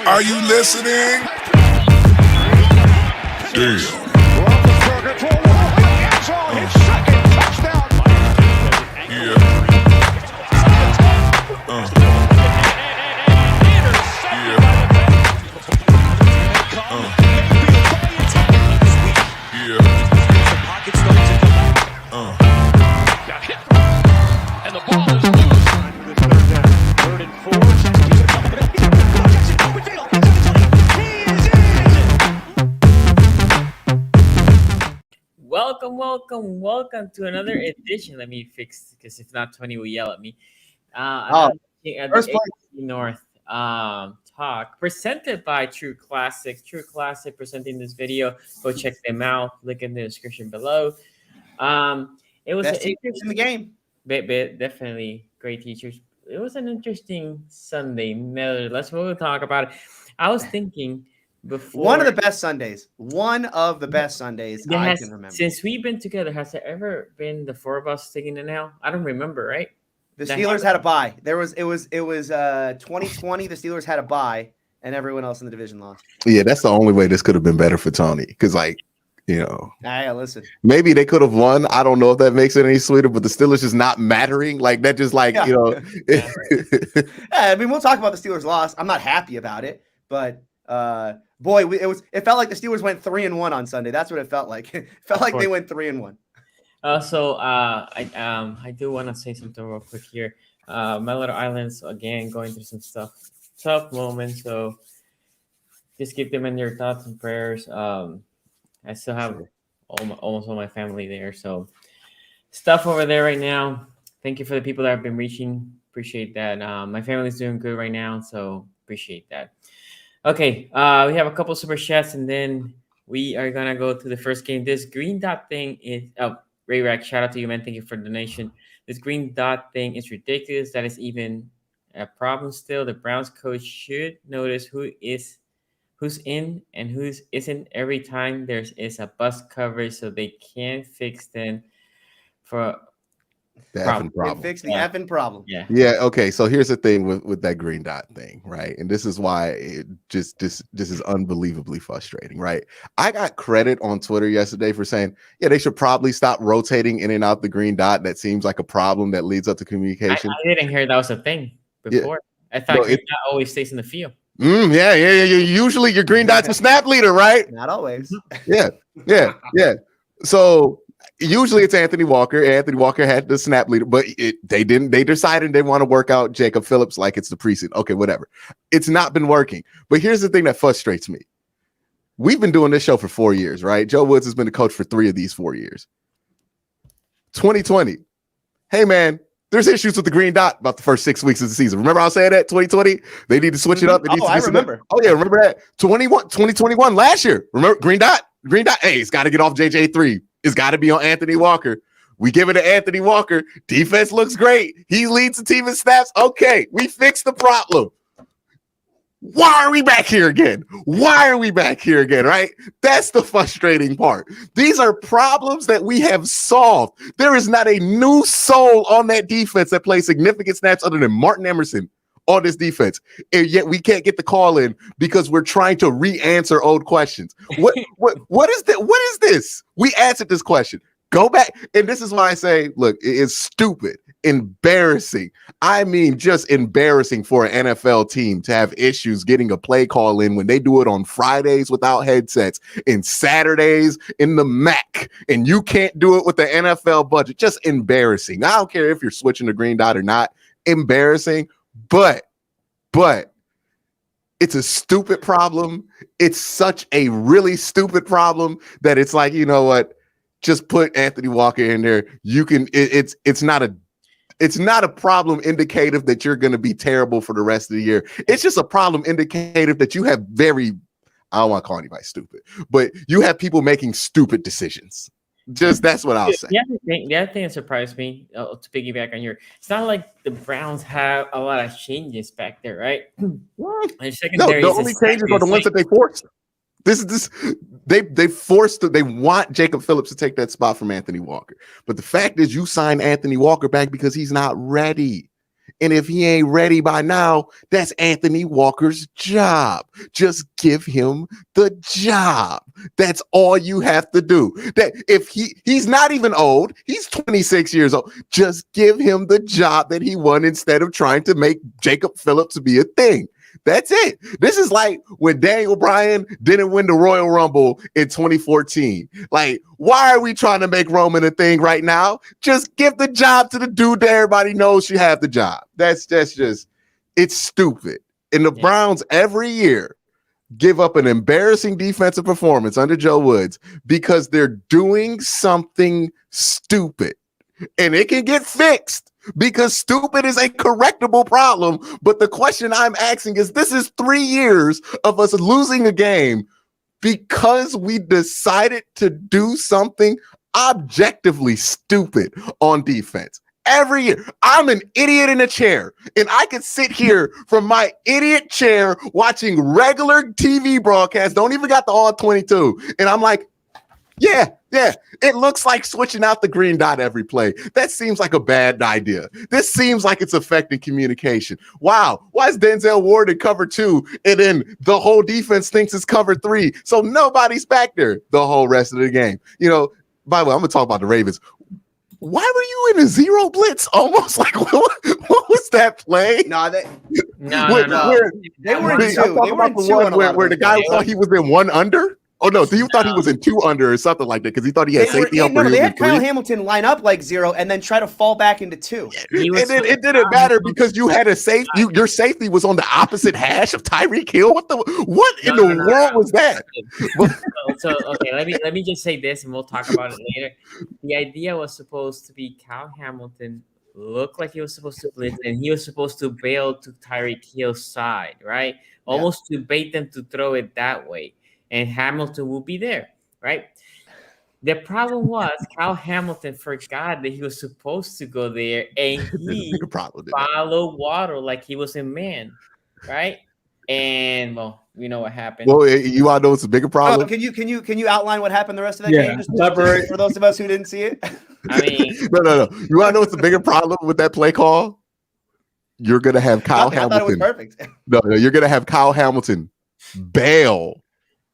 Are you listening? Damn. Welcome to another edition. Let me fix, because if not, Tony will yell at me. At the AFC North Talk, presented by True Classic. True Classic presenting this video. Go check them out. Link in the description below. It was best teachers in the game. Definitely great teachers. It was an interesting Sunday. Nevertheless, we'll talk about it. I was thinking. One of the best Sundays I can remember. Since we've been together, has there ever been the four of us taking an L? I don't remember, right? The Steelers had a bye. It was 2020. The Steelers had a bye, and everyone else in the division lost. Yeah, that's the only way this could have been better for Tony. Because, listen. Maybe they could have won. I don't know if that makes it any sweeter, but the Steelers is not mattering. Like that, just like I mean, we'll talk about the Steelers' loss. I'm not happy about it, but. It felt like the Steelers went 3-1 on Sunday. That's what it felt like. It felt like they went 3-1. I do want to say something real quick here. My little islands again going through some tough moments. So just keep them in your thoughts and prayers. I still have almost all my family there. So stuff over there right now. Thank you for the people that have been reaching. Appreciate that. My family's doing good right now. So appreciate that. Okay, we have a couple super chats, and then we are gonna go to the first game. This green dot thing is Ray Rack, shout out to you, man. Thank you for the donation. This green dot thing is ridiculous. That is even a problem still. The Browns coach should notice who's in and who's isn't every time there is a bust coverage, so they can fix them for the effing problem. Fix the effing problem. Yeah. Okay. So here's the thing with that green dot thing, right? And this is why it just is unbelievably frustrating, right? I got credit on Twitter yesterday for saying, yeah, they should probably stop rotating in and out the green dot. That seems like a problem that leads up to communication. I didn't hear that was a thing before. Yeah. I thought green dot always stays in the field. Yeah. Usually your green dot's a snap leader, right? Not always. Yeah. So usually it's Anthony Walker. Anthony Walker had the snap leader, but they didn't. They decided they want to work out Jacob Phillips like it's the precinct. Okay, whatever. It's not been working. But here's the thing that frustrates me. We've been doing this show for 4 years, right? Joe Woods has been the coach for 3 of these 4 years. 2020. Hey, man, there's issues with the green dot about the first 6 weeks of the season. Remember I was saying that? 2020? They need to switch it up. I remember. Oh, yeah, remember that? 2021 last year. Remember green dot? Hey, it's got to get off JJ3. It's got to be on Anthony Walker. We give it to Anthony Walker. Defense looks great. He leads the team in snaps. Okay, we fixed the problem. Why are we back here again? Right? That's the frustrating part. These are problems that we have solved. There is not a new soul on that defense that plays significant snaps other than Martin Emerson on this defense, and yet we can't get the call in because we're trying to re-answer old questions. What is that? What is this? We answered this question. Go back, and this is why I say, look, it is stupid, embarrassing. I mean, just embarrassing for an NFL team to have issues getting a play call in when they do it on Fridays without headsets and Saturdays in the MAC, and you can't do it with the NFL budget. Just embarrassing. I don't care if you're switching to green dot or not. Embarrassing. But it's a stupid problem. It's such a really stupid problem that it's like, you know what? Just put Anthony Walker in there. You can. It's not a problem indicative that you're going to be terrible for the rest of the year. It's just a problem indicative that you have I don't want to call anybody stupid, but you have people making stupid decisions. Just that's what I'll say. The other thing that surprised me, to piggyback on it's not like the Browns have a lot of changes back there, right? What? No, the only changes are the ones that they forced. They want Jacob Phillips to take that spot from Anthony Walker. But the fact is you signed Anthony Walker back because he's not ready. And if he ain't ready by now, that's Anthony Walker's job. Just give him the job. That's all you have to do. That if he's not even old, he's 26 years old. Just give him the job that he won instead of trying to make Jacob Phillips be a thing. That's it. This is like when Daniel Bryan didn't win the Royal Rumble in 2014. Like, why are we trying to make Roman a thing right now? Just give the job to the dude that everybody knows should have the job. That's just, it's stupid. And the Browns every year give up an embarrassing defensive performance under Joe Woods because they're doing something stupid. And it can get fixed because stupid is a correctable problem. But the question I'm asking is, this is 3 years of us losing a game because we decided to do something objectively stupid on defense. Every year, I'm an idiot in a chair, and I can sit here from my idiot chair watching regular TV broadcasts, don't even got the all 22, and I'm like, yeah, it looks like switching out the green dot every play. That seems like a bad idea. This seems like it's affecting communication. Wow, why is Denzel Ward in cover 2 and then the whole defense thinks it's cover 3, so nobody's back there the whole rest of the game? You know, by the way, I'm going to talk about the Ravens. Why were you in a zero blitz? Almost like what was that play? No, No. they were in 2. They were in 2 where the guy thought he was in 1 under. Oh no, you thought he was in 2 under or something like that because he thought he had safety up. No, they had Kyle Hamilton line up like 0 and then try to fall back into 2. It didn't matter because you had a safe. Your safety was on the opposite hash of Tyreek Hill. What in the world was that? So okay, let me just say this, and we'll talk about it later. The idea was supposed to be Kyle Hamilton looked like he was supposed to blitz, and he was supposed to bail to Tyreek Hill's side, right? Almost to bait them to throw it that way. And Hamilton will be there, right? The problem was Kyle Hamilton forgot that he was supposed to go there, and he followed Waddle like he was a man, right? And well, you know what happened. Well, you all know it's a bigger problem. Can you outline what happened the rest of that game? Just for those of us who didn't see it. I mean, no. You want to know what's the bigger problem with that play call? You're gonna have Kyle Hamilton. I thought it was perfect. No, you're gonna have Kyle Hamilton bail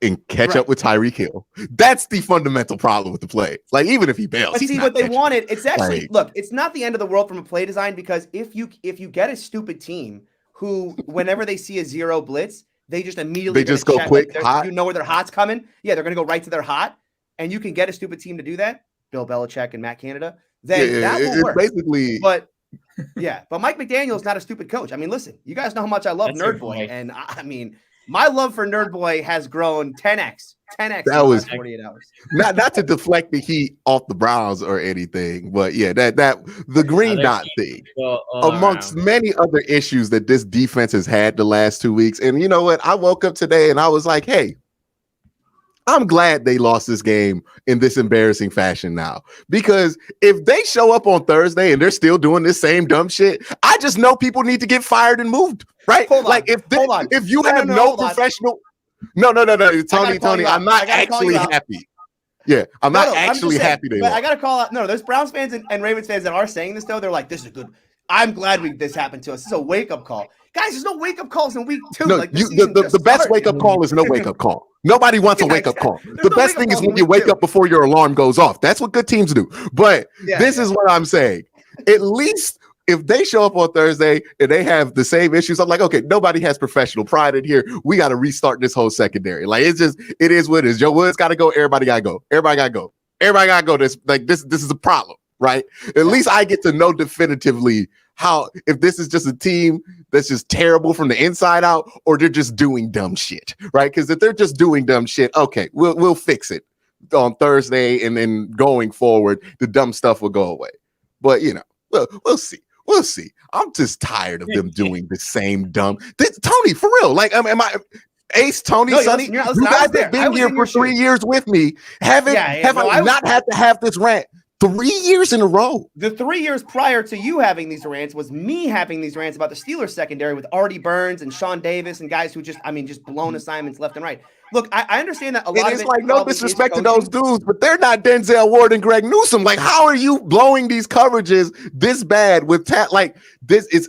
and catch up with Tyreek Hill. That's the fundamental problem with the play. Like, even if he bails, but see what they wanted. It's actually look. It's not the end of the world from a play design because if you get a stupid team who, whenever they see a zero blitz, they just immediately go quick. Like you know where their hot's coming. Yeah, they're gonna go right to their hot, and you can get a stupid team to do that. Bill Belichick and Matt Canada. Then that will work. Basically, but Mike McDaniel's not a stupid coach. I mean, listen, you guys know how much I love Nerd Boy, and I mean. My love for Nerd Boy has grown 10x. That was 48 hours. Not to deflect the heat off the Browns or anything, but yeah, that the green dot thing, amongst many other issues that this defense has had the last 2 weeks. And you know what? I woke up today and I was like, hey, I'm glad they lost this game in this embarrassing fashion now, because if they show up on Thursday and they're still doing this same dumb shit, I just know people need to get fired and moved. Right? Like if you have no professional, no, Tony, I'm not actually happy. Yeah, I'm not actually happy. I gotta call out. No, there's Browns fans and Ravens fans that are saying this though. They're like, "This is good. I'm glad this happened to us. This is a wake up call, guys. There's no wake up calls in week 2. No, the best wake up call is no wake up call. Nobody wants a wake up call. The best thing is when you wake up before your alarm goes off. That's what good teams do. But this is what I'm saying. At least if they show up on Thursday and they have the same issues, I'm like, okay, nobody has professional pride in here. We got to restart this whole secondary. Like, it is what it is. Joe Woods got to go. Everybody got to go. Everybody got to go. This is a problem, right? At least I get to know definitively if this is just a team that's just terrible from the inside out, or they're just doing dumb shit, right? Because if they're just doing dumb shit, okay, we'll fix it on Thursday, and then going forward, the dumb stuff will go away. But we'll see. We'll see. I'm just tired of them doing the same dumb. Tony, for real. Like, am I Ace, Tony, Sonny? You guys have been here for 3 years with me. Have I not had to have this rant 3 years in a row? The 3 years prior to you having these rants was me having these rants about the Steelers secondary with Artie Burns and Sean Davis and guys who just blown assignments left and right. Look, I understand that a lot of It's it like no probably is disrespect to coaching. those dudes, but they're not Denzel Ward and Greg Newsome. Like, how are you blowing these coverages this bad with like this? It's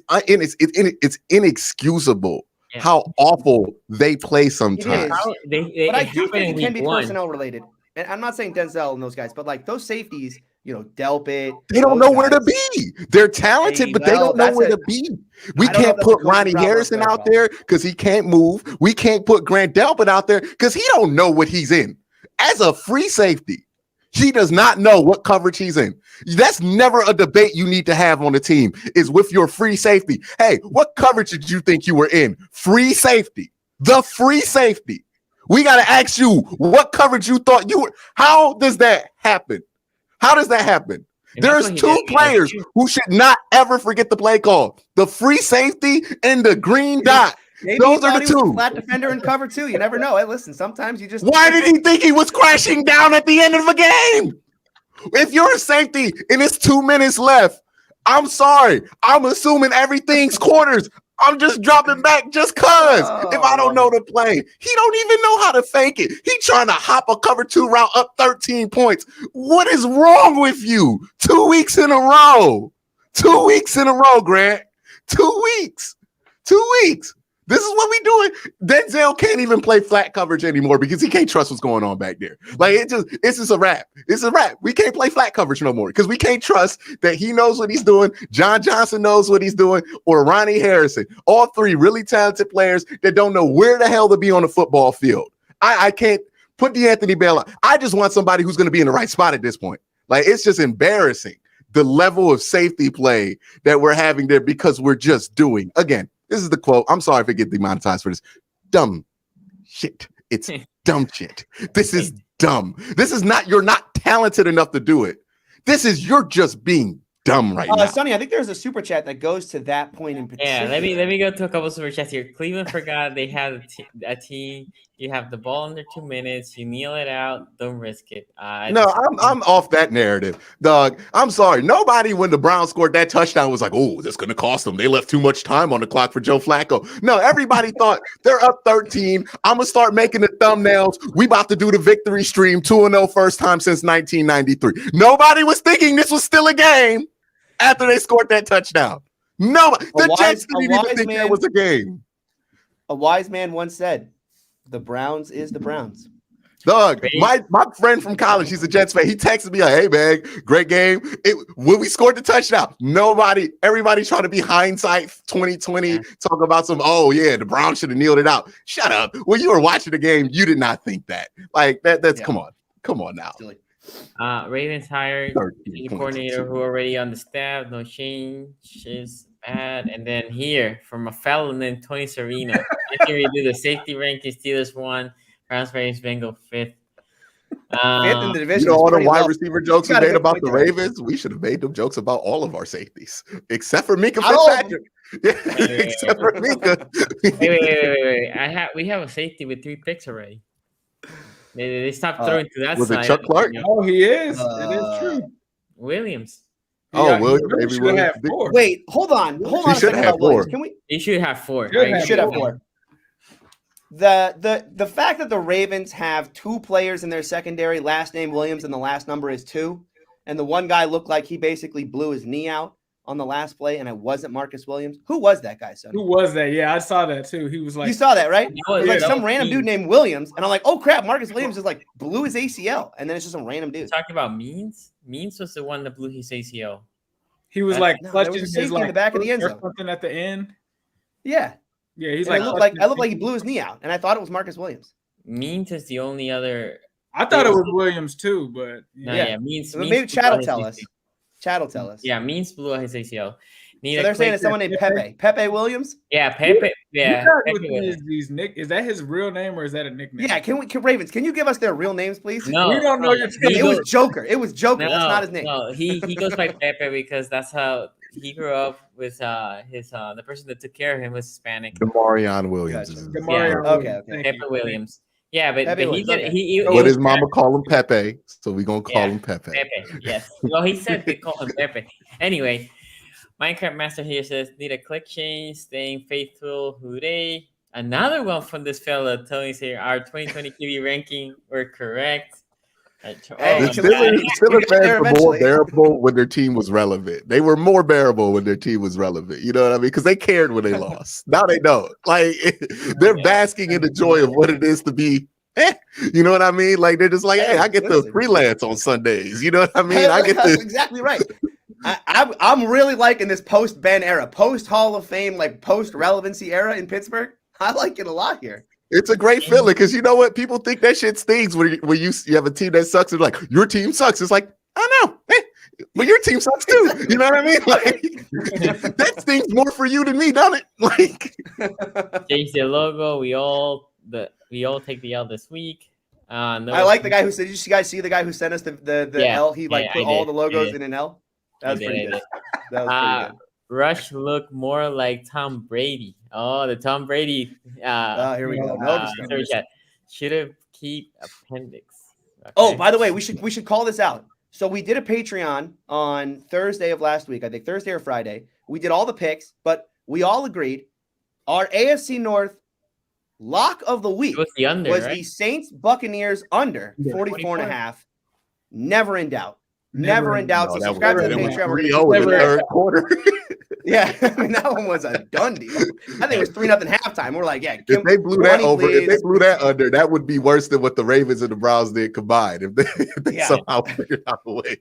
inexcusable how awful they play sometimes. It is. But I do think it can be personnel related. And I'm not saying Denzel and those guys, but like those safeties, Delpit. They don't know where to be. They're talented, but they don't know where to be. We can't put Ronnie Harrison out there because he can't move. We can't put Grant Delpit out there because he don't know what he's in. As a free safety, he does not know what coverage he's in. That's never a debate you need to have on the team, is with your free safety. Hey, what coverage did you think you were in? Free safety. The free safety. We got to ask you what coverage you thought you were. How does that happen? How does that happen? There's two players who should not ever forget the play call. The free safety and the green dot. Maybe those are the two. Flat defender and cover two. You never know. Hey, listen, sometimes you just. Why did he think he was crashing down at the end of the game? If you're a safety and it's 2 minutes left, I'm sorry. I'm assuming everything's quarters. I'm just dropping back just cause if I don't know the play. He don't even know how to fake it. He trying to hop a cover 2 route up 13 points. What is wrong with you? 2 weeks in a row. 2 weeks in a row, Grant. 2 weeks. 2 weeks. This is what we doing. Denzel can't even play flat coverage anymore because he can't trust what's going on back there. Like it's just a wrap. It's a wrap. We can't play flat coverage no more because we can't trust that he knows what he's doing. John Johnson knows what he's doing, or Ronnie Harrison. All three really talented players that don't know where the hell to be on the football field. I can't put D'Anthony Bell out. I just want somebody who's going to be in the right spot at this point. Like, it's just embarrassing the level of safety play that we're having there because we're just doing, again, this is the quote. I'm sorry if I get demonetized for this. Dumb shit. It's dumb shit. This is dumb. This is not, you're not talented enough to do it. This is, you're just being dumb right now. Sonny, I think there's a super chat that goes to that point in particular. Yeah, let me go to a couple super chats here. Cleveland forgot they had a team. You have the ball under 2 minutes. You kneel it out. Don't risk it. I'm off that narrative, dog. I'm sorry. Nobody, when the Browns scored that touchdown, was like, "Oh, that's going to cost them. They left too much time on the clock for Joe Flacco." No, everybody thought they're up 13. I'm gonna start making the thumbnails. We about to do the victory stream 2-0, first time since 1993. Nobody was thinking this was still a game after they scored that touchdown. No, the Jets didn't even think that was a game. A wise man once said, "The Browns is the Browns." Dog, my friend from college, he's a Jets fan. He texted me like, "Hey man, great game. When we scored the touchdown, everybody's trying to be hindsight 2020, talk about some, oh yeah, the Browns should have kneeled it out." Shut up. When you were watching the game, you did not think that. Like that's come on now. Silly. Ravens hired the coordinator who already on the staff. No changes. Bad. And then here from a felon named Tony Serino. I can redo the safety rankings. Steelers 1, Browns, Ravens, Bengals 5th. 5th in the division. All the wide receiver jokes we made about the Ravens, we should have made them jokes about all of our safeties, except for Minka Fitzpatrick. Except for Minka. Wait. We have a safety with 3 picks already. They stopped throwing to that was side. Was it Chuck Clark? Oh, he is. It is true. Williams. Williams. Wait, hold on. Hold on a second about Williams. Can we? He should have 4. He should have 4. The fact that the Ravens have 2 players in their secondary, last name Williams, and the last number is 2, and the one guy looked like he basically blew his knee out on the last play, and it wasn't Marcus Williams. Who was that guy, Sonny? Who was that? Yeah, I saw that too. He was like, you saw that, right? It was like some random dude named Williams, and I'm like, oh crap, Marcus Williams is like blew his ACL, and then it's just some random dude. Talking about Means. Means was the one that blew his ACL. He was like clutching his in the back of the end zone, something at the end. Yeah. He's and like I looked like he blew his knee out, and I thought it was Marcus Williams. Means is the only other. I thought it was Williams too, but Means. Maybe Chad will tell us. Chad will tell us. Yeah, Means blew out his ACL. So they're saying it's someone named Pepe. Pepe Williams? Yeah, Pepe. Yeah. Is that his real name or is that a nickname? Yeah, Ravens, can you give us their real names, please? No. We don't know your It was Joker. It was Joker. No, that's not his name. No, he goes by Pepe because that's how he grew up with the person that took care of him was Hispanic. Demarion Williams. Okay. Pepe Williams. Yeah, but he what his mama call him Pepe, so we're gonna call him Pepe. Pepe, yes. Well, he said they call him Pepe. Anyway, Minecraft Master here says, need a click change, staying faithful, hooray. Another one from this fella. Tony's here. Our 2020 QB ranking were correct. Hey, The can Steelers get there fans were more eventually. bearable when their team was relevant. They were more bearable when their team was relevant. You know what I mean? Because they cared when they lost. Now they don't. Like they're basking in the joy of what it is to be. You know what I mean? Like they're just like, hey, I get to freelance on Sundays. You know what I mean? I get That's to exactly right. I'm really liking this post Ben era, post Hall of Fame, like post relevancy era in Pittsburgh. I like it a lot here. It's a great feeling because you know what? People think that shit stings when you have a team that sucks. It's like your team sucks. It's like, I know, but your team sucks too. You know what I mean? Like that stings more for you than me, doesn't it? Like change the logo. We all take the L this week. No, I like the guy who said. Did you guys see the guy who sent us the L? He like put all the logos in an L. That was pretty good. That was pretty good. Rush looked more like Tom Brady. Oh, the Tom Brady. Here we go. No discussion. Should have keep appendix. Okay. Oh, by the way, we should call this out. So we did a Patreon on Thursday of last week. I think Thursday or Friday. We did all the picks, but we all agreed our AFC North lock of the week was the under, was right? the Saints Buccaneers under 44.5. Never in doubt. Never in doubt. So subscribe to the Patreon. We're going to the third quarter. Yeah, I mean that one was a done deal. I think it was 3-0 halftime. We're like, yeah. If they blew that over, if they blew that under, that would be worse than what the Ravens and the Browns did combined. If they somehow figured out a way.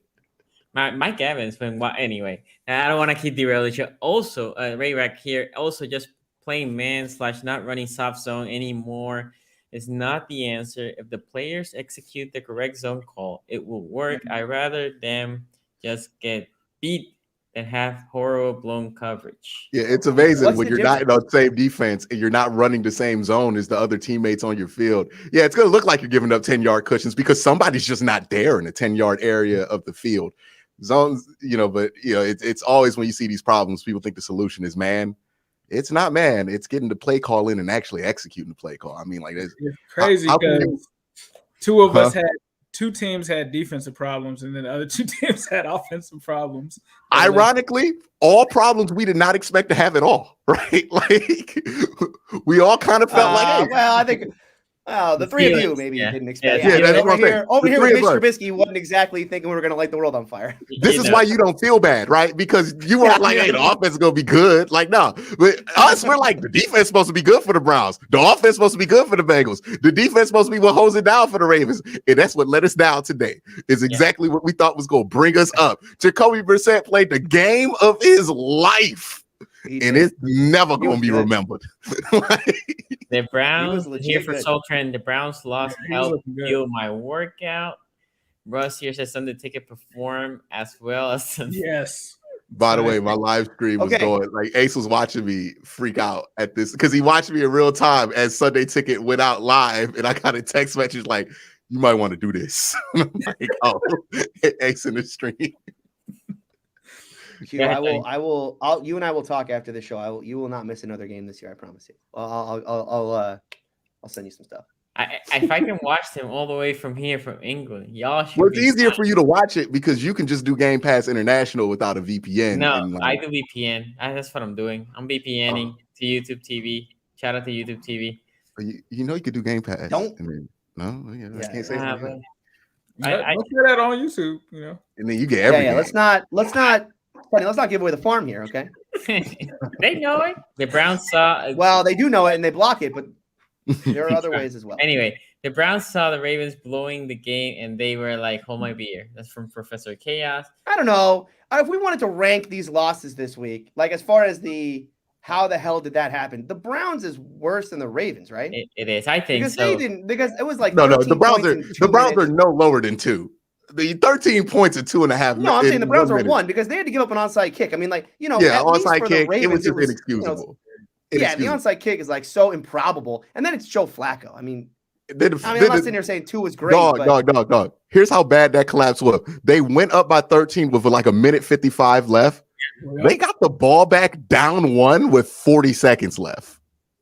Mike Evans, anyway, I don't want to keep derailing you. Also, Ray Rack here. Also, just playing man / not running soft zone anymore is not the answer. If the players execute the correct zone call, it will work. I rather them just get beat than have horrible blown coverage. Yeah, it's amazing when you're not in the same defense and you're not running the same zone as the other teammates on your field. Yeah, it's going to look like you're giving up 10-yard cushions because somebody's just not there in the 10-yard area of the field. Zones, but it's always when you see these problems, people think the solution is man. It's not man. It's getting the play call in and actually executing the play call. I mean, like it's crazy because two teams had defensive problems, and then the other two teams had offensive problems. Ironically, all problems we did not expect to have at all, right? Like we all kind of felt like, hey, well, I think. Well, the three of you maybe didn't expect. Over here with Mitch Trubisky wasn't exactly thinking we were going to light the world on fire. This is why you don't feel bad, right? Because you weren't like, hey, the offense is going to be good. Like, no. But us, we're like, the defense is supposed to be good for the Browns. The offense is supposed to be good for the Bengals. The defense is supposed to be what holds it down for the Ravens. And that's what let us down today. Is exactly what we thought was going to bring us up. Jacoby Brissett played the game of his life. And it's never going to be remembered. The Browns here for Soul Trend. The Browns lost help fuel my workout. Russ here says Sunday Ticket perform as well as yes. By the way, my live stream was going like Ace was watching me freak out at this because he watched me in real time as Sunday Ticket went out live, and I got a text message like, "You might want to do this." I'm like, "Oh, Ace in the stream." You and I will talk after the show. You will not miss another game this year. I promise you. I'll send you some stuff. If I can watch them all the way from here, from England, y'all should. Well, it's easier for you to watch it because you can just do Game Pass International without a VPN. No, I do VPN. That's what I'm doing. I'm VPNing to YouTube TV. Shout out to YouTube TV. You know you could do Game Pass. Don't. I can't say that. I share that on YouTube. And then you get everything. Let's not give away the farm here, okay? They know it. The Browns saw. Well, they do know it and they block it, but there are other ways as well. Anyway, the Browns saw the Ravens blowing the game, and they were like, "Hold my beer." That's from Professor Chaos. I don't know if we wanted to rank these losses this week, like as far as how the hell did that happen? The Browns is worse than the Ravens, right? It is. I think because so. They didn't. Because it was like no. The Browns are no lower than 2. The 13 points at 2.5. No, I'm saying the Browns are 1 because they had to give up an onside kick. I mean, onside kick. It was just inexcusable. The onside kick is like so improbable, and then it's Joe Flacco. I mean, I'm not sitting here saying 2 was great. Dog. Here's how bad that collapse was. They went up by 13 with like a minute 55 left. Yeah. They got the ball back down 1 with 40 seconds left.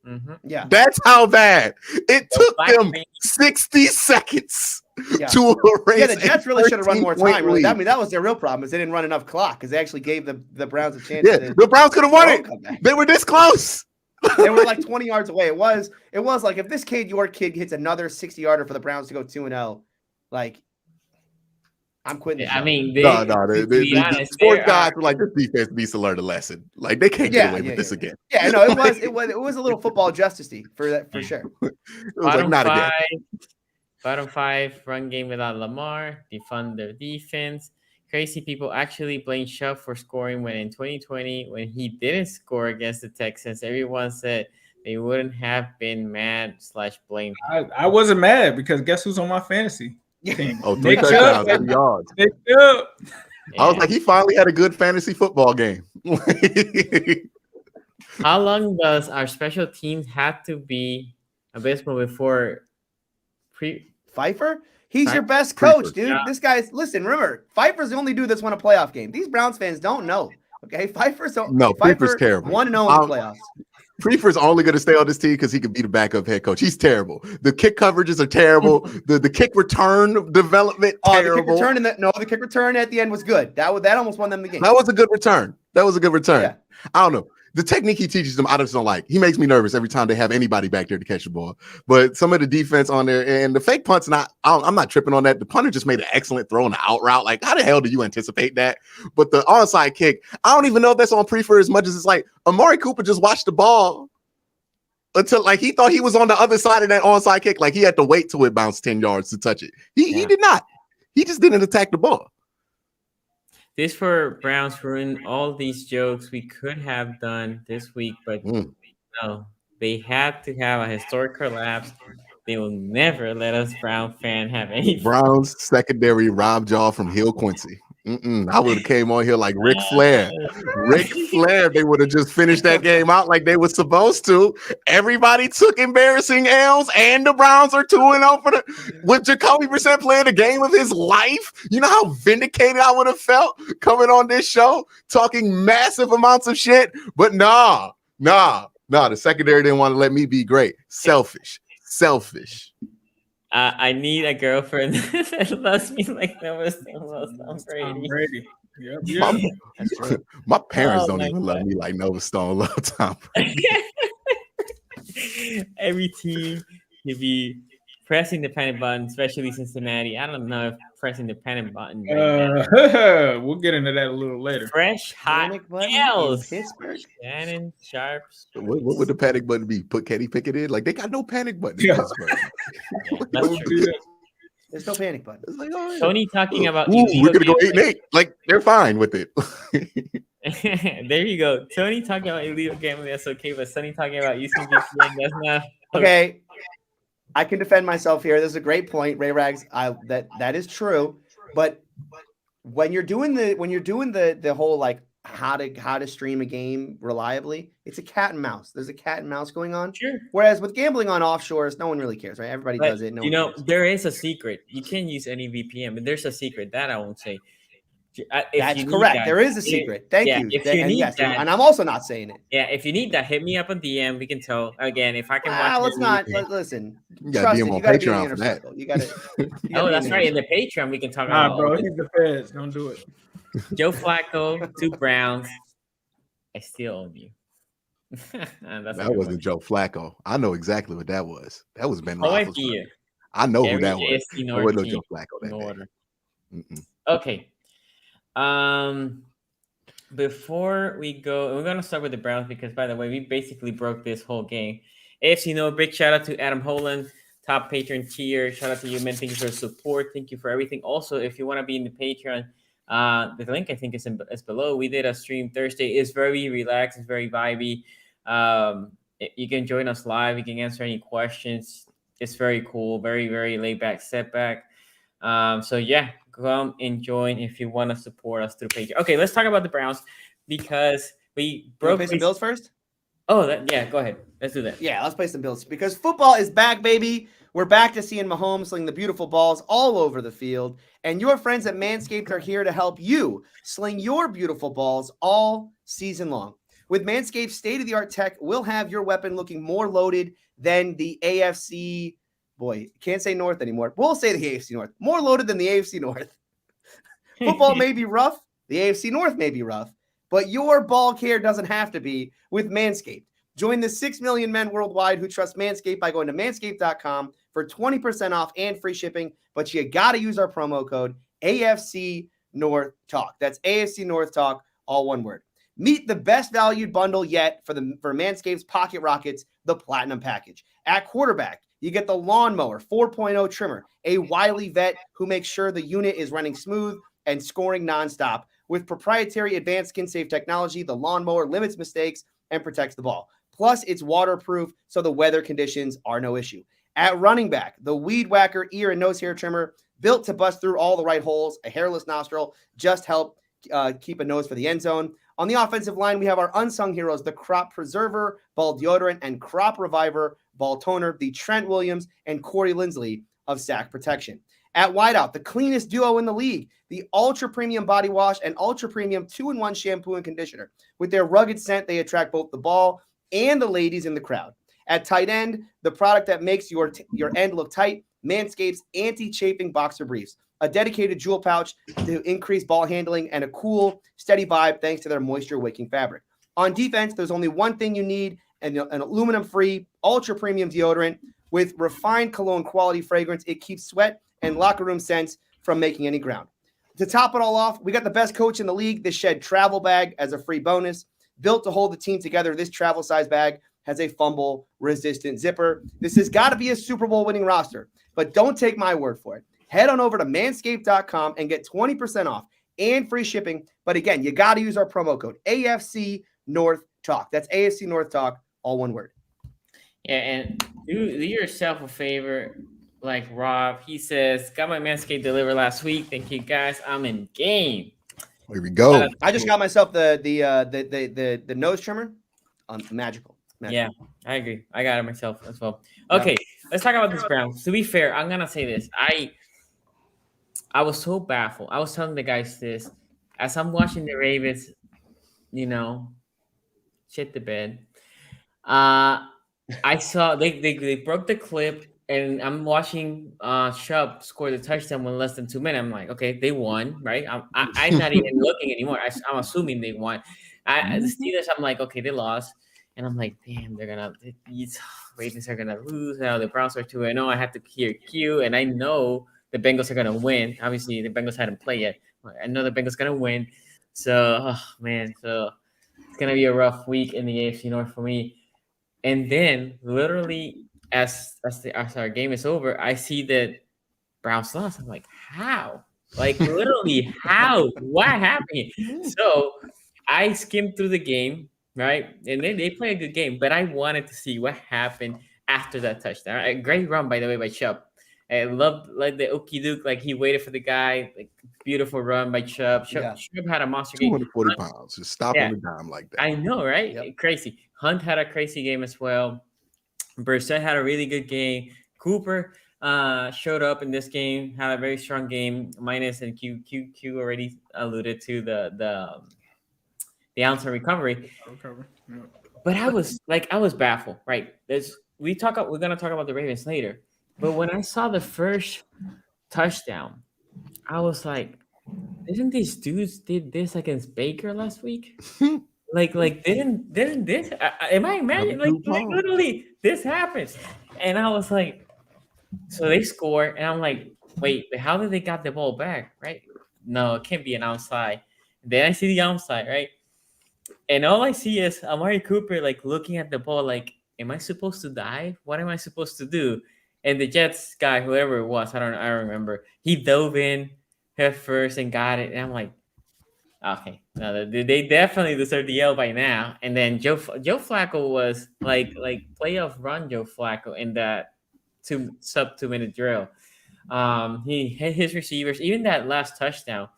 Mm-hmm. Yeah, that's how bad it took them. 60 seconds to erase. Yeah, the Jets really should have run more time. Really. I mean, that was their real problem is they didn't run enough clock because they actually gave the Browns a chance. Yeah, the Browns could have won it. They were this close. They were like 20 yards away. It was like if this kid, your kid, hits another 60-yarder for the Browns to go 2-0, like I'm quitting. I mean, No, to the be honest, sports guys were like, this defense needs to learn a lesson. Like they can't get away with this again. Yeah, no, it was a little football justice-y for that for sure. It was like not again. Bottom 5 run game without Lamar. Defund their defense. Crazy people actually blame Chubb for scoring when in 2020, when he didn't score against the Texans, everyone said they wouldn't have been mad/blamed. I wasn't mad because guess who's on my fantasy team? Oh, 3 touchdowns, 80 yards. Nick Chubb. I was like, he finally had a good fantasy football game. How long does our special teams have to be abysmal before Pfeiffer? He's your best coach, dude. Yeah. This guy's remember, Pfeiffer's the only dude that's won a playoff game. These Browns fans don't know. Okay, Pfeiffer's terrible. 1-0 in the playoffs. Prefer's only going to stay on this team because he could be the backup head coach. He's terrible. The kick coverages are terrible. the kick return development terrible. The kick return at the end was good. That almost won them the game. That was a good return. Yeah. I don't know. The technique he teaches them, I just don't like. He makes me nervous every time they have anybody back there to catch the ball. But some of the defense on there and the fake punts, I'm not tripping on that. The punter just made an excellent throw on the out route. Like, how the hell do you anticipate that? But the onside kick, I don't even know if that's on Prefer as much as it's like Amari Cooper just watched the ball until like he thought he was on the other side of that onside kick. Like he had to wait till it bounced 10 yards to touch it. He did not. He just didn't attack the ball. This for Browns ruined all these jokes we could have done this week, but no, they had to have a historic collapse. They will never let us Brown fan have any. Browns secondary robbed y'all from Hill Quincy. I would have came on here like Ric Flair. They would have just finished that game out like they were supposed to. Everybody took embarrassing L's, and the Browns are 2-0 with Jacoby Brissett playing the game of his life. You know how vindicated I would have felt coming on this show, talking massive amounts of shit. But nah. The secondary didn't want to let me be great. Selfish. I need a girlfriend that loves me like Noah Stone loves Tom Brady. Yep. My parents don't even love me like Noah Stone loves Tom Brady. Every team should be pressing the panic button, especially Cincinnati. I don't know if pressing the panic button. We'll get into that a little later. Fresh hot L's. Pittsburgh. Shannon Sharps. What would the panic button be? Put Kenny Pickett in? Like they got no panic button in Pittsburgh. That's true. There's no panic button. It's like, oh, yeah. Tony talking about we're gonna go 8-8. Like they're fine with it. There you go. Tony talking about illegal gambling, that's okay, but Sonny talking about using VPN, that's not okay. I can defend myself here. This is a great point, Ray Rags. That is true. But when you're doing the whole like how to stream a game reliably, it's a cat and mouse. There's a cat and mouse going on. Sure. Whereas with gambling on offshores, no one really cares, right? Everybody does it. There is a secret. You can use any VPN, but there's a secret that I won't say. That's correct. There is a secret. Thank you. If you need that, and I'm also not saying it. Yeah, if you need that, hit me up on DM. We can tell again if I can watch. Let's not. Listen. You got DM on Patreon for that. You got it. Oh, that's right. In the Patreon, we can talk about. Bro, he's the feds. Don't do it. Joe Flacco, 2 Browns. I still own you. That wasn't Joe Flacco. I know exactly what that was. That was Ben Roethlisberger. I know who that was. There was no Joe Flacco that day. Okay. Before we go, we're gonna start with the Browns because, by the way, we basically broke this whole game. AFC North, big shout out to Adam Holland, top patron tier. Shout out to you, man. Thank you for the support. Thank you for everything. Also, if you want to be in the Patreon, the link I think is below. We did a stream Thursday. It's very relaxed. It's very vibey. You can join us live. You can answer any questions. It's very cool. Very, very laid back, setback. So yeah, come and join if you want to support us through Patreon. Okay, let's talk about the Browns because we broke. Play some Bills first. Oh, go ahead. Let's do that. Yeah, let's play some Bills because football is back, baby. We're back to seeing Mahomes sling the beautiful balls all over the field, and your friends at Manscaped are here to help you sling your beautiful balls all season long. With Manscaped's state-of-the-art tech, we'll have your weapon looking more loaded than the AFC. Boy, can't say North anymore. We'll say the AFC North. More loaded than the AFC North. Football may be rough. The AFC North may be rough. But your ball care doesn't have to be with Manscaped. Join the 6 million men worldwide who trust Manscaped by going to manscaped.com for 20% off and free shipping. But you got to use our promo code AFC North Talk. That's AFC North Talk, all one word. Meet the best valued bundle yet for Manscaped's Pocket Rockets, the Platinum Package. At quarterback, you get the Lawnmower 4.0 trimmer, a wily vet who makes sure the unit is running smooth and scoring nonstop. With proprietary advanced skin-safe technology, the Lawnmower limits mistakes and protects the ball. Plus, it's waterproof, so the weather conditions are no issue. At running back, the Weed Whacker ear and nose hair trimmer, built to bust through all the right holes, a hairless nostril, just help keep a nose for the end zone. On the offensive line, we have our unsung heroes, the Crop Preserver, Ball Deodorant, and Crop Reviver, Ball Toner, the Trent Williams and Corey Lindsley of Sack Protection. At wideout, the cleanest duo in the league, the Ultra Premium Body Wash and Ultra Premium 2-in-1 Shampoo and Conditioner. With their rugged scent, they attract both the ball and the ladies in the crowd. At tight end, the product that makes your end look tight, Manscaped's Anti-Chafing Boxer Briefs, a dedicated jewel pouch to increase ball handling and a cool, steady vibe thanks to their moisture-wicking fabric. On defense, there's only one thing you need, an aluminum-free, ultra-premium deodorant with refined cologne quality fragrance. It keeps sweat and locker room scents from making any ground. To top it all off, we got the best coach in the league, the Shed Travel Bag, as a free bonus. Built to hold the team together, this travel size bag has a fumble-resistant zipper. This has got to be a Super Bowl winning roster, but don't take my word for it. Head on over to manscaped.com and get 20% off and free shipping. But again, you got to use our promo code AFC North Talk. That's AFC North Talk, all one word. Yeah, and do yourself a favor. Like Rob, he says, got my Manscaped delivered last week. Thank you guys. I'm in game. Here we go. I just got myself the nose trimmer. Magical. Yeah, I agree. I got it myself as well. Okay, let's talk about this Browns. To be fair, I'm gonna say this. I was so baffled. I was telling the guys this as I'm watching the Ravens, shit the bed. I saw they broke the clip, and I'm watching Chubb score the touchdown with less than 2 minutes. I'm like, okay, they won, right? I'm not even looking anymore. I'm assuming they won. The Steelers, I'm like, okay, they lost. And I'm like, damn, these Ravens are gonna lose. Now the Browns are 2-0. I have to hear Q, and I know the Bengals are gonna win. Obviously, the Bengals hadn't played yet. I know the Bengals gonna win. So, so it's gonna be a rough week in the AFC North for me. And then, literally, as our game is over, I see that Browns lost. I'm like, how? Like, literally, how? What happened? So I skimmed through the game. Right, and then they play a good game, but I wanted to see what happened after that touchdown. A great run, by the way, by Chubb. I loved like the okey doke, like he waited for the guy. Like beautiful run by Chubb. Chubb had a monster game. 240 pounds, just stop on the dime like that. I know, right? Yep. Crazy. Hunt had a crazy game as well. Brissett had a really good game. Cooper showed up in this game, had a very strong game. Minus and Q already alluded to the ounce of recovery. Yeah. But I was baffled, right? We're gonna talk about the Ravens later. But when I saw the first touchdown, I was like, didn't these dudes did this against Baker last week? like didn't this am I imagining like literally this happens? And I was like, so they score, and I'm like, wait, how did they got the ball back? Right? No, it can't be an outside. Then I see the outside, right? And all I see is Amari Cooper like looking at the ball like, am I supposed to dive? What am I supposed to do? And the Jets guy, whoever it was, I don't remember. He dove in head first and got it. And I'm like, okay, no, they definitely deserve the L by now. And then Joe Flacco was like playoff run Joe Flacco in that sub 2 minute drill. He hit his receivers, even that last touchdown.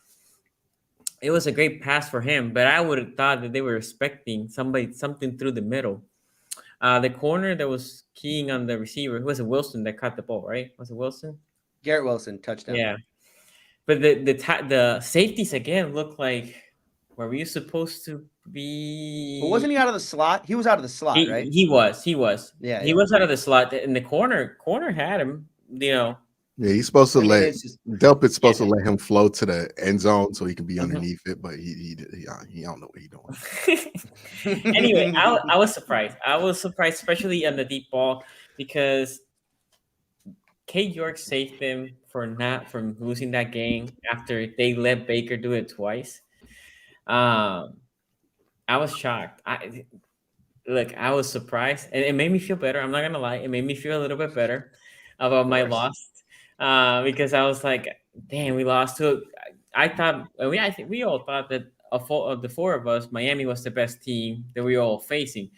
It was a great pass for him, but I would have thought that they were expecting something through the middle. The corner that was keying on the receiver, it was Wilson that caught the ball, right? Was it Wilson? Garrett Wilson, touchdown. Yeah. But the safeties again look like, were you supposed to be? But wasn't he out of the slot? He was out of the slot, right? He was. Yeah, he was out of the slot. And the corner had him, Yeah, he's supposed to I mean, let it's just Delpit's supposed to let him flow to the end zone so he can be Mhm. underneath it, but he don't know what he's doing. Anyway, I was surprised. I was surprised, especially on the deep ball, because K York saved them from losing that game after they let Baker do it twice. I was shocked. I was surprised, and it made me feel better. I'm not gonna lie, it made me feel a little bit better about my loss, because I was like, "Damn, we lost to." I thought I think we all thought that of the four of us, Miami was the best team that we were all facing.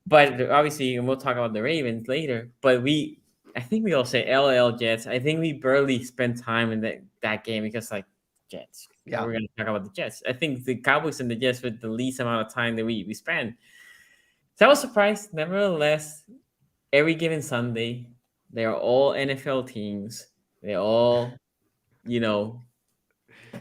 But obviously, and we'll talk about the Ravens later. But I think we all say LL Jets. I think we barely spent time in that game because like Jets. Yeah. We're gonna talk about the Jets. I think the Cowboys and the Jets with the least amount of time that we spent. So I was surprised. Nevertheless, every given Sunday, they are all NFL teams. They all, NFL.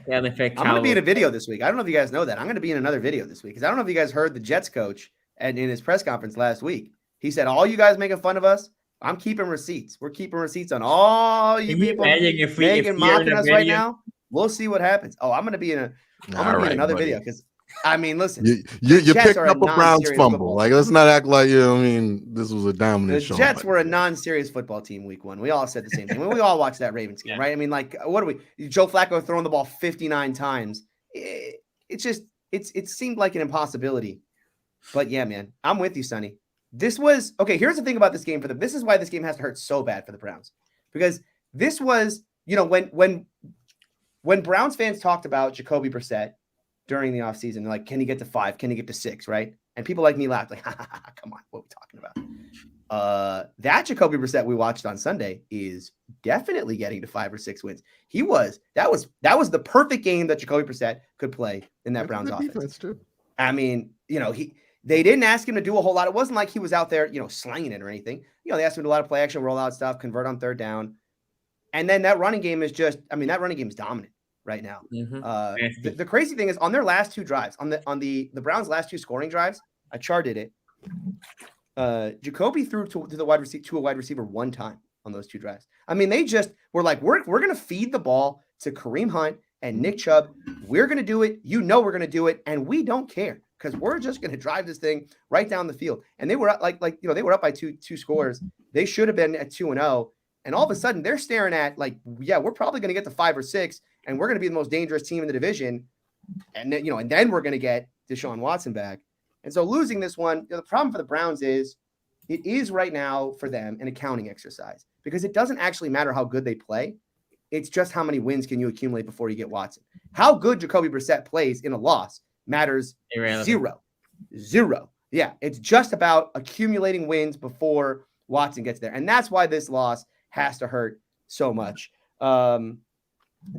I'm going to be in a video this week. I don't know if you guys know that. I'm going to be in another video this week because I don't know if you guys heard the Jets coach in his press conference last week. He said, all you guys making fun of us, I'm keeping receipts. We're keeping receipts on all you people making mocking us right now. We'll see what happens. Oh, I'm going to be in another video because I mean, listen, you picked up a Browns fumble. Like, let's not act like this was a dominant show. The Jets were a non-serious football team week one. We all said the same thing. We all watched that Ravens game, right? I mean, like, what do we? Joe Flacco throwing the ball 59 times. It seemed like an impossibility. But yeah, man, I'm with you, Sonny. This was okay. Here's the thing about this game for them. This is why this game has to hurt so bad for the Browns, because this was, when Browns fans talked about Jacoby Brissett during the offseason, they're like, can he get to 5? Can he get to 6? Right? And people like me laughed, like, come on, what are we talking about? That Jacoby Brissett we watched on Sunday is definitely getting to 5 or 6 wins. That was the perfect game that Jacoby Brissett could play in that Browns offense. Too. I mean, they didn't ask him to do a whole lot. It wasn't like he was out there, slanging it or anything. They asked him to do a lot of play action, rollout stuff, convert on third down. And then that running game is that running game is dominant right now. Mm-hmm. The crazy thing is on their last 2 drives, on the Browns' last 2 scoring drives, I charted it. Jacoby threw to a wide receiver 1 time on those 2 drives. I mean, they just were like, we're going to feed the ball to Kareem Hunt and Nick Chubb. We're going to do it. We're going to do it. And we don't care because we're just going to drive this thing right down the field. And they were up they were up by two scores. They should have been at 2-0. And all of a sudden they're staring at like, yeah, we're probably going to get to 5 or 6 and we're going to be the most dangerous team in the division. And then, and then we're going to get Deshaun Watson back. And so losing this one, the problem for the Browns is it is right now for them an accounting exercise because it doesn't actually matter how good they play. It's just how many wins can you accumulate before you get Watson. How good Jacoby Brissett plays in a loss matters zero. Yeah, it's just about accumulating wins before Watson gets there. And that's why this loss has to hurt so much.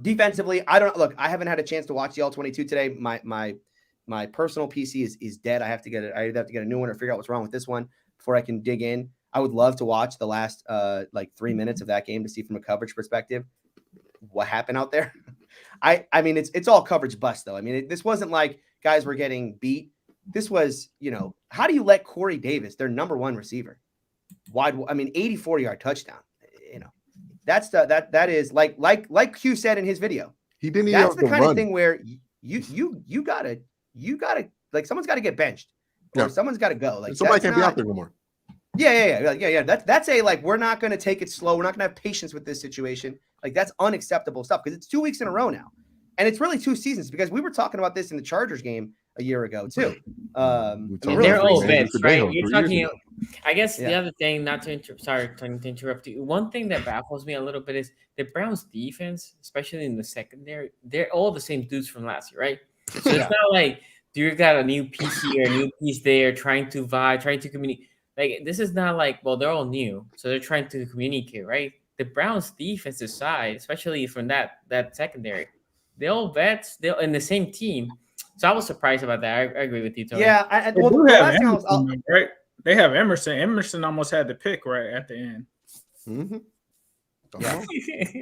Defensively, I haven't had a chance to watch the All-22 today. My personal PC is dead. I either have to get a new one or figure out what's wrong with this one before I can dig in. I would love to watch the last 3 minutes of that game to see from a coverage perspective what happened out there. I mean, it's all coverage bust though. I mean, this wasn't like guys were getting beat. This was, how do you let Corey Davis, their number 1 receiver, 84-yard touchdown? That's that is like Q said in his video. He didn't. That's the kind of thing where you gotta like someone's got to get benched or someone's got to go. Like somebody can't be out there no more. Yeah. That's we're not going to take it slow. We're not going to have patience with this situation. Like that's unacceptable stuff because it's 2 weeks in a row now, and it's really 2 seasons because we were talking about this in the Chargers game a year ago too. They're all vets, right? You're talking. I guess the other thing, not to interrupt you. One thing that baffles me a little bit is the Browns' defense, especially in the secondary. They're all the same dudes from last year, right? So it's not like you got a new piece here, a new piece there, trying to vibe, trying to communicate. Like this is not like, well, they're all new, so they're trying to communicate, right? The Browns' defensive side, especially from that secondary, they're all vets. They're in the same team. So I was surprised about that. I agree with you, Tony. Yeah, right? They have Emerson. Emerson almost had the pick right at the end. Mm-hmm. Yeah.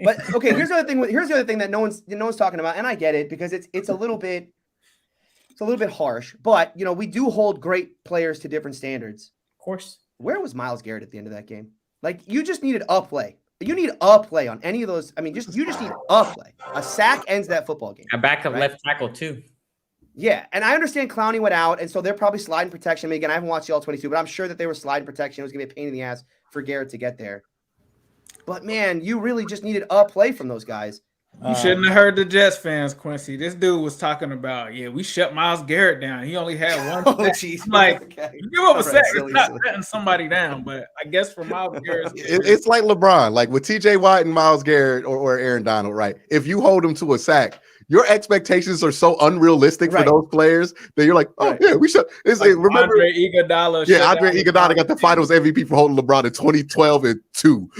But okay, here's the other thing that no one's talking about, and I get it because it's a little bit harsh. But we do hold great players to different standards. Of course. Where was Myles Garrett at the end of that game? Like you just needed a play. You need a play on any of those. I mean, you just need a play. A sack ends that football game. A backup right? left tackle too. Yeah, and I understand Clowney went out, and so they're probably sliding protection. I mean, again, I haven't watched the all-22, but I'm sure that they were sliding protection. It was going to be a pain in the ass for Garrett to get there. But, man, you really just needed a play from those guys. You shouldn't have heard the Jets fans, Quincy. This dude was talking about, we shut Myles Garrett down. He only had one. Oh, jeez. Like, okay. you give up a sack, silly, it's not silly. shutting somebody down. But I guess for Myles Garrett, It's like LeBron, like with TJ Watt and Myles Garrett or Aaron Donald, right? If you hold them to a sack, your expectations are so unrealistic for those players that you're like, we should. It's like, remember Andre Iguodala. Yeah, Andre Iguodala got the Finals MVP for holding LeBron in 2012 and 2.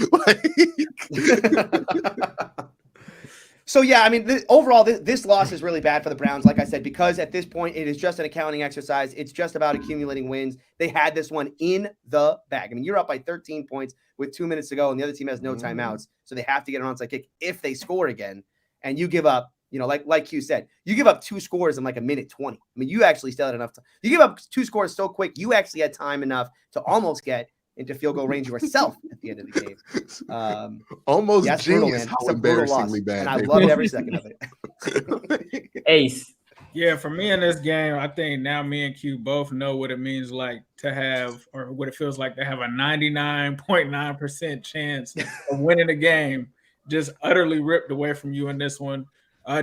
So, yeah, I mean, overall, this loss is really bad for the Browns, like I said, because at this point, it is just an accounting exercise. It's just about accumulating wins. They had this one in the bag. I mean, you're up by 13 points with 2 minutes to go, and the other team has no timeouts, so they have to get an onside kick if they score again. And you give up, like Q said, you give up 2 scores in like a minute 20. I mean, you actually still had enough time. You give up 2 scores so quick, you actually had time enough to almost get into field goal range yourself at the end of the game. Almost yeah, genius brutal, how embarrassingly bad. And I loved every second of it. Ace. Yeah, for me in this game, I think now me and Q both know what it means like to have, or what it feels like to have a 99.9% chance of winning a game, just utterly ripped away from you in this one.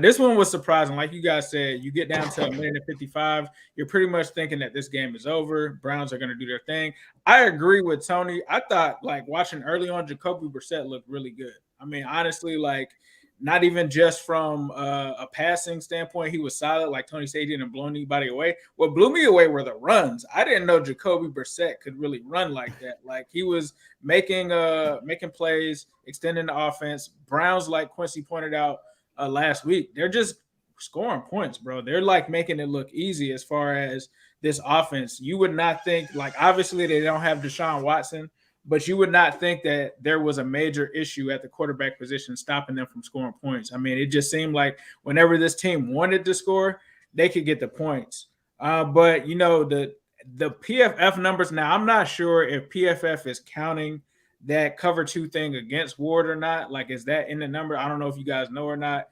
This one was surprising. Like you guys said, you get down to a minute and 55. You're pretty much thinking that this game is over. Browns are going to do their thing. I agree with Tony. I thought, like, watching early on, Jacoby Brissett looked really good. I mean, honestly, like, not even just from a passing standpoint, he was solid. Like Tony said, he didn't blow anybody away. What blew me away were the runs. I didn't know Jacoby Brissett could really run like that. Like, he was making plays, extending the offense. Browns, like Quincy pointed out, last week, they're just scoring points, bro. They're like making it look easy as far as this offense. You would not think, like, obviously they don't have Deshaun Watson, but you would not think that there was a major issue at the quarterback position stopping them from scoring points. I mean, it just seemed like whenever this team wanted to score, they could get the points. But the PFF numbers, now I'm not sure if PFF is counting that cover 2 thing against Ward or not. Like, is that in the number? I don't know if you guys know or not.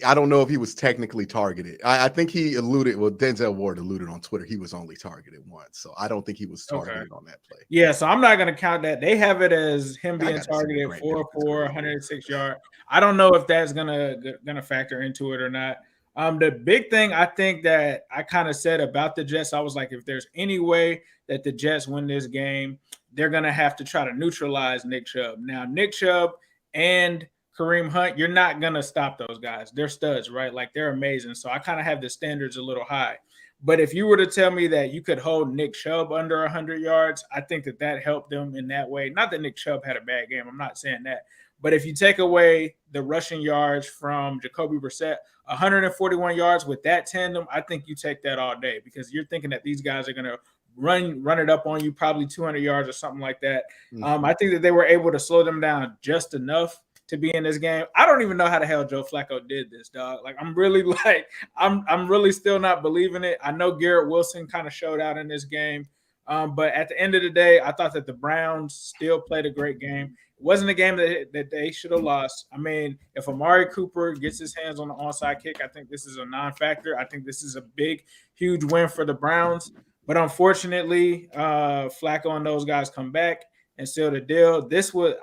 I don't know if he was technically targeted. I think he alluded. Well, Denzel Ward alluded on Twitter he was only targeted once, so I don't think he was targeted on that play. Yeah, so I'm not going to count that. They have it as him being targeted 4-4, 106 yards. I don't know if that's gonna factor into it or not. The big thing I think that I kind of said about the Jets, I was like, if there's any way that the Jets win this game, they're going to have to try to neutralize Nick Chubb. Now, Nick Chubb and Kareem Hunt, you're not going to stop those guys. They're studs, right? Like, they're amazing. So I kind of have the standards a little high. But if you were to tell me that you could hold Nick Chubb under 100 yards, I think that helped them in that way. Not that Nick Chubb had a bad game. I'm not saying that. But if you take away the rushing yards from Jacoby Brissett, 141 yards with that tandem, I think you take that all day, because you're thinking that these guys are going to run it up on you, probably 200 yards or something like that. I think that they were able to slow them down just enough to be in this game. I don't even know how the hell Joe Flacco did this, dog. Like, I'm really still not believing it. I know Garrett Wilson kind of showed out in this game. But at the end of the day, I thought that the Browns still played a great game. It wasn't a game that they should have lost. I mean, if Amari Cooper gets his hands on the onside kick, I think this is a non-factor. I think this is a big, huge win for the Browns. But unfortunately, Flacco and those guys come back and seal the deal.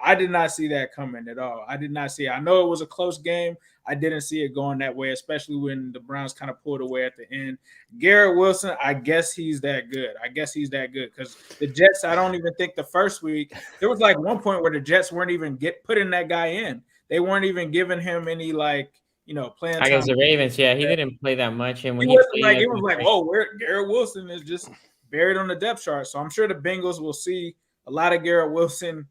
I did not see that coming at all. I did not see it. I know it was a close game. I didn't see it going that way, especially when the Browns kind of pulled away at the end. Garrett Wilson, I guess he's that good. Because the Jets, I don't even think the first week, there was like one point where the Jets weren't even putting that guy in. They weren't even giving him any, like, playing time. Against the Ravens, yeah, he didn't play that much. And when it was like, where Garrett Wilson is just buried on the depth chart. So I'm sure the Bengals will see a lot of Garrett Wilson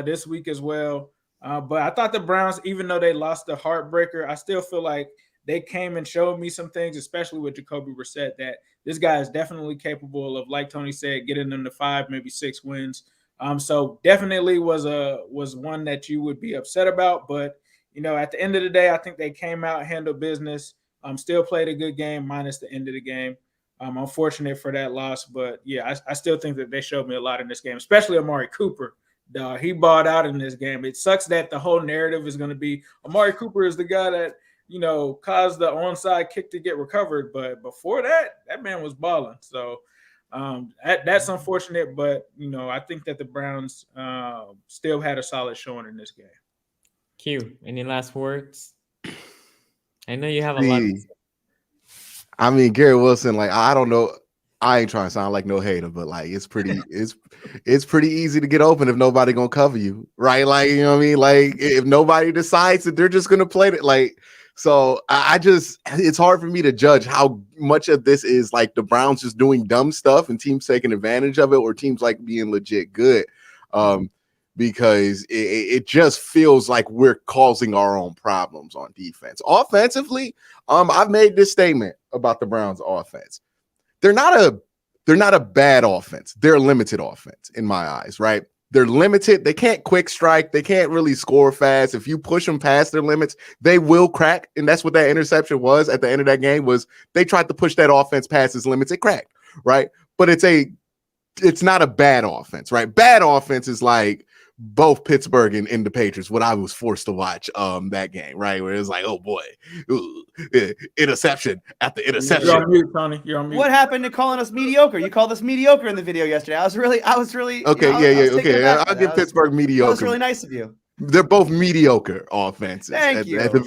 this week as well. But I thought the Browns, even though they lost the heartbreaker, I still feel like they came and showed me some things, especially with Jacoby Brissett, that this guy is definitely capable of, like Tony said, getting them to 5, maybe 6 wins. So definitely was one that you would be upset about. But, at the end of the day, I think they came out, handled business, still played a good game minus the end of the game. I'm unfortunate for that loss. But, yeah, I still think that they showed me a lot in this game, especially Amari Cooper. he balled out in this game. It sucks that the whole narrative is going to be Amari Cooper is the guy that, caused the onside kick to get recovered. But before that man was balling. So that's unfortunate. But, I think that the Browns still had a solid showing in this game. Q, any last words? I know you have a lot to say. I mean, Gary Wilson, like, I don't know. I ain't trying to sound like no hater, but like it's pretty easy to get open if nobody gonna cover you, right? Like, you know what I mean? Like if nobody decides that they're just gonna play it, like, so it's hard for me to judge how much of this is like the Browns just doing dumb stuff and teams taking advantage of it, or teams like being legit good. Because it just feels like we're causing our own problems on defense. Offensively, I've made this statement about the Browns offense. They're not a bad offense. They're a limited offense in my eyes, right? They're limited. They can't quick strike. They can't really score fast. If you push them past their limits, they will crack. And that's what that interception was at the end of that game, was they tried to push that offense past its limits. It cracked, right? But it's not a bad offense, right? Bad offense is like both Pittsburgh and the Patriots, what I was forced to watch that game, right? Where it was like, oh boy, interception after interception. You're on mute, Tony. You're on mute. What happened to calling us mediocre? You called us mediocre in the video yesterday. I was really okay. Okay. I'll give Pittsburgh mediocre. That was really nice of you. They're both mediocre offenses. Thank you. At the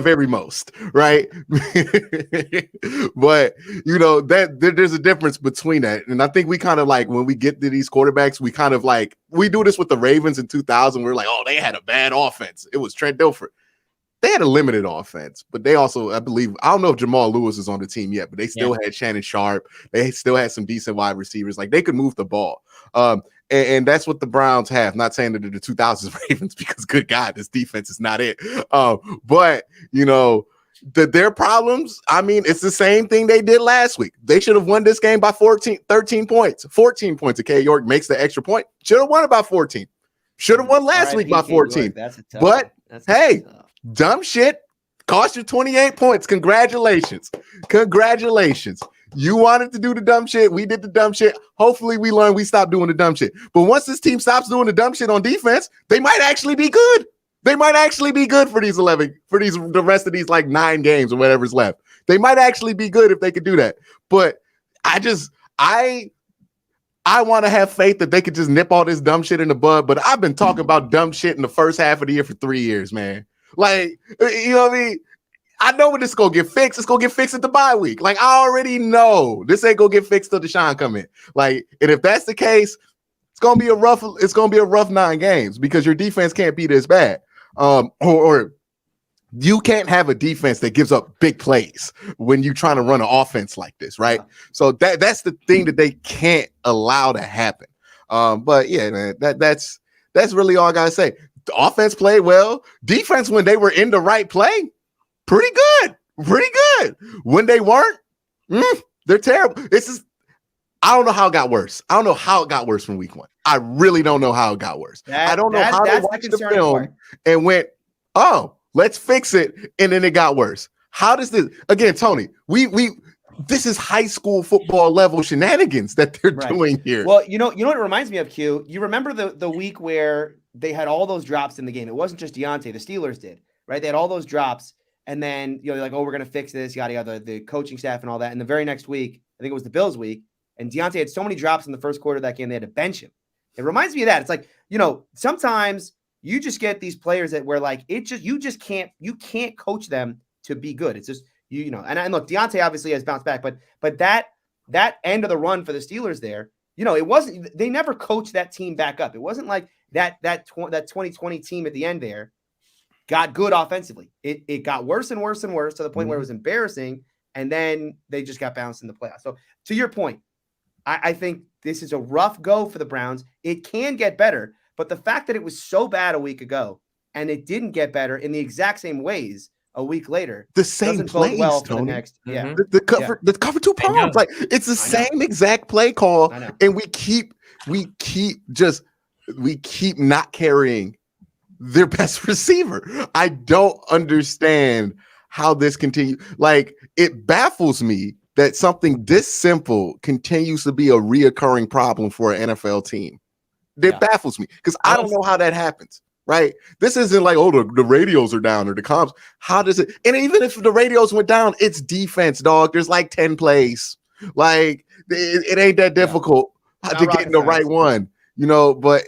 very most, right? But there's a difference between that, and I think we kind of like when we get to these quarterbacks, we kind of like we do this with the Ravens in 2000. We're like, oh, they had a bad offense. It was Trent Dilfer. They had a limited offense, but they also, I believe, I don't know if Jamal Lewis is on the team yet, but they still had Shannon Sharp. They still had some decent wide receivers. Like they could move the ball. And that's what the Browns have. Not saying that they're the 2000s Ravens, because good God, this defense is not it. But their problems, I mean, it's the same thing they did last week. They should have won this game by 13 points. 14 points. Okay, York makes the extra point. Should have won it by 14. Should have won last week by 14. But hey, dumb shit cost you 28 points. Congratulations. You wanted to do the dumb shit. We did the dumb shit. Hopefully we learn we stop doing the dumb shit. But once this team stops doing the dumb shit on defense, they might actually be good. They might actually be good for the rest of these like 9 games or whatever's left. They might actually be good if they could do that. But I want to have faith that they could just nip all this dumb shit in the bud. But I've been talking about dumb shit in the first half of the year for 3 years, man. Like, you know what I mean? I know when this is gonna get fixed. It's gonna get fixed at the bye week. Like, I already know this ain't gonna get fixed till Deshaun come in. Like, and if that's the case, it's gonna be a rough 9 games because your defense can't be this bad. Or you can't have a defense that gives up big plays when you're trying to run an offense like this, right? So that's the thing that they can't allow to happen. But yeah, man, that's really all I gotta say. The offense played well. Defense, when they were in the right play, pretty good. When they weren't, they're terrible. I don't know how it got worse. I don't know how it got worse from week 1. I really don't know how it got worse. I don't know how they watched the film and went, oh, let's fix it, and then it got worse. How does this again, Tony? This is high school football level shenanigans that they're doing here. Well, you know what it reminds me of, Q? You remember the week where they had all those drops in the game? It wasn't just Deontay, the Steelers did, right? They had all those drops, and then like, oh, we're gonna fix this, yada yada, the coaching staff and all that. And the very next week, I think it was the Bills week, and Deontay had so many drops in the first quarter of that game, they had to bench him. It reminds me of that. It's like, sometimes you just get these players that where like you can't coach them to be good. It's just and look, Deontay obviously has bounced back, but that end of the run for the Steelers there, it wasn't, they never coached that team back up. It wasn't like that 2020 team at the end there got good offensively. It got worse and worse and worse to the point where it was embarrassing, and then they just got bounced in the playoffs. So to your point, I think this is a rough go for the Browns. It can get better, but the fact that it was so bad a week ago and it didn't get better in the exact same ways a week later, the same plays, well Tony. For the next, the cover 2 palms, like it's the same exact play call, and we keep not carrying their best receiver. I don't understand how this continues. Like, it baffles me that something this simple continues to be a reoccurring problem for an NFL team. That baffles me because I don't know how that happens. Right? This isn't like, oh, the radios are down or the comms. How does it? And even if the radios went down, it's defense, dog. There's like 10 plays. Like it ain't that difficult to get in the right one, but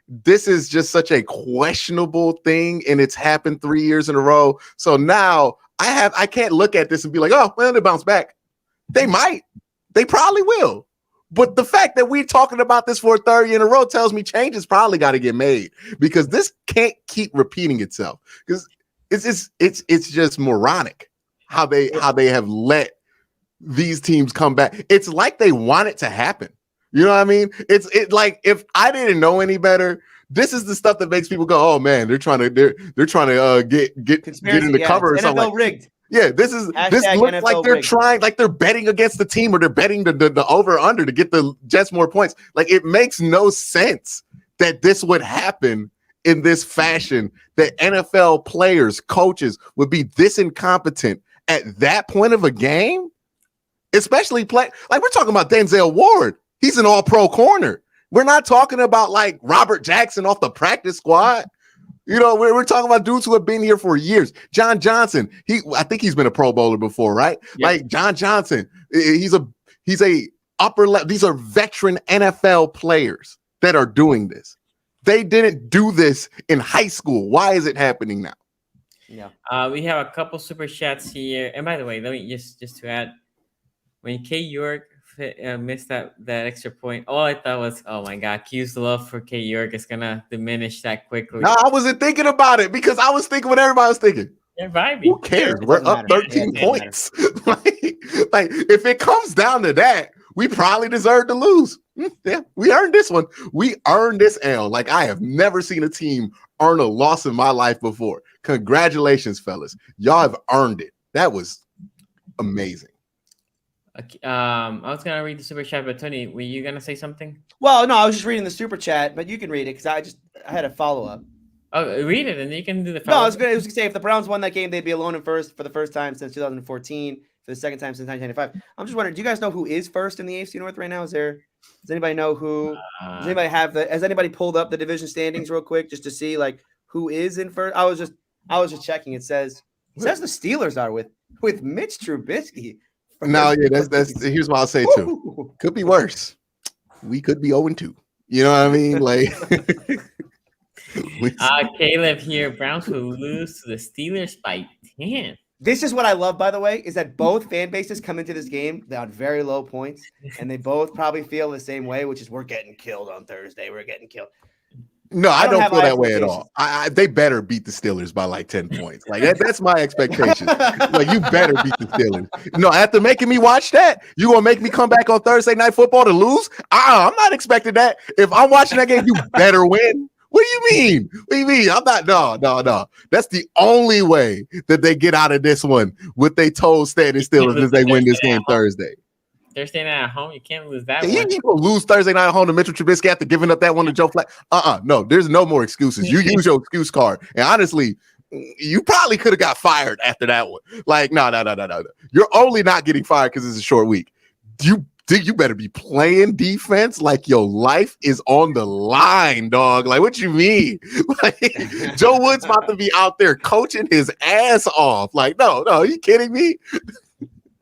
this is just such a questionable thing, and it's happened 3 years in a row. So now I can't look at this and be like, oh, well, they bounce back. They might. They probably will. But the fact that we're talking about this for a third year in a row tells me change has probably got to get made because this can't keep repeating itself. Because it's just moronic how they have let these teams come back. It's like they want it to happen. You know what I mean? It's like if I didn't know any better, this is the stuff that makes people go, "Oh man, they're trying to get in the cover or something." NFL rigged. Yeah, this looks NFL like they're rigged. trying, like they're betting against the team or they're betting the over under to get the Jets more points. Like it makes no sense that this would happen in this fashion, that NFL players, coaches would be this incompetent at that point of a game, especially like we're talking about Denzel Ward. He's an all-pro corner. We're not talking about like Robert Jackson off the practice squad. We're talking about dudes who have been here for years. John Johnson, I think he's been a Pro Bowler before, right? Yep. Like John Johnson, he's a upper level. These are veteran NFL players that are doing this. They didn't do this in high school. Why is it happening now? Yeah. We have a couple super chats here. And by the way, let me just to add, when K York missed that extra point, all I thought was, oh my God, Q's love for K York is gonna diminish that quickly. No, I wasn't thinking about it because I was thinking what everybody was thinking. They're vibing. Who cares? We're up 13 points. like if it comes down to that, we probably deserve to lose. Yeah, we earned this one. We earned this L. Like I have never seen a team earn a loss in my life before. Congratulations, fellas. Y'all have earned it. That was amazing. I was gonna read the super chat, but Tony, were you gonna say something? Well, no, I was just reading the super chat, but you can read it because I had a follow up. Oh, read it and then you can do the follow-up. No, I was gonna say if the Browns won that game, they'd be alone in first for the first time since 2014, for the second time since 1995. I'm just wondering, do you guys know who is first in the AFC North right now? Does anybody know who? Does anybody has anybody pulled up the division standings real quick just to see like who is in first? I was just checking. It says the Steelers are with Mitch Trubisky. No, yeah, that's here's what I'll say too. Could be worse. We could be 0-2. You know what I mean? Like Caleb here. Browns will lose to the Steelers by 10. This is what I love, by the way, is that both fan bases come into this game on very low points, and they both probably feel the same way, which is we're getting killed on Thursday. We're getting killed. No, I don't feel that way at all. They better beat the Steelers by like 10 points. Like that's my expectation. Like you better beat the Steelers. No, after making me watch that, you gonna make me come back on Thursday Night Football to lose? I'm not expecting that. If I'm watching that game, you better win. What do you mean? What do you mean? I'm not. No. That's the only way that they get out of this one with their toes standing still is if they win this game Thursday. They're staying at home. You can't lose that. You can lose Thursday night at home to Mitchell Trubisky after giving up that one to Joe Flacco. No, there's no more excuses. You use your excuse card, and honestly, you probably could have got fired after that one. Like, no. You're only not getting fired because it's a short week. You better be playing defense like your life is on the line, dog. Like, what you mean? Like, Joe Woods about to be out there coaching his ass off. Like, no, are you kidding me?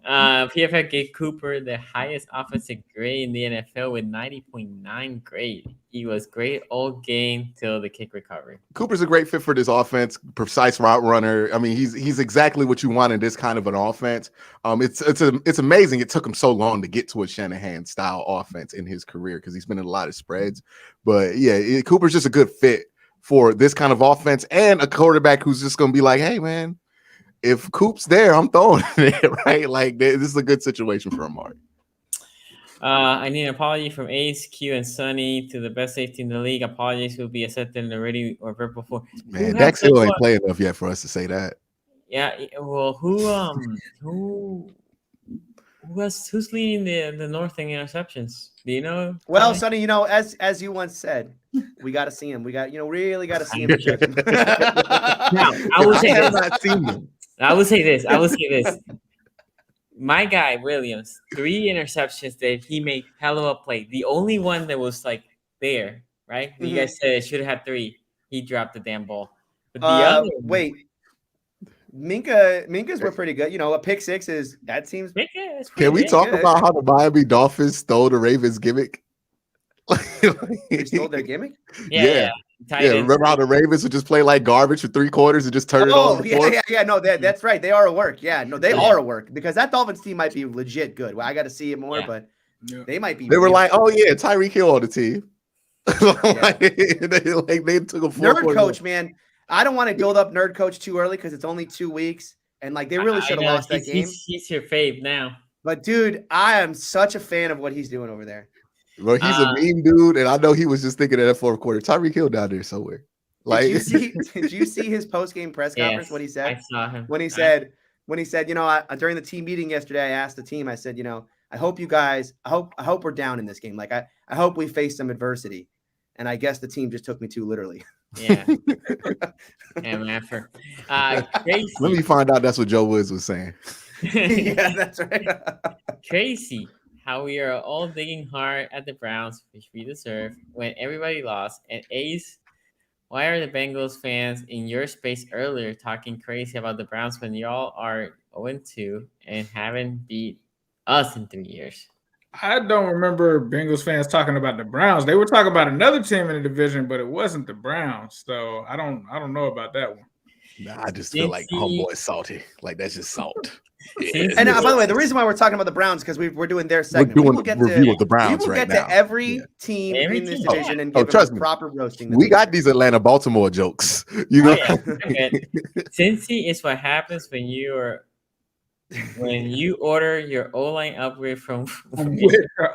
PFF gave Cooper the highest offensive grade in the NFL with 90.9 grade. He was great all game till the kick recovery. Cooper's a great fit for this offense, precise route runner. I mean, he's exactly what you want in this kind of an offense. It's amazing it took him so long to get to a Shanahan style offense in his career because he's been in a lot of spreads. But yeah, Cooper's just a good fit for this kind of offense and a quarterback who's just going to be like, hey man, if Coop's there, I'm throwing it, right? Like, this is a good situation for Amari. I need an apology from Ace, Q, and Sonny to the best safety in the league. Apologies will be accepted in the ready or verbal form. Man, Dak still ain't playing enough yet for us to say that. Yeah, well, who's leading the North in interceptions? Do you know? Well, Sonny, as you once said, we got to see him. We got, really got to see him. Now, I will say this. My guy, Williams, 3 interceptions that he made hell of a play. The only one that was like there right? You guys said should have had 3. He dropped the damn ball. But the other wait, Minka's were pretty good. A pick 6 seems. Can we talk good. about how the Miami Dolphins stole the Ravens gimmick? They stole their gimmick? Yeah. Remember how the Ravens would just play like garbage for 3 quarters and just turn it on? Yeah. No, that's right. They are a work. Yeah, no, they are a work because that Dolphins team might be legit good. Well, I got to see it more, but they might be. They were like, oh yeah, Tyreek Hill on the team. they took a nerd coach, man. I don't want to build up nerd coach too early because it's only 2 weeks, and like they really should have lost that game. He's your fave now. But dude, I am such a fan of what he's doing over there. Bro, he's a mean dude, and I know he was just thinking of that 4th quarter. Tyreek Hill down there somewhere. Like, did you see his post game press conference? What he said? I saw him. When he said, during the team meeting yesterday, I asked the team. I said, I hope you guys. I hope we're down in this game. Like, I hope we face some adversity. And I guess the team just took me too literally. Yeah. MFer. Tracy. Let me find out that's what Joe Woods was saying. Yeah, that's right. Tracy, how we are all digging hard at the Browns, which we deserve, when everybody lost. And Ace, why are the Bengals fans in your space earlier talking crazy about the Browns when y'all are 0-2 and haven't beat us in 3 years? I don't remember Bengals fans talking about the Browns. They were talking about another team in the division, but it wasn't the Browns. So I don't know about that one. Nah, I just feel like homeboy salty. Like that's just salt. Yeah. And by the way, the reason why we're talking about the Browns because we're doing their segment. We're doing a review of the Browns we will right get now. To every team in this division and give trust them me. proper roasting. We got these Atlanta-Baltimore jokes. You know, Cincy is what happens when you order your O-line upgrade from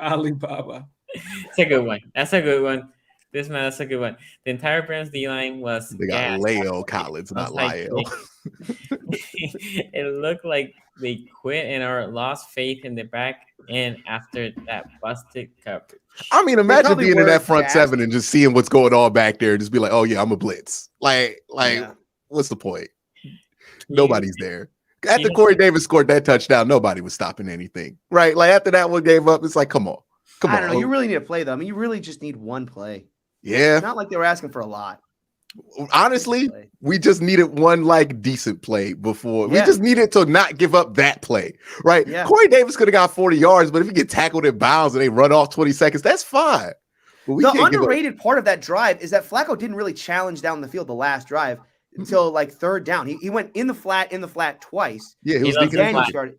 Alibaba. It's a good one. That's a good one. That's a good one. The entire Browns D-line was. They got Leo Collins, not Lyle. It looked like they quit and are lost faith in the back end after that busted coverage. I mean, imagine being in that front 7 and just seeing what's going on back there. Just be like, oh yeah, I'm a blitz. What's the point? Nobody's there. After Corey Davis scored that touchdown, nobody was stopping anything, right? Like after that one gave up, it's like, come on. I don't know. You really need to play though. I mean, you really just need one play. Yeah. It's not like they were asking for a lot. Honestly, we just needed one decent play before. We just needed to not give up that play, right? Yeah. Corey Davis could have got 40 yards, but if he get tackled in bounds and they run off 20 seconds, that's fine. But the underrated part of that drive is that Flacco didn't really challenge down the field the last drive until like 3rd down. He went in the flat twice. Yeah, he lost the flat.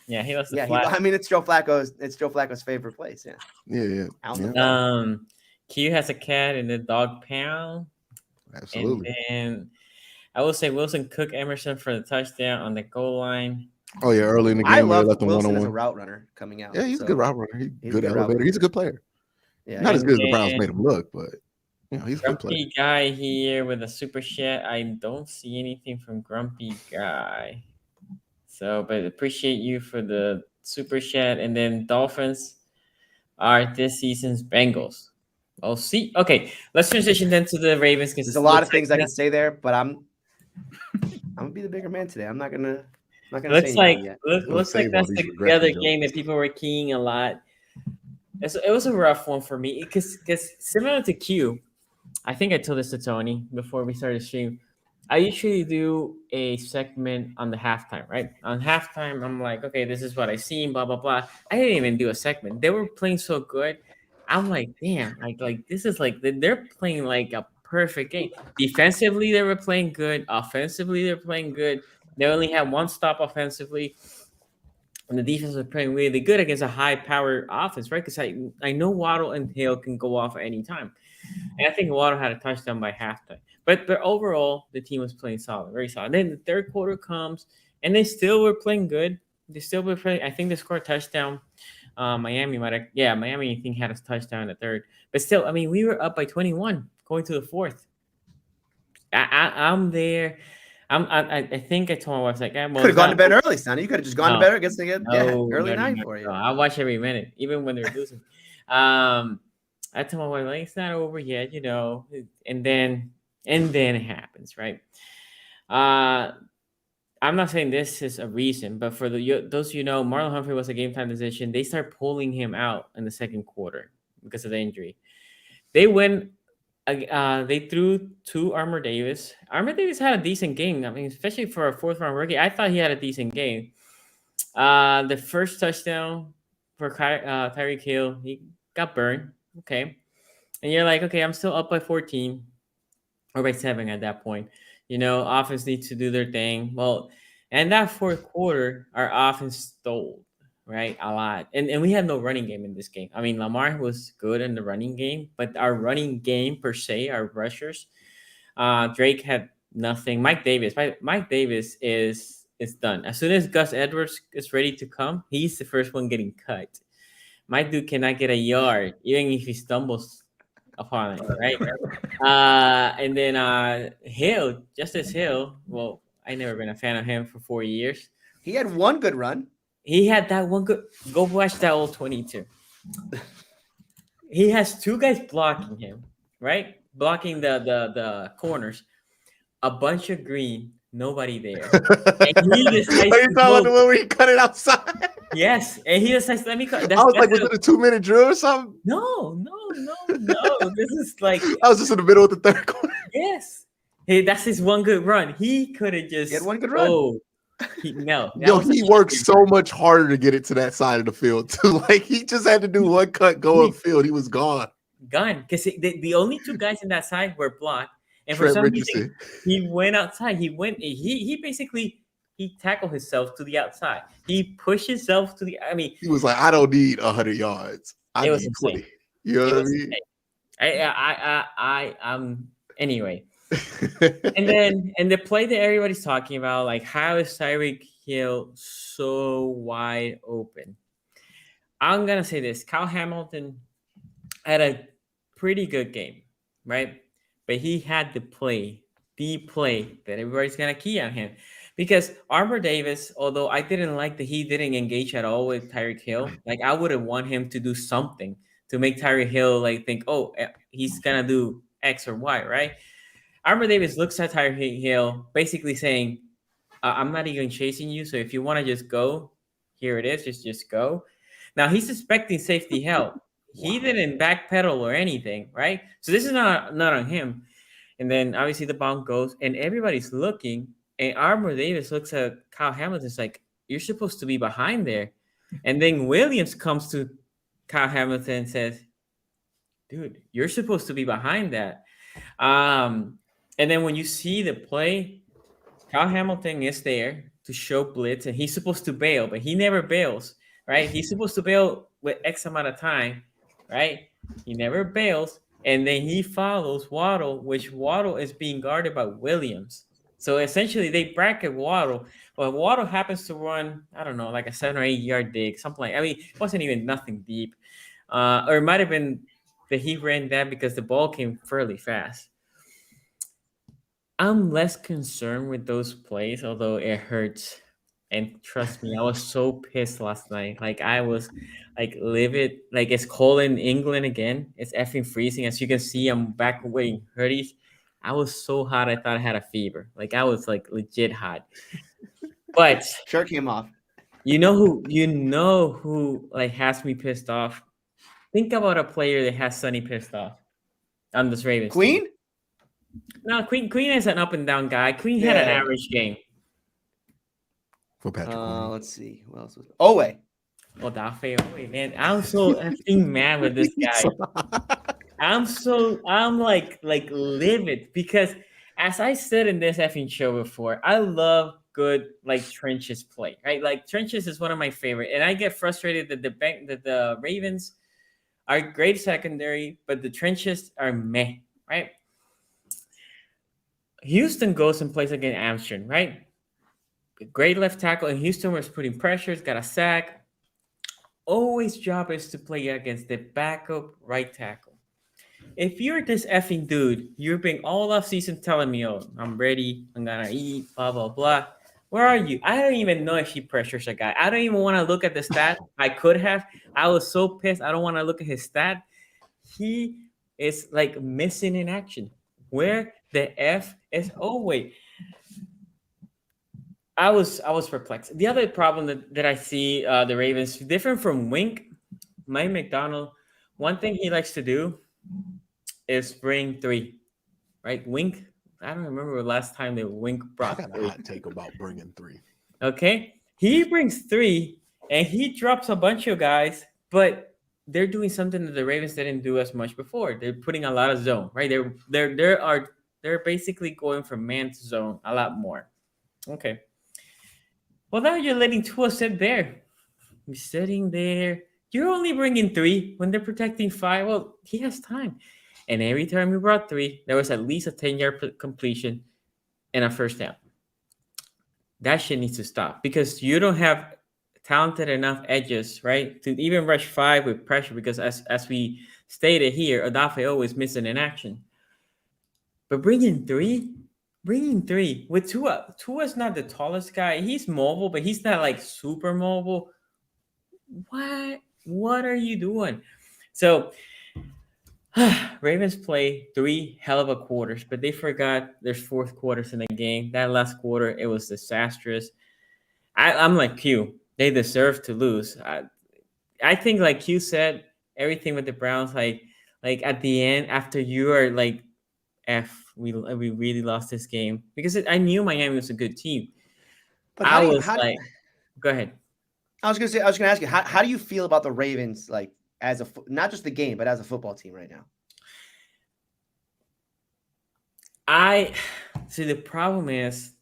Yeah, he lost the flat. I mean, it's Joe Flacco's favorite place. Yeah. Q has a cat in the dog pound. Absolutely. And I will say Wilson Cook Emerson for the touchdown on the goal line. Oh yeah, early in the game. I love Wilson as a route runner coming out. Yeah, he's a good route runner. He's good elevator. He's a good player. Yeah, not as good as the Browns made him look, but he's a good player. Grumpy Guy here with a super chat. I don't see anything from Grumpy Guy. So, but appreciate you for the super chat. And then Dolphins are this season's Bengals. Oh, see. Okay, let's transition then to the Ravens because there's a lot of things I can say there, but I'm gonna be the bigger man today. I'm not gonna. Looks like that's the other game that people were keying a lot. It was a rough one for me because similar to Q, I think I told this to Tony before we started the stream. I usually do a segment on the halftime, right? On halftime, I'm like, okay, this is what I seen, blah blah blah. I didn't even do a segment. They were playing so good. I'm like, damn, like this is like they're playing like a perfect game. Defensively, they were playing good. Offensively, they're playing good. They only had one stop offensively, and the defense was playing really good against a high-powered offense, right? Because I know Waddle and Hill can go off at any time, and I think Waddle had a touchdown by halftime. But overall, the team was playing solid, very solid. And then the 3rd quarter comes, and they still were playing good. They still were playing. I think they scored a touchdown. Miami I think had a touchdown in the 3rd, but still, I mean, we were up by 21 going to the 4th. I'm there. I think I told my wife like, could have gone to bed early, Sonny. You could have just gone to bed against early night for you. I watch every minute, even when they're losing. I told my wife like, it's not over yet, and then it happens, right? I'm not saying this is a reason, but for those Marlon Humphrey was a game time decision. They start pulling him out in the 2nd quarter because of the injury. They went They threw to Armour Davis. Armour Davis had a decent game. I mean, especially for a fourth round rookie, I thought he had a decent game. The first touchdown for Tyreek Hill, he got burned. Okay. And you're like, okay, I'm still up by 14 or by 7 at that point. Offense needs to do their thing. Well, and that fourth quarter, our offense stole, right? A lot. And we had no running game in this game. I mean, Lamar was good in the running game, but our running game per se, our rushers, Drake had nothing. Mike Davis is done. As soon as Gus Edwards is ready to come, he's the first one getting cut. My dude cannot get a yard, even if he stumbles upon it, right? And then Justice Hill. Well, I never been a fan of him for 4 years. He had one good run. He had that one good. Go watch that old 22. He has 2 guys blocking him, right? Blocking the corners. A bunch of green, nobody there. And he decides Are you talking about the one where he cut it outside? Yes, and he decides, let me cut. I was like, was it a 2-minute drill or something? No. This is like I was just in the middle of the third quarter. yes. Hey, that's his one good run. He could have just. He had one good run. Oh, no. Yo, he worked so much harder to get it to that side of the field too. Like he just had to do one cut, go upfield. He was gone. Gone because the only 2 guys in that side were blocked, and for Trent some Richardson. reason he went outside. He basically tackled himself to the outside. He pushed himself to the. I mean, He was like, I don't need 100 yards. I It was need insane. 20. You know it what I was mean? anyway. And the play that everybody's talking about, like how is Tyreek Hill so wide open? I'm gonna say this: Kyle Hamilton had a pretty good game, right? But he had the play that everybody's gonna key on him. Because Armour Davis, although I didn't like that he didn't engage at all with Tyreek Hill, like I would have want him to do something to make Tyreek Hill like think, oh, he's gonna do X or Y, right? Armour Davis looks at Tyreek Hill, basically saying, "I'm not even chasing you, so if you want to just go, here it is. Just go." Now he's expecting safety help. He didn't backpedal or anything, right? So this is not on him. And then obviously the bomb goes, and everybody's looking. And Armour Davis looks at Kyle Hamilton. It's like, you're supposed to be behind there. And then Williams comes to Kyle Hamilton and says, dude, you're supposed to be behind that. And then when you see the play, Kyle Hamilton is there to show blitz, and he's supposed to bail, but he never bails, right? He's supposed to bail with X amount of time, right? He never bails. And then he follows Waddle, which Waddle is being guarded by Williams. So essentially, they bracket Waddle, but Waddle happens to run, I don't know, like a 7 or 8 yard dig, something like. I mean, it wasn't even nothing deep, or it might have been that he ran that because the ball came fairly fast. I'm less concerned with those plays, although it hurts. And trust me, I was so pissed last night. Like I was, like livid. Like it's cold in England again. It's effing freezing. As you can see, I'm back wearing hoodies. I was so hot, I thought I had a fever. Like I was like legit hot. But Shirt came off. you know who like has me pissed off? Think about a player that has Sonny pissed off on this Ravens Queen? team. No, Queen is an up and down guy. Queen had an average game. For Patrick. Let's see. Who else was Owe. Odafe, man. I'm so effing mad with this guy. I'm like livid because as I said in this effing show before, I love good like trenches play, right? Like trenches is one of my favorite, and I get frustrated that the Ravens are great secondary, but the trenches are meh, right? Houston goes and plays against Amsterdam, right? Great left tackle, and Houston was putting pressures, got a sack. Always job is to play against the backup right tackle. If you're this effing dude, you've been all off season telling me, oh, I'm ready, I'm gonna eat, blah, blah, blah. Where are you? I don't even know if he pressures a guy. I don't even want to look at the stat. I could have. I was so pissed. I don't want to look at his stat. He is like missing in action. Where the F is? Oh, wait. I was perplexed. The other problem that I see the Ravens, different from Wink, Mike McDonald, one thing he likes to do is bring 3, right? Wink. I don't remember the last time that Wink I brought got a 3. hot take about bringing 3. Okay, he brings 3, and he drops a bunch of guys, but they're doing something that the Ravens didn't do as much before. They're putting a lot of zone, right? They're basically going from man to zone a lot more. Okay. Well, now you're letting Tua sit there. He's sitting there. You're only bringing 3 when they're protecting 5. Well, he has time. And every time we brought 3, there was at least a 10-yard completion and a first down. That shit needs to stop because you don't have talented enough edges, right, to even rush 5 with pressure. Because as we stated here, Adafeo is missing in action. But bringing 3 with Tua. Tua's not the tallest guy. He's mobile, but he's not like super mobile. What are you doing? So Ravens play 3 hell of a quarters, but they forgot there's 4th quarters in the game. That last quarter, it was disastrous. I'm like Q. They deserve to lose. I think, like Q said, everything with the Browns, like at the end, after you are like, we really lost this game because I knew Miami was a good team. But go ahead. I was gonna ask you, how do you feel about the Ravens, like as not just the game, but as a football team right now? I see the problem is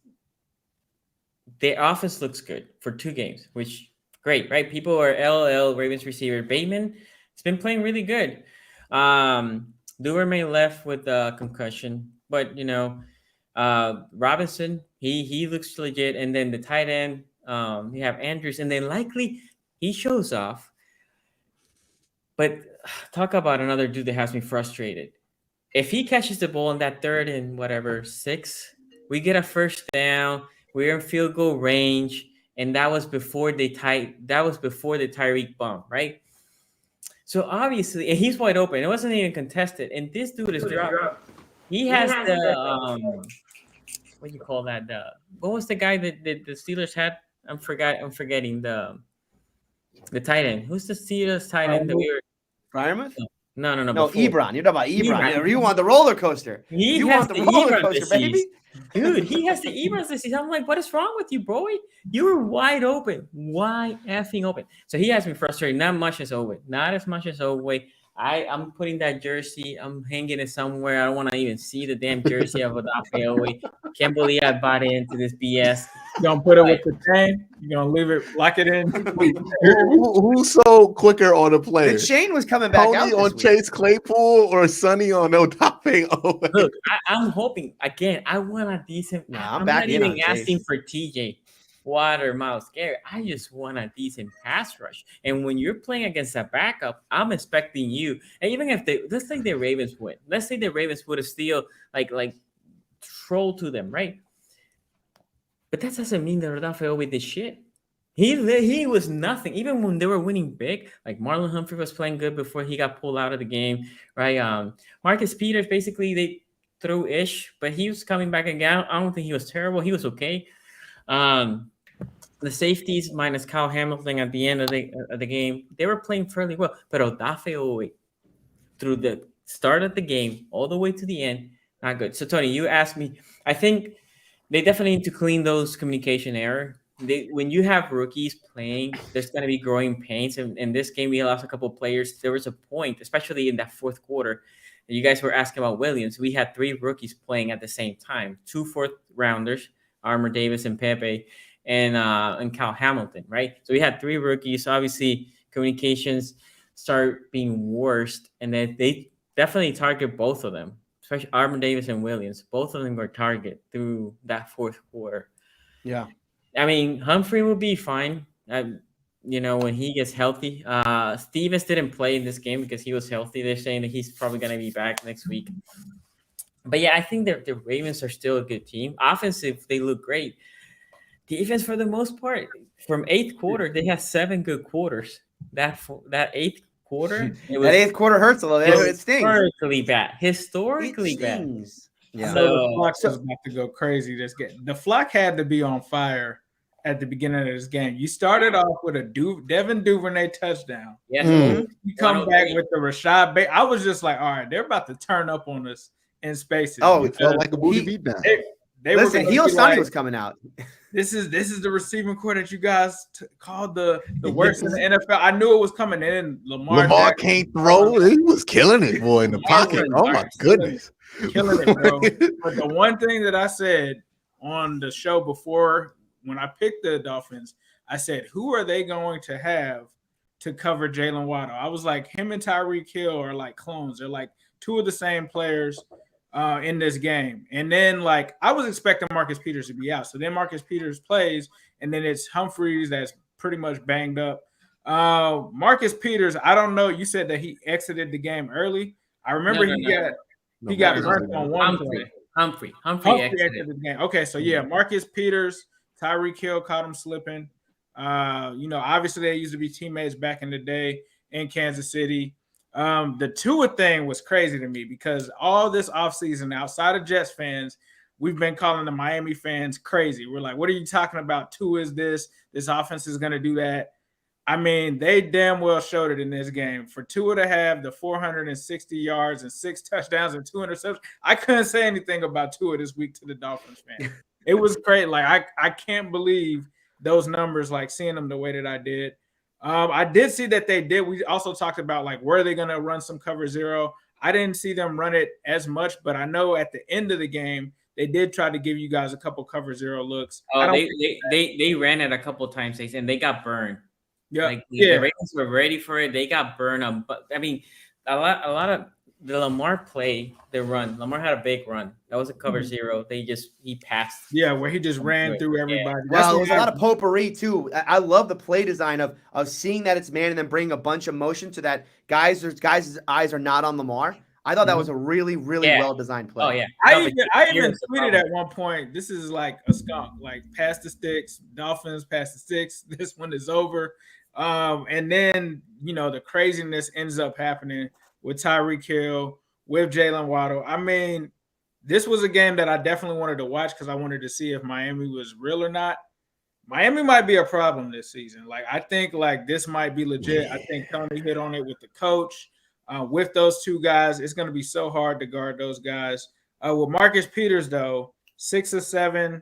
their offense looks good for 2 games, which great, right? People are LL Ravens receiver Bateman. It's been playing really good. Duvermain left with a concussion, but Robinson, he looks legit, and then the tight end, you have Andrews, and then likely he shows off. But talk about another dude that has me frustrated. If he catches the ball in that 3rd and 6, we get a first down. We're in field goal range, and that was before the Tyreek bump, right? So obviously, and he's wide open. It wasn't even contested, and this dude is dropped. He has the what do you call that? What was the guy that the Steelers had? I'm forgetting the tight end. Who's the Steelers tight end that we were? Freiermuth? No. Ebron. You're talking about Ebron. You want the roller coaster. You want the roller coaster, baby. Dude, he has the Ebron disease. I'm like, what is wrong with you, boy? You were wide open. Wide effing open. So he has me frustrated. Not as much as Owe. I'm putting that jersey. I'm hanging it somewhere. I don't want to even see the damn jersey of Odafe. Can't believe I bought into this BS. You gonna put it with the chain? You gonna leave it, lock it in? Who's so quicker on a player? The chain was coming back Tony out on week. Chase Claypool or Sonny on Odafe? Look, I'm hoping again. I want a decent. I'm not even asking for TJ Watt or Myles Garrett. I just want a decent pass rush. And when you're playing against a backup, I'm expecting you. And even if let's say the Ravens win. Let's say the Ravens would have still like troll to them, right? But that doesn't mean that Rafael did shit. He was nothing. Even when they were winning big, like Marlon Humphrey was playing good before he got pulled out of the game, right? Marcus Peters, basically they threw ish, but he was coming back again. I don't think he was terrible. He was okay. The safeties minus Kyle Hamilton at the end of the game, they were playing fairly well. But Odafe through the start of the game all the way to the end, not good. So Tony, you asked me. I think they definitely need to clean those communication error. When you have rookies playing, there's going to be growing pains. And in this game, we lost a couple of players. There was a point, especially in that 4th quarter, that you guys were asking about Williams. We had 3 rookies playing at the same time, 2 4th-rounders, Armour Davis and Pepe, and Kyle Hamilton, right? So we had 3 rookies. So obviously, communications start being worse, and they definitely target both of them, especially Armour Davis and Williams. Both of them were targeted through that 4th quarter. Yeah. I mean, Humphrey will be fine, when he gets healthy. Stevens didn't play in this game because he was healthy. They're saying that he's probably going to be back next week. But, yeah, I think that the Ravens are still a good team. Offensive, they look great. Defense, for the most part, from 8th quarter, they have 7 good quarters. That 8th quarter, that 8th quarter hurts a little. It stings. Historically bad. Yeah. So the Flock was about to go crazy. The Flock had to be on fire at the beginning of this game. You started off with a Devin Duvernay touchdown. Yes. You come back with the Rashad Bateman. I was just like, all right, they're about to turn up on us in spaces. Oh, It felt like a booty beat down. Listen, Heel Sonny was coming out. This is the receiving core that you guys called the worst in the NFL. I knew it was coming in. Lamar can't throw. He was killing it, boy, in the pocket. Oh my goodness, killing it, bro. But the one thing that I said on the show before, when I picked the Dolphins, I said, who are they going to have to cover Jalen Waddle? I was like, him and Tyreek Hill are like clones. They're like two of the same players in this game. And then, like, I was expecting Marcus Peters to be out. So then Marcus Peters plays, and then it's Humphreys that's pretty much banged up. Marcus Peters, I don't know. You said that he exited the game early. I remember he got burnt on one play. Humphrey exited the game. Okay, so yeah, Marcus Peters, Tyreek Hill caught him slipping. Obviously they used to be teammates back in the day in Kansas City. The Tua thing was crazy to me because all this offseason, outside of Jets fans, we've been calling the Miami fans crazy. We're like, what are you talking about? Tua is this. This offense is going to do that. I mean, they damn well showed it in this game. For Tua to have the 460 yards and 6 touchdowns and 2 interceptions, I couldn't say anything about Tua this week to the Dolphins fans. It was great. Like, I can't believe those numbers, like seeing them the way that I did. I did see that they did. We also talked about, like, were they going to run some cover zero? I didn't see them run it as much, but I know at the end of the game, they did try to give you guys a couple cover zero looks. Oh, they ran it a couple times, and they got burned. Yeah, like the Ravens were ready for it. They got burned. But I mean, a lot of the Lamar play, the run. Lamar had a big run. That was a cover zero. He passed. Yeah, where he just ran through everybody. Yeah. Well, there's a lot of potpourri too. I love the play design of seeing that it's man and then bringing a bunch of motion so that guys' eyes are not on Lamar. I thought that was a really, really well designed play. Oh yeah. I even tweeted at one point, this is like a skunk, like pass the sticks, Dolphins pass the sticks. This one is over. And then, the craziness ends up happening with Tyreek Hill, with Jalen Waddle. I mean, this was a game that I definitely wanted to watch because I wanted to see if Miami was real or not. Miami might be a problem this season. Like, I think, like, this might be legit. I think Tony hit on it with the coach. With those two guys, it's going to be so hard to guard those guys. With Marcus Peters, though, 6 of 7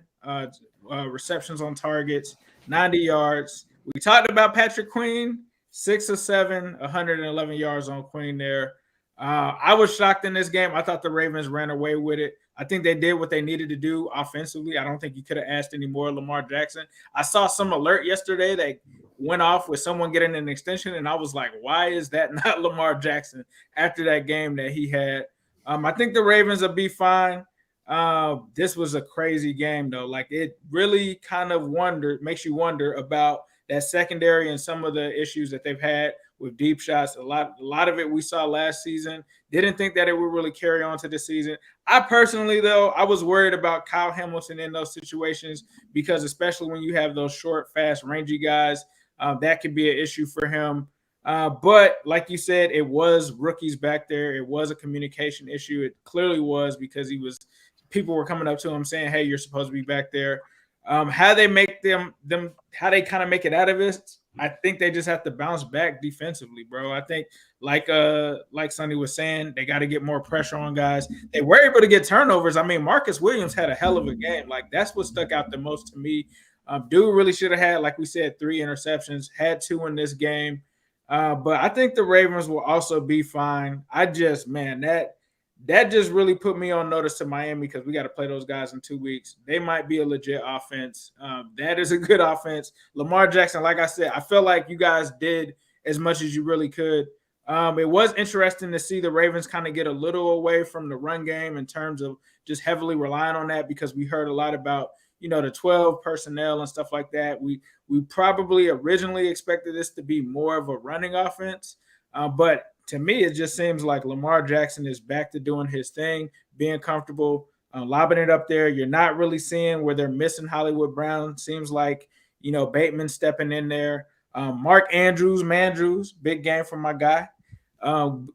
receptions on targets, 90 yards. We talked about Patrick Queen, 6 of 7, 111 yards on Queen there. I was shocked in this game. I thought the Ravens ran away with it. I think they did what they needed to do offensively. I don't think you could have asked any more of Lamar Jackson. I saw some alert yesterday that went off with someone getting an extension, and I was like, why is that not Lamar Jackson after that game that he had? I think the Ravens will be fine. This was a crazy game, though. Like, it really kind of makes you wonder about that secondary and some of the issues that they've had with deep shots. A lot of it we saw last season. Didn't think that it would really carry on to this season. I personally, though, I was worried about Kyle Hamilton in those situations because especially when you have those short, fast, rangy guys, that could be an issue for him. But like you said, it was rookies back there. It was a communication issue. It clearly was because people were coming up to him saying, hey, you're supposed to be back there. How they make how they kind of make it out of it, I think they just have to bounce back defensively, bro. I think like Sonny was saying, they got to get more pressure on guys. They were able to get turnovers. I mean, Marcus Williams had a hell of a game. Like, that's what stuck out the most to me. Dude really should have had, like we said, 3 interceptions, had 2 in this game. But I think the Ravens will also be fine. That just really put me on notice to Miami because we got to play those guys in 2 weeks. They might be a legit offense. That is a good offense. Lamar Jackson, like I said, I feel like you guys did as much as you really could. It was interesting to see the Ravens kind of get a little away from the run game in terms of just heavily relying on that because we heard a lot about, the 12 personnel and stuff like that. We probably originally expected this to be more of a running offense, but to me, it just seems like Lamar Jackson is back to doing his thing, being comfortable, lobbing it up there. You're not really seeing where they're missing Hollywood Brown. Seems like, Bateman stepping in there. Mark Mandrews, big game for my guy.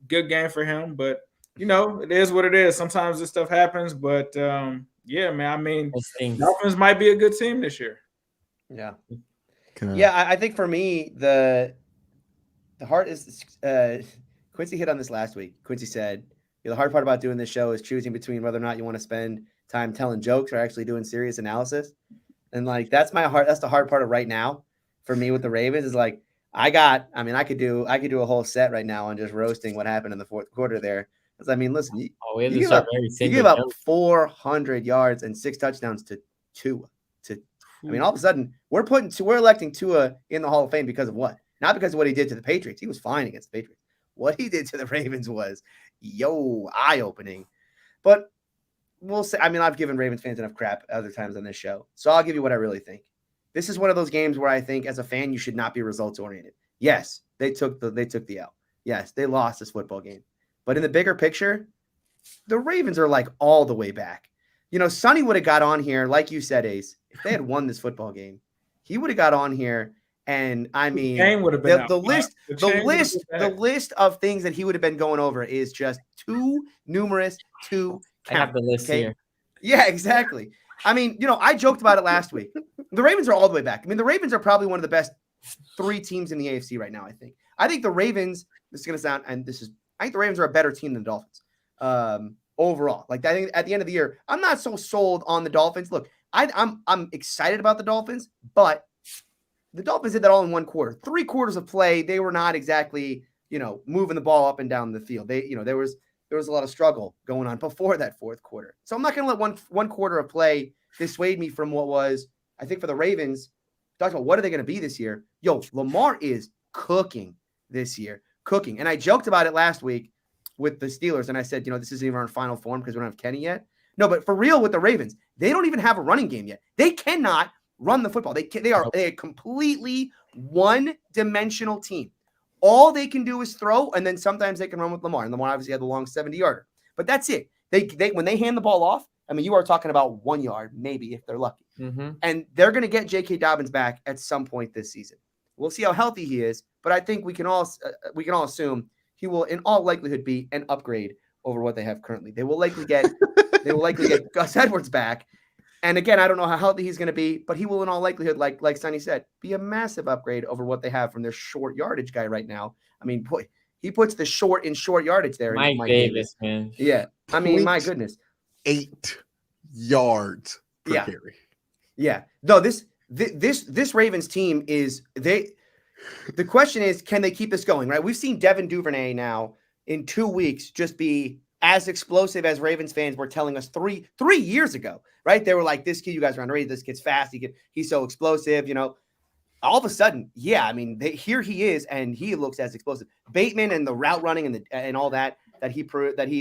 Good game for him. But, it is what it is. Sometimes this stuff happens. But, yeah, man, I mean, Dolphins might be a good team this year. Yeah. Kinda- Yeah, I think for me, the hard is Quincy hit on this last week. Quincy said, the hard part about doing this show is choosing between whether or not you want to spend time telling jokes or actually doing serious analysis. And like that's the hard part of right now for me with the Ravens is like I could do a whole set right now on just roasting what happened in the fourth quarter there. Because I mean, listen, We have you to give start up every you single give up joke. 400 yards and 6 touchdowns to Tua. I mean, all of a sudden we're electing Tua in the Hall of Fame because of what? Not because of what he did to the Patriots. He was fine against the Patriots. What he did to the Ravens was eye-opening. But we'll say, I mean, I've given Ravens fans enough crap other times on this show. So I'll give you what I really think. This is one of those games where I think as a fan, you should not be results oriented. Yes, they took the L. Yes, they lost this football game. But in the bigger picture, the Ravens are like all the way back. Sonny would have got on here, like you said, Ace, if they had won this football game, he would have got on here. And I mean, the list of things that he would have been going over is just too numerous to count. I have the list here. Yeah, exactly. I mean, I joked about it last week. The Ravens are all the way back. I mean, the Ravens are probably one of the best 3 teams in the AFC right now, I think. I think the Ravens, this is going to sound, and I think the Ravens are a better team than the Dolphins. Overall. Like I think at the end of the year, I'm not so sold on the Dolphins. Look, I'm excited about the Dolphins, but the Dolphins did that all in 1 quarter. 3 quarters of play, they were not exactly, moving the ball up and down the field. They, there was a lot of struggle going on before that 4th quarter. So I'm not going to let one quarter of play dissuade me from what was, I think for the Ravens, talking about what are they going to be this year? Lamar is cooking this year. Cooking. And I joked about it last week with the Steelers, and I said, this isn't even our final form because we don't have Kenny yet. No, but for real with the Ravens, they don't even have a running game yet. They cannot run the football. They are a completely one-dimensional team. All they can do is throw, and then sometimes they can run with Lamar. And Lamar obviously had the long 70-yarder. But that's it. They when they hand the ball off, I mean, you are talking about 1 yard, maybe, if they're lucky. Mm-hmm. And they're going to get J.K. Dobbins back at some point this season. We'll see how healthy he is, but I think we can all assume he will, in all likelihood, be an upgrade over what they have currently. They will likely get Gus Edwards back. And again, I don't know how healthy he's going to be, but he will, in all likelihood, like Sonny said, be a massive upgrade over what they have from their short yardage guy right now. I mean, boy, he puts the short yardage there. Mike Davis, man. Yeah, I mean, my goodness, 8 yards per carry. Yeah, no, this Ravens team is they. The question is, can they keep this going? Right, we've seen Devin Duvernay now in 2 weeks just be as explosive as Ravens fans were telling us three years ago. Right, they were like, "This kid, you guys are underrated. This kid's fast. He's so explosive." All of a sudden, yeah, I mean, here he is, and he looks as explosive. Bateman and the route running and all that he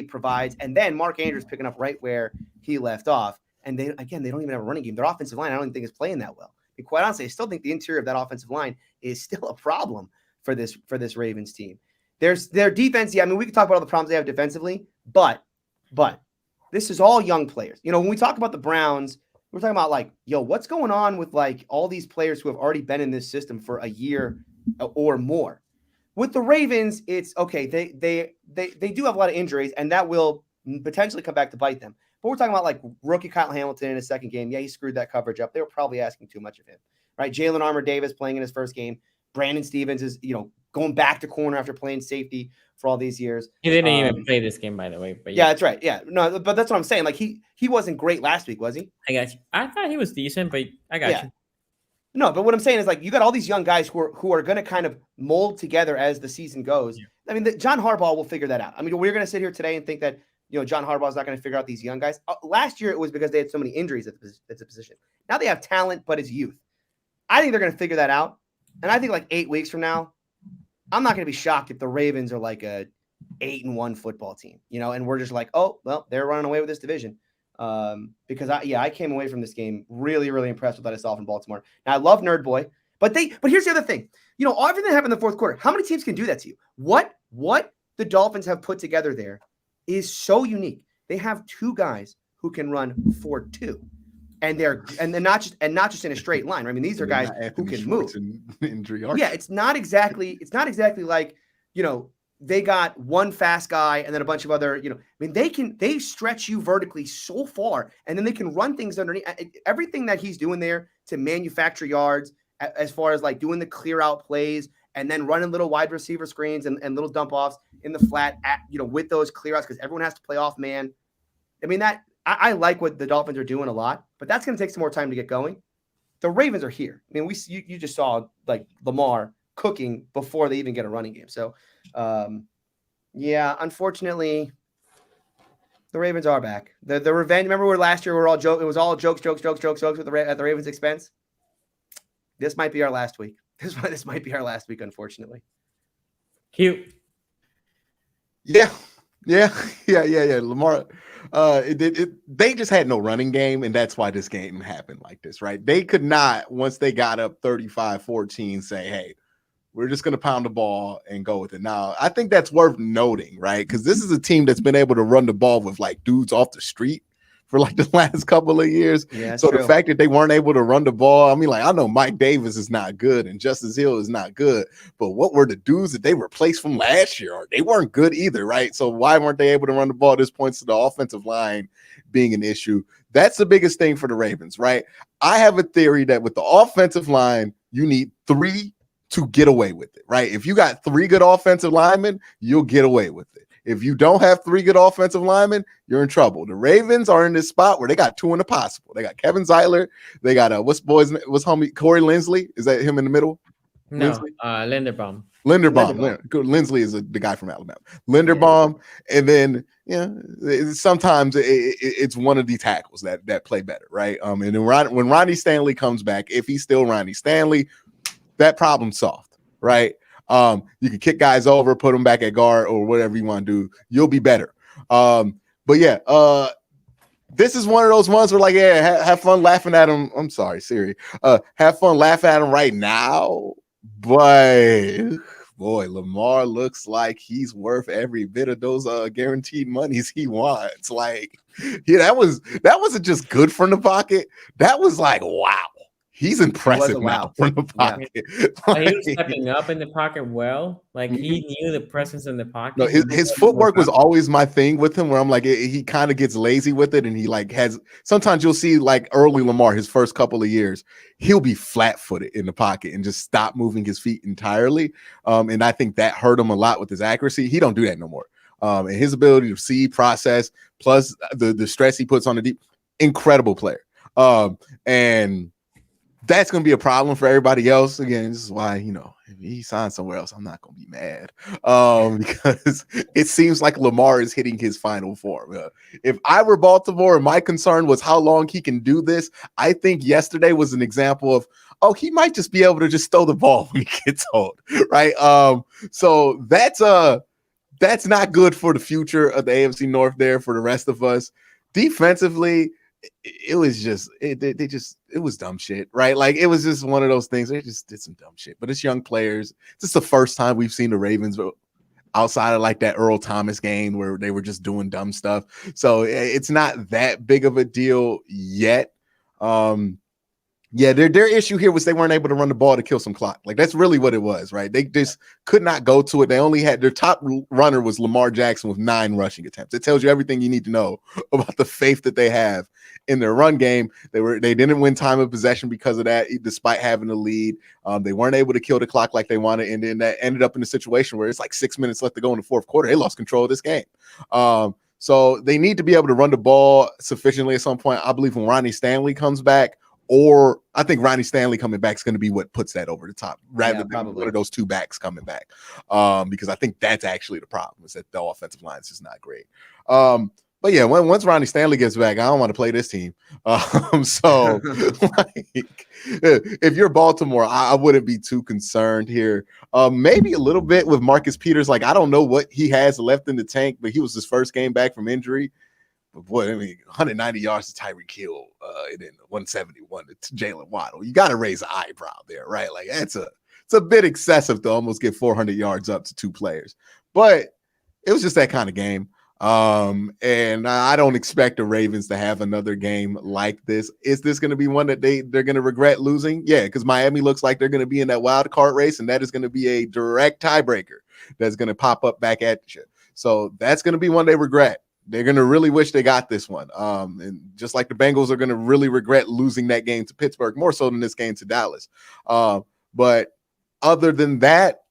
provides, and then Mark Andrews picking up right where he left off. And they don't even have a running game. Their offensive line, I don't even think is playing that well. And quite honestly, I still think the interior of that offensive line is still a problem for this Ravens team. There's their defense. Yeah, I mean, we can talk about all the problems they have defensively, but this is all young players. When we talk about the Browns, we're talking about like, what's going on with like all these players who have already been in this system for a year or more. With the Ravens, it's okay. They do have a lot of injuries, and that will potentially come back to bite them. But we're talking about like rookie Kyle Hamilton in his second game. Yeah, he screwed that coverage up. They were probably asking too much of him, right? Jalen Armour-Davis playing in his first game. Brandon Stevens is, going back to corner after playing safety for all these years. He didn't even play this game, by the way. But yeah, that's right. Yeah, no, but that's what I'm saying. Like he wasn't great last week, was he? I got you. I thought he was decent, but I got you. No, but what I'm saying is like you got all these young guys who are going to kind of mold together as the season goes. Yeah. I mean, John Harbaugh will figure that out. I mean, we're going to sit here today and think that John Harbaugh is not going to figure out these young guys. Last year, it was because they had so many injuries at the position. Now they have talent, but it's youth. I think they're going to figure that out. And I think like 8 weeks from now, I'm not going to be shocked if the Ravens are like a 8-1 football team, and we're just like, oh, well, they're running away with this division. Because I came away from this game really, really impressed with what I saw from Baltimore. Now I love Nerd Boy, but here's the other thing. Everything that happened in the fourth quarter, how many teams can do that to you? What the Dolphins have put together there is so unique. They have 2 guys who can run 4-2. And they're not just in a straight line. I mean, these are guys who can move. Injury yeah, it's not exactly like, they got one fast guy and then a bunch of other, I mean, they stretch you vertically so far, and then they can run things underneath. Everything that he's doing there to manufacture yards, as far as like doing the clear out plays and then running little wide receiver screens and little dump offs in the flat, with those clear outs, because everyone has to play off man. I mean, I like what the Dolphins are doing a lot, but that's going to take some more time to get going. The Ravens are here. I mean, you just saw like Lamar cooking before they even get a running game. So, yeah, unfortunately, the Ravens are back. The revenge. Remember, where last year it was all jokes at the Ravens' expense. This might be our last week. This might be our last week, unfortunately. Cute. Yeah. Lamar, they just had no running game, and that's why this game happened like this, right? They could not, once they got up 35-14, say, hey, we're just going to pound the ball and go with it. Now, I think that's worth noting, right? Because this is a team that's been able to run the ball with like dudes off the street for like the last couple of years. Yeah, so true. The fact that they weren't able to run the ball, I mean, like, I know Mike Davis is not good and Justice Hill is not good, but what were the dudes that they replaced from last year? They weren't good either, right? So why weren't they able to run the ball? This points to the offensive line being an issue. That's the biggest thing for the Ravens, right? I have a theory that with the offensive line, you need 3 to get away with it, right? If you got 3 good offensive linemen, you'll get away with it. If you don't have 3 good offensive linemen, you're in trouble. The Ravens are in this spot where they got 2 in the possible. They got Kevin Zeitler. They got what's homie Corey Lindsley? Is that him in the middle? No, Lindsley? Linderbaum. Lindsley is the guy from Alabama. Linderbaum, and then sometimes it's one of the tackles that play better, right? And then when Ronnie Stanley comes back, if he's still Ronnie Stanley, that problem solved, right? You can kick guys over, put them back at guard, or whatever you want to do. You'll be better. But yeah, this is one of those ones where, like, yeah, have fun laughing at him. I'm sorry, Siri. Have fun laughing at him right now. But boy, Lamar looks like he's worth every bit of those guaranteed monies he wants. Like, yeah, that wasn't just good from the pocket. That was like, wow. He's impressive now from the pocket. Yeah. He was stepping up in the pocket well. Like, he knew the presence in the pocket. No, his footwork was always my thing with him, where I'm like, he kind of gets lazy with it, and he like has. Sometimes you'll see like early Lamar, his first couple of years, he'll be flat-footed in the pocket and just stop moving his feet entirely. And I think that hurt him a lot with his accuracy. He don't do that no more. And his ability to see, process, plus the stress he puts on the deep, incredible player. And that's going to be a problem for everybody else. Again, this is why, if he signs somewhere else, I'm not going to be mad because it seems like Lamar is hitting his final form. If I were Baltimore and my concern was how long he can do this, I think yesterday was an example of, he might just be able to just throw the ball when he gets old, right? So that's not good for the future of the AFC North there for the rest of us. Defensively, it was just it was dumb shit, right? Like, it was just one of those things. They just did some dumb shit, but it's young players. This is the first time we've seen the Ravens outside of like that Earl Thomas game where they were just doing dumb stuff. So it's not that big of a deal yet. Yeah, their issue here was they weren't able to run the ball to kill some clock. Like, that's really what it was, right? They just could not go to it. They only had their top runner was Lamar Jackson with 9 rushing attempts. It tells you everything you need to know about the faith that they have in their run game. They didn't win time of possession because of that, despite having a lead. They weren't able to kill the clock like they wanted, and then that ended up in a situation where it's like 6 minutes left to go in the fourth quarter. They lost control of this game. So they need to be able to run the ball sufficiently at some point. I believe when Ronnie Stanley comes back, or I think Ronnie Stanley coming back is going to be what puts that over the top rather than one of those 2 backs coming back. Because I think that's actually the problem, is that the offensive line is just not great. But yeah, once Ronnie Stanley gets back, I don't want to play this team. So like, if you're Baltimore, I wouldn't be too concerned here. Maybe a little bit with Marcus Peters. Like, I don't know what he has left in the tank, but he was his first game back from injury. But boy, I mean, 190 yards to Tyreek Hill, and then 171 to Jalen Waddle. You got to raise an eyebrow there, right? Like, it's a bit excessive to almost get 400 yards up to 2 players. But it was just that kind of game. And I don't expect the Ravens to have another game like this. Is this going to be one that they're going to regret losing? Yeah, because Miami looks like they're going to be in that wild card race, and that is going to be a direct tiebreaker that's going to pop up back at you. So that's going to be one they regret. They're going to really wish they got this one. And just like the Bengals are going to really regret losing that game to Pittsburgh, more so than this game to Dallas. But other than that,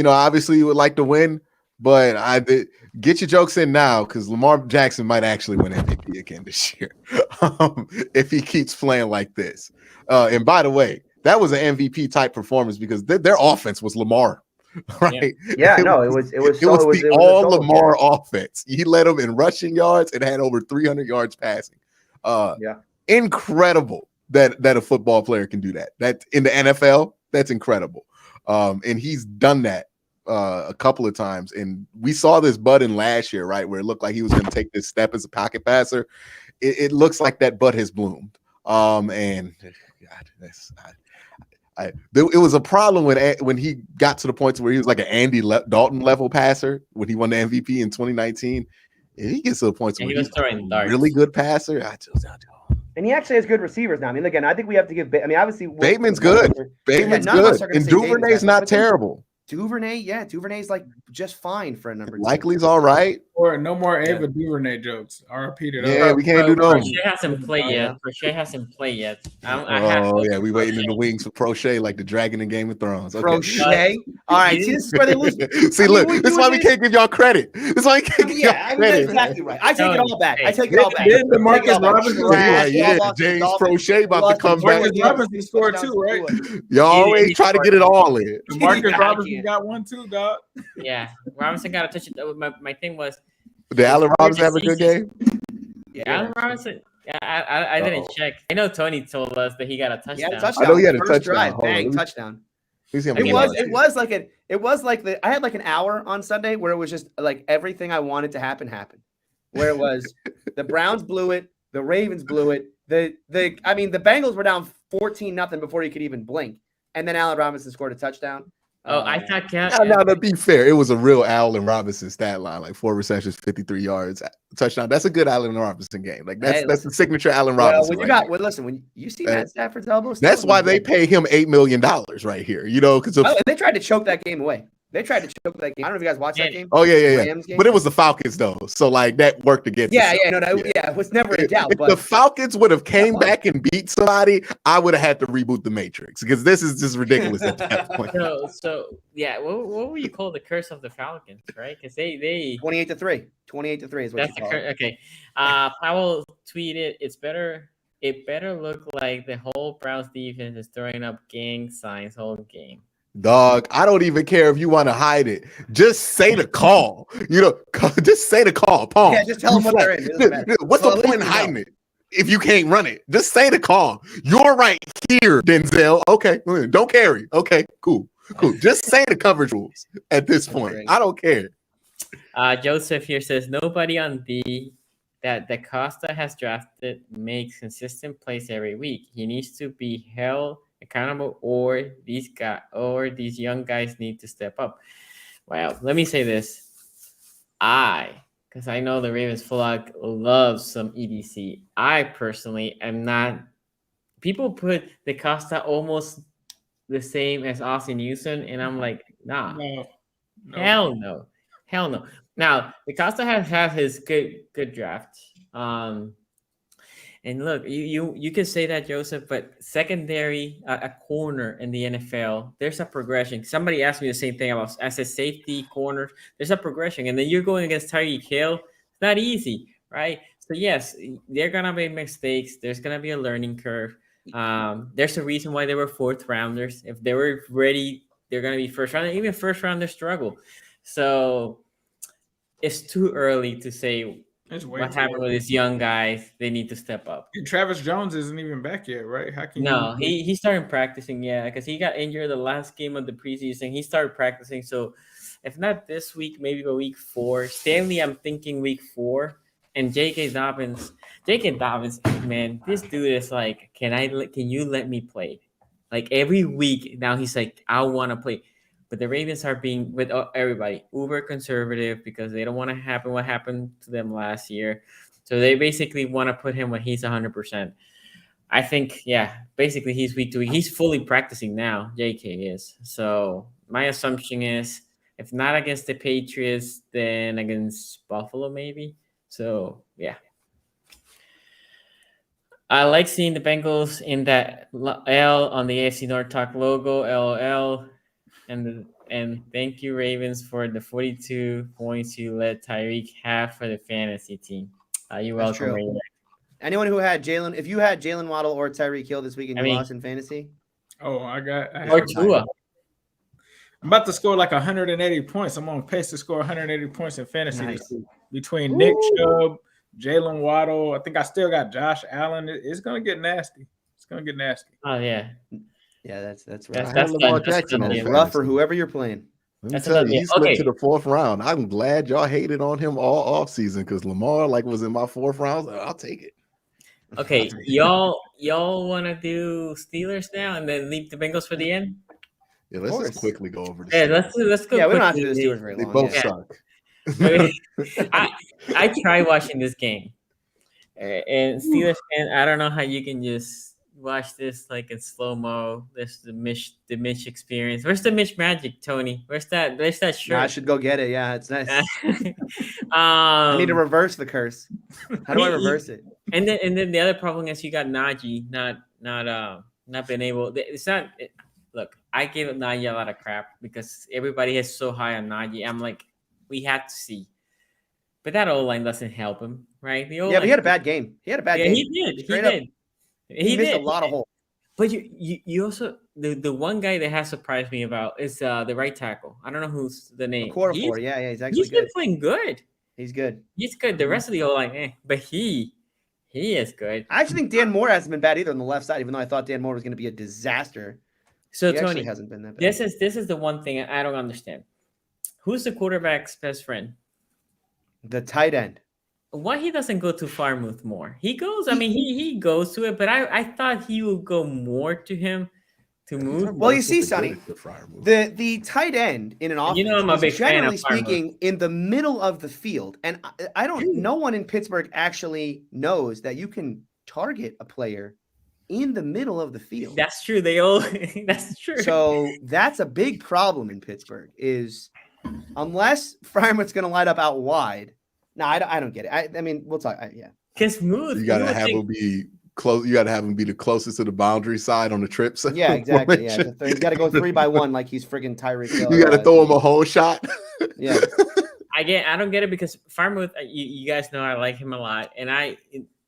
obviously you would like to win, but get your jokes in now because Lamar Jackson might actually win MVP again this year if he keeps playing like this. And by the way, that was an MVP type performance because their offense was Lamar. Right? Yeah, it was all Lamar offense. He led them in rushing yards and had over 300 yards passing. Incredible that a football player can do that. That in the NFL, that's incredible. And he's done that a couple of times. And we saw this budding last year, right, where it looked like he was going to take this step as a pocket passer. It looks like that bud has bloomed. And God, it was a problem when he got to the point where he was like an Andy Dalton level passer when he won the MVP in 2019. And he gets to the point where he's a really good passer. And he actually has good receivers now. I mean, again, I think we have to give. Obviously, Bateman's good. Bateman's good, and Duvernay's not terrible. Duvernay's like just fine for a number two. Likely's all right. Or no more Ava Duvernay jokes. RP to Yeah, we can't do those. Prochet hasn't played yet. Prochet hasn't played yet. We waiting in the wings for Prochet like the dragon in Game of Thrones. Okay. Prochet. All right, see, this is where they lose. See, look, this is why we can't give y'all credit. This is why we can't give y'all credit. That's exactly right. I take it all back. Did DeMarcus Robinson? James Prochet about to come back. DeMarcus Robinson scored too, right? Y'all always try to get it all in. DeMarcus Robinson got one too, dog. Yeah, Robinson got a touch. My thing was, did Allen Robinson have a good game? Yeah, Allen Robinson. I didn't check. I know Tony told us that he got a touchdown. I know he had a First touchdown. Drive, bang, touchdown. It was like I had like an hour on Sunday where it was just like everything I wanted to happen happened. Where it was the Browns blew it, the Ravens blew it. The Bengals were down 14-0 before you could even blink, and then Allen Robinson scored a touchdown. I thought Now, to be fair, it was a real Allen Robinson stat line, like 4 receptions, 53 yards, touchdown. That's a good Allen Robinson game. Like that's the signature Allen Robinson. When you see Matt Stafford's elbows, that's why they pay him $8 million right here. Because they tried to choke that game away. They tried to choke that game. I don't know if you guys watched that game. Oh yeah. But it was the Falcons though, so like that worked against. It was never in doubt. If the Falcons would have came back and beat somebody, I would have had to reboot the Matrix because this is just ridiculous at that point. So yeah, what would you call the curse of the Falcons, right? Because they 28-3. 28-3 is what that's you call it. Okay. Powell tweeted, It better look like the whole Browns defense is throwing up gang signs whole game. Dog, I don't even care if you want to hide it. Just say the call. Just say the call. Paul. Yeah, just tell them what they're in. What's the point in hiding it if you can't run it? Just say the call. You're right here, Denzel. Okay, don't carry. Okay, cool. Just say the coverage rules at this point. I don't care. Joseph here says nobody on D that Costa has drafted makes consistent plays every week. He needs to be held accountable, or these young guys need to step up. Well, let me say this. Because I know the Ravens flock loves some EDC. I personally am not. People put the Costa almost the same as Austin Houston, and I'm like, nah. No. Hell no. Now, the Costa has had his good draft. And look, you can say that, Joseph, but secondary, a corner in the NFL, there's a progression. Somebody asked me the same thing about as a safety corner. There's a progression, and then you're going against Tyreek Hill. It's not easy, right? So yes, they're gonna make mistakes. There's gonna be a learning curve. There's a reason why they were 4th rounders. If they were ready, they're gonna be 1st round. Even 1st rounders struggle. So it's too early to say. What happened with these young guys? They need to step up. And Travis Jones isn't even back yet, right? How can he started practicing, because he got injured the last game of the preseason. He started practicing, so if not this week, maybe by week 4. Stanley, I'm thinking week 4, and J.K. Dobbins, man, this dude is like, can you let me play? Like every week now, he's like, I want to play. But the Ravens are being, with everybody, uber conservative because they don't want to happen what happened to them last year. So they basically want to put him when he's 100%. I think, basically he's week to week. He's fully practicing now. JK is. So my assumption is If not against the Patriots, then against Buffalo, maybe. So yeah. I like seeing the Bengals in that L on the AFC North Talk logo, LOL. And thank you, Ravens, for the 42 points you let Tyreek have for the fantasy team. You're That's welcome, true. Ravens. Anyone who had Jalen, if you had Jalen Waddle or Tyreek Hill this week and you lost in fantasy, Oh, I or Tua. I'm about to score like 180 points. I'm on pace to score 180 points in fantasy Nice. this week. Between Nick Chubb, Jalen Waddle, I think I still got Josh Allen. It's gonna get nasty. It's gonna get nasty. Oh yeah. Yeah, that's rough. That's Lamar Jackson on That's fantasy. rough for whoever you're playing. Let me That's tell another you, he deal. slipped Okay. to the 4th round. I'm glad y'all hated on him all offseason because Lamar was in my 4th round. I'll take it. Okay, y'all want to do Steelers now and then leave the Bengals for the end? Yeah, let's just quickly go over this. Yeah, let's go. Yeah, we don't have to quickly. do the Steelers very They long. both yeah. suck. I tried watching this game, and Steelers fan. I don't know how you can just watch this like in slow mo. There's the Mitch experience. Where's the Mitch magic, Tony? Where's that shirt? No, I should go get it. Yeah, it's nice. I need to reverse the curse. How do I reverse it? And then the other problem is you got Najee not been able. It's not. Look, I gave Najee a lot of crap because everybody is so high on Najee. I'm like, we have to see. But that O-line doesn't help him, right? Yeah, but he had a bad game. He had a bad game. He did. He missed a lot of holes. But you also the one guy that has surprised me about is the right tackle. I don't know who's the name. Okorafor. Yeah, he's actually good. Been playing good. He's good. He's good. The rest of the O-line, but he is good. I actually think Dan Moore hasn't been bad either on the left side, even though I thought Dan Moore was going to be a disaster. So he Tony hasn't been that bad. This is the one thing I don't understand. Who's the quarterback's best friend? The tight end. Why he doesn't go to Farmouth more? He goes. I mean, he goes to it, but I thought he would go more to him to move. Well, you see, Sonny, the tight end in an offense, I'm a big generally fan of speaking, in the middle of the field, and I don't. No one in Pittsburgh actually knows that you can target a player in the middle of the field. That's true. That's true. So that's a big problem in Pittsburgh. Is unless Freiermuth's going to light up out wide. No, I don't get it. I mean, we'll talk. Yeah, because smooth. You gotta have him be close. You gotta have him be the closest to the boundary side on the trips. Yeah, exactly. Yeah, he's got to go 3-by-1 like he's friggin' Tyreek Hill. You gotta throw him a whole shot. Yeah, I don't get it because Freiermuth. You guys know I like him a lot, and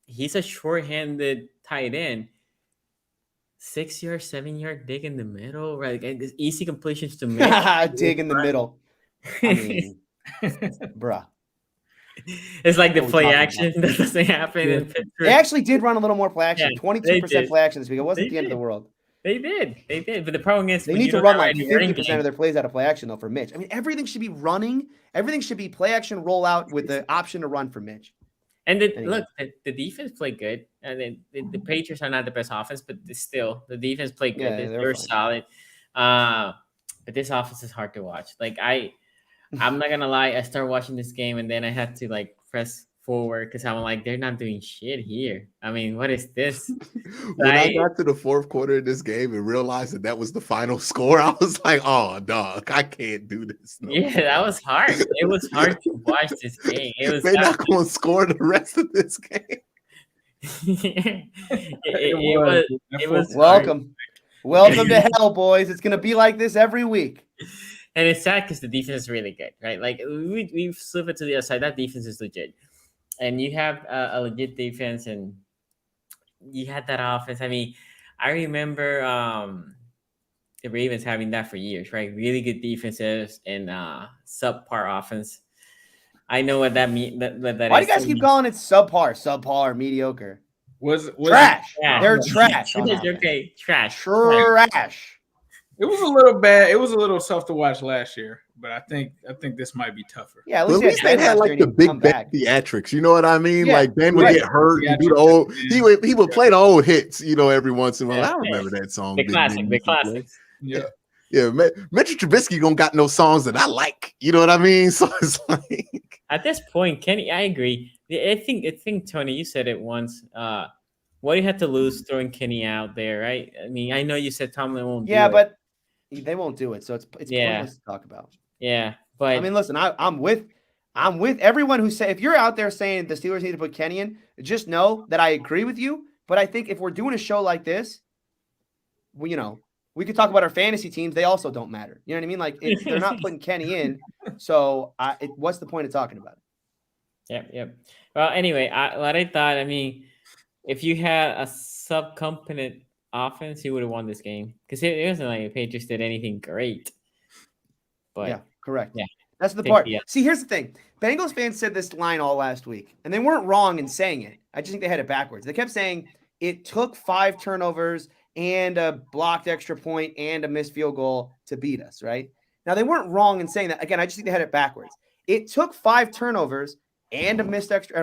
he's a short-handed tight end. 6-yard, 7-yard dig in the middle, right? Like, easy completions to make. Dig in the middle. I mean, bruh. It's like the play action that doesn't happen in Pittsburgh. They actually did run a little more play action. 22% did. play action this week. It wasn't the end of the world. They did. But the problem is they need to run like 50% of their plays out of play action though for Mitch. I mean, everything should be running. Everything should be play action rollout with the option to run for Mitch. And look, the defense played good. And then the Patriots are not the best offense, but still the defense played good. Yeah, they're solid. But this offense is hard to watch. Like I'm not gonna lie, I started watching this game and then I had to like press forward because I'm like, they're not doing shit here. I mean, what is this? When I got to the 4th quarter of this game and realized that was the final score, I was like, oh, dog, I can't do this. No more. That was hard. It was hard to watch this game. They're not going to score the rest of this game. it was welcome. Welcome to hell, boys. It's going to be like this every week. And it's sad because the defense is really good, right? Like we've slipped it to the other side. That defense is legit. And you have a legit defense and you had that offense. I mean, I remember the Ravens having that for years, right? Really good defenses and subpar offense. I know what that means. Why do you guys keep calling it subpar, mediocre? Was trash. Yeah. They're trash. Okay, trash. It was a little bad. It was a little tough to watch last year, but I think this might be tougher. Yeah, at least they had like the big Ben theatrics. You know what I mean? Yeah, like Ben would get hurt and do the old. He would play the old hits. Every once in a while. I remember that song. The classics. Yeah. Yeah, Mitchell Trubisky don't got no songs that I like. You know what I mean? So it's like at this point, Kenny, I agree. I think Tony, you said it once. What do you have to lose throwing Kenny out there, right? I mean, I know you said Tomlin won't. Yeah, but they won't do it, so it's pointless to talk about. Yeah, but I mean, listen, I'm with everyone who say if you're out there saying the Steelers need to put Kenny in, just know that I agree with you. But I think if we're doing a show like this, we could talk about our fantasy teams. They also don't matter. You know what I mean? Like they're not putting Kenny in. So what's the point of talking about it? Yep. Well, anyway, what I thought, I mean, if you had a sub-competent offense, you would have won this game because it wasn't like the Patriots did anything great. But yeah, correct. Yeah, that's the part. See, here's the thing. Bengals fans said this line all last week, and they weren't wrong in saying it. I just think they had it backwards. They kept saying it took 5 turnovers and a blocked extra point and a missed field goal to beat us, right? Now, they weren't wrong in saying that. Again, I just think they had it backwards. It took 5 turnovers and a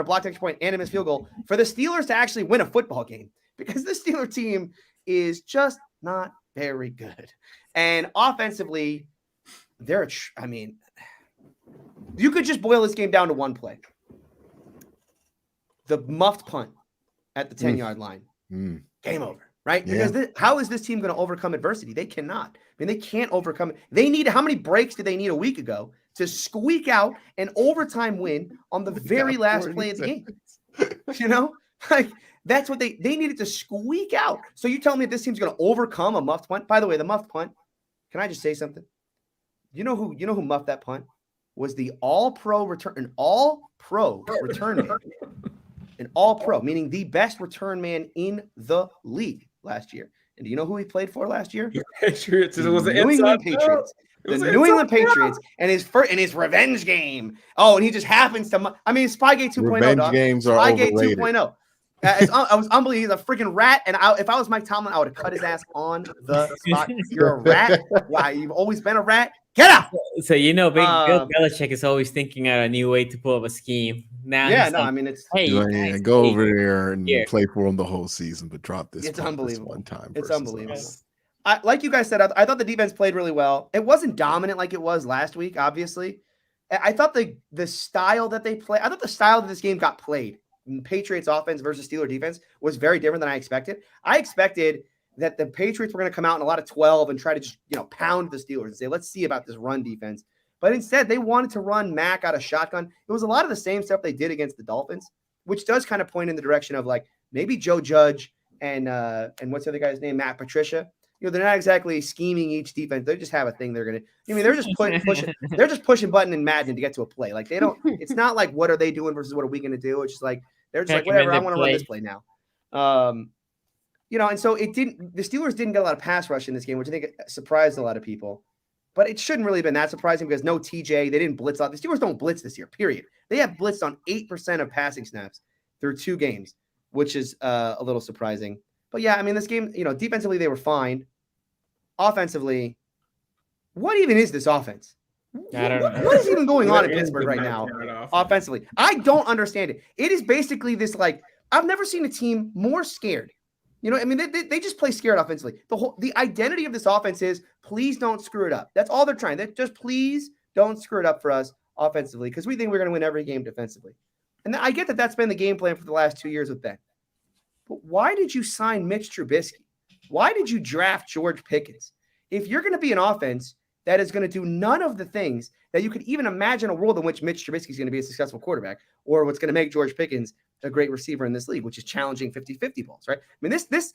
blocked extra point and a missed field goal for the Steelers to actually win a football game because the Steelers team is just not very good. And offensively, you could just boil this game down to one play. The muffed punt at the 10-yard line. Game over, right? Yeah. Because how is this team going to overcome adversity? They cannot. I mean, they can't overcome it. How many breaks did they need a week ago to squeak out an overtime win on the very last play of the game? Like that's what they needed to squeak out. So you tell me this team's going to overcome a muffed punt? By the way, the muffed punt, can I just say something? You know who muffed that punt? Was the all-pro return man. An all-pro, meaning the best return man in the league last year. And do you know who he played for last year? Patriots. It was the New England Patriots. The New England Patriots and his revenge game. Oh, and he just happens to. I mean, Spygate 2.0. Revenge games are Spygate overrated. 2.0. I was unbelievable. He's a freaking rat. And if I was Mike Tomlin, I would have cut his ass on the spot. You're a rat. Why? You've always been a rat. Get out. So Bill Belichick is always thinking out a new way to pull up a scheme. Now, I mean, it's go over there and play for him the whole season, but drop this. It's unbelievable. One time. It's unbelievable. Like you guys said, I thought the defense played really well. It wasn't dominant like it was last week, obviously. I thought the style that they play, I thought the style that this game got played, Patriots offense versus Steelers defense, was very different than I expected. I expected that the Patriots were going to come out in a lot of 12 and try to just, pound the Steelers and say, let's see about this run defense. But instead, they wanted to run Mac out of shotgun. It was a lot of the same stuff they did against the Dolphins, which does kind of point in the direction of like maybe Joe Judge and what's the other guy's name? Matt Patricia. They're not exactly scheming each defense. They just have a thing they're going to. I mean, they're just pushing. They're just pushing button and Madden to get to a play. Like they don't. It's not like what are they doing versus what are we going to do. It's just like they're just like whatever. I want to run this play now. And so it didn't. The Steelers didn't get a lot of pass rush in this game, which I think surprised a lot of people. But it shouldn't really have been that surprising because no TJ. They didn't blitz out. The Steelers don't blitz this year. Period. They have blitzed on 8% of passing snaps through 2 games, which is a little surprising. But yeah, I mean, this game, defensively they were fine. Offensively, what even is this offense? I don't know. What is even going on in Pittsburgh right now? Offensively, I don't understand it. It is basically this like I've never seen a team more scared. I mean, they just play scared offensively. The identity of this offense is please don't screw it up. That's all they're trying. They just please don't screw it up for us offensively because we think we're going to win every game defensively. And I get that that's been the game plan for the last 2 years with Ben. But why did you sign Mitch Trubisky? Why did you draft George Pickens? If you're going to be an offense that is going to do none of the things that you could even imagine a world in which Mitch Trubisky is going to be a successful quarterback or what's going to make George Pickens a great receiver in this league, which is challenging 50-50 balls, right? I mean, this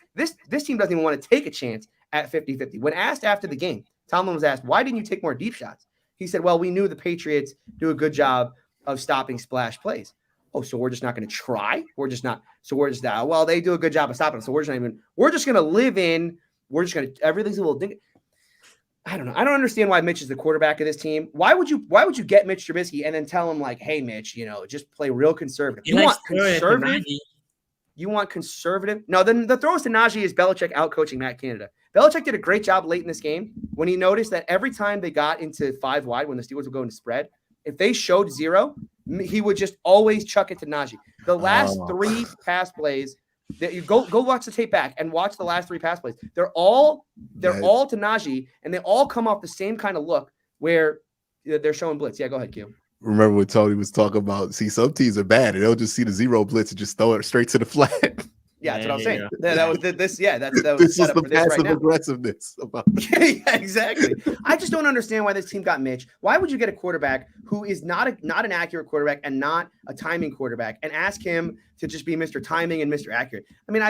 team doesn't even want to take a chance at 50-50. When asked after the game, Tomlin was asked, why didn't you take more deep shots? He said, well, we knew the Patriots do a good job of stopping splash plays. Oh, so we're just not going to try? Well, they do a good job of stopping them. So we're just going to live in, everything's a little I don't know. I don't understand why Mitch is the quarterback of this team. Why would you get Mitch Trubisky and then tell him like, hey, Mitch, just play real conservative. You want conservative? You want conservative? No, then the throws to Najee is Belichick out-coaching Matt Canada. Belichick did a great job late in this game when he noticed that every time they got into 5 wide, when the Steelers would go into spread, if they showed 0, he would just always chuck it to Najee. The last 3 pass plays that you go watch the tape back and watch the last 3 pass plays. They're all to Najee, and they all come off the same kind of look where they're showing blitz. Yeah, go ahead, Q. Remember when Tony was talking about, some teams are bad and they'll just see the 0 blitz and just throw it straight to the flat. Yeah, that's what I was There saying. you That was this. Yeah, that was the This was setup the for this right passive now. aggressiveness about Yeah, exactly. I just don't understand why this team got Mitch. Why would you get a quarterback who is not an accurate quarterback and not a timing quarterback and ask him to just be Mr. Timing and Mr. Accurate? I mean,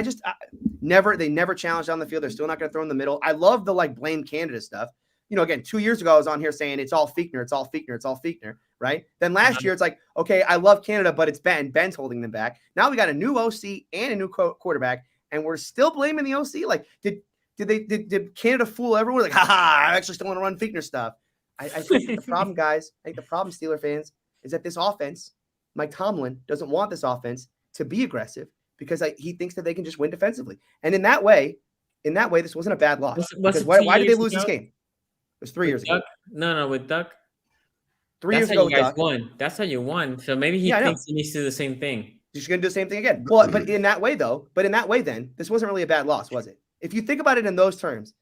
they never challenged on the field. They're still not going to throw in the middle. I love the blame Canada stuff. Again, 2 years ago, I was on here saying it's all Fichtner, it's all Fichtner, it's all Fichtner, right? Then last year, it's like, okay, I love Canada, but it's Ben. Ben's holding them back. Now we got a new OC and a new quarterback, and we're still blaming the OC. Like, did Canada fool everyone? Like, I actually still want to run Fichtner stuff. I think the problem, guys, Steeler fans, is that this offense, Mike Tomlin doesn't want this offense to be aggressive because he thinks that they can just win defensively. And in that way, this wasn't a bad loss. Why did they lose this game? It was 3 years ago. No, with Duck. 3 years ago, you guys Duck won. That's how you won. So maybe he thinks he needs to do the same thing. He's going to do the same thing again. Well, but in that way, then this wasn't really a bad loss, was it? If you think about it in those terms,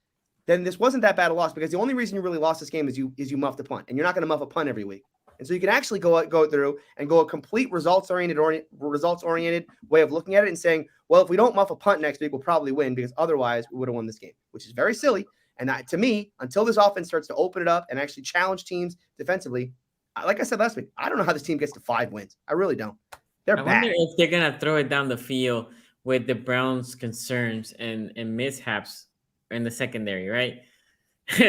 then this wasn't that bad a loss because the only reason you really lost this game is you muffed a punt, and you're not going to muff a punt every week. And so you can actually go through and go a complete results-oriented way of looking at it and saying, well, if we don't muff a punt next week, we'll probably win because otherwise we would have won this game, which is very silly. And that, to me, until this offense starts to open it up and actually challenge teams defensively, like I said last week, I don't know how this team gets to 5 wins. I really don't. They're bad. I wonder if they're going to throw it down the field with the Browns' concerns and mishaps in the secondary, right?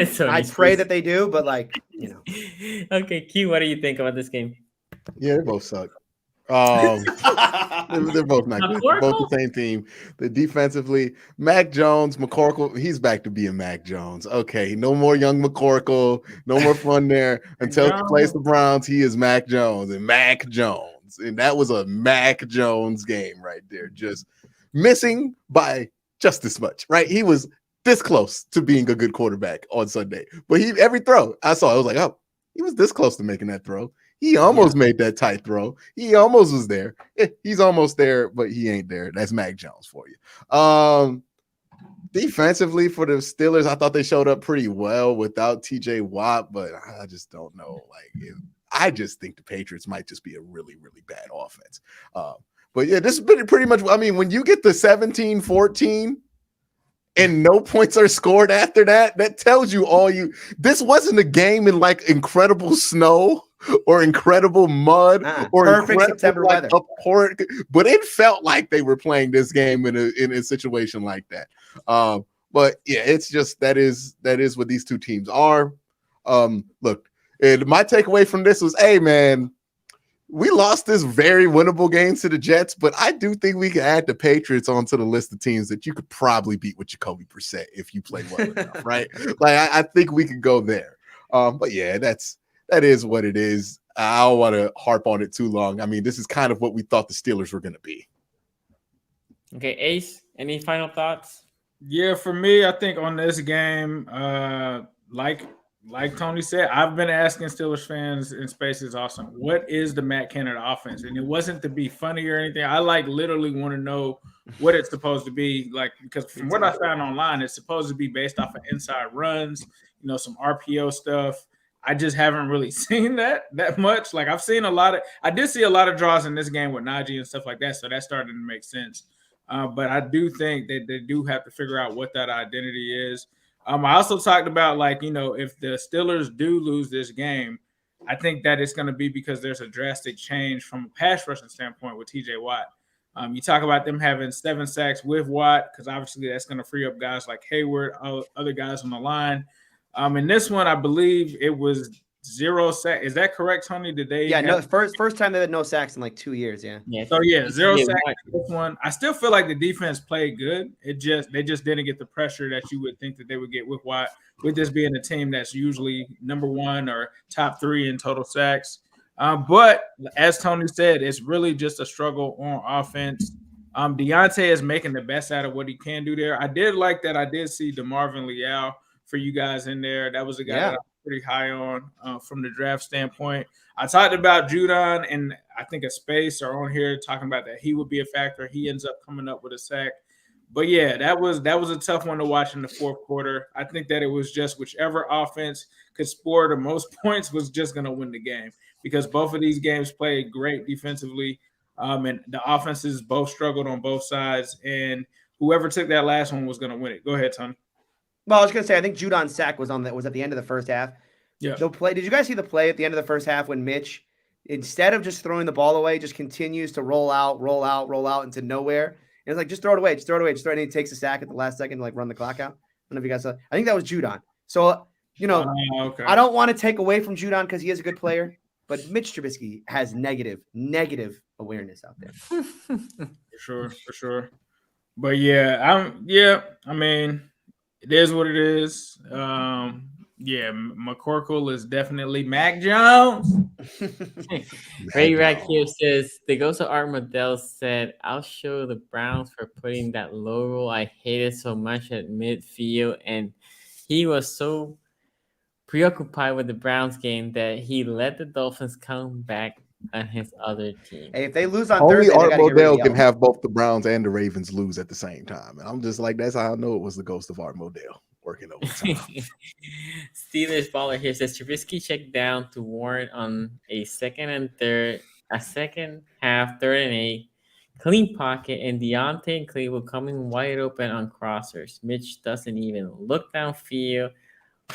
So I pray that they do, but Okay, Q, what do you think about this game? Yeah, they both suck. They're both not good. They're both the same team. The defensively, Mac Jones, McCorkle, he's back to being Mac Jones. Okay, no more young McCorkle, no more fun there. Until he plays the Browns, he is Mac Jones and Mac Jones. And that was a Mac Jones game right there. Just missing by just this much, right? He was this close to being a good quarterback on Sunday. But every throw I saw, I was like, oh, he was this close to making that throw. He almost made that tight throw. He almost was there. He's almost there, but he ain't there. That's Mac Jones for you. Defensively for the Steelers, I thought they showed up pretty well without TJ Watt, but I just don't know. I just think the Patriots might just be a really, really bad offense. But yeah, this has been pretty much, I mean, when you get the 17-14 and no points are scored after that, that tells you this wasn't a game in incredible snow or incredible mud or perfect September weather. But it felt like they were playing this game in a situation like that. But yeah, it's just that is what these two teams are. Look, my takeaway from this was, hey man, we lost this very winnable game to the Jets, but I do think we can add the Patriots onto the list of teams that you could probably beat with Jacoby Brissett if you play well enough, right? I think we could go there. But yeah, that is what it is. I don't want to harp on it too long. I mean, this is kind of what we thought the Steelers were going to be. Okay, Ace, any final thoughts? Yeah, for me, I think on this game, like Tony said, I've been asking Steelers fans in Spaces awesome, what is the Matt Canada offense? And it wasn't to be funny or anything. I literally want to know what it's supposed to be because from what I found online, it's supposed to be based off of inside runs, some RPO stuff. I just haven't really seen that much. I've seen I did see a lot of draws in this game with Najee and stuff like that. So that started to make sense. But I do think that they do have to figure out what that identity is. I also talked about if the Steelers do lose this game, I think that it's going to be because there's a drastic change from a pass rushing standpoint with TJ Watt. You talk about them having 7 sacks with Watt because obviously that's going to free up guys like Hayward, other guys on the line. In this one, I believe it was 0 sacks. Is that correct, Tony? Did they? Yeah, no. First time they had no sacks in 2 years. Yeah. So yeah, 0 sacks in this one. I still feel like the defense played good. They just didn't get the pressure that you would think that they would get with Watt. With this being a team that's usually number 1 or top 3 in total sacks. But as Tony said, it's really just a struggle on offense. Deontay is making the best out of what he can do there. I did like that. I did see DeMarvin Leal for you guys in there. That was a guy that I'm pretty high on from the draft standpoint. I talked about Judon, and I think a Space are on here talking about that he would be a factor. He ends up coming up with a sack. But yeah, that was a tough one to watch in the fourth quarter. I think that it was just whichever offense could score the most points was just going to win the game because both of these games played great defensively. And the offenses both struggled on both sides, and whoever took that last one was going to win it. Go ahead, Tony. Well, I was going to say, I think Judon's sack was at the end of the first half. Yeah. The play. Did you guys see the play at the end of the first half when Mitch, instead of just throwing the ball away, just continues to roll out into nowhere? And it's like, just throw it away, and he takes a sack at the last second to like run the clock out. I don't know if you guys saw. I think that was Judon. So, Okay. I don't want to take away from Judon because he is a good player, but Mitch Trubisky has negative awareness out there. For sure. But I mean, it is what it is. McCorkle is definitely Mac Jones. Ray Radcliffe says the ghost of Art Modell said, "I'll show the Browns for putting that logo I hated so much at midfield," and he was so preoccupied with the Browns game that he let the Dolphins come back on his other team. Hey, if they lose on Only Thursday, Art they gotta get rid of Modell can Yellow. have both the Browns and the Ravens lose at the same time. And I'm just like, that's how I know it was the ghost of Art Modell working overtime. Steelers baller here says Trubisky checked down to Warren on a second half, 3rd and 8, clean pocket, and Deontay and Cleveland coming wide open on crossers. Mitch doesn't even look downfield,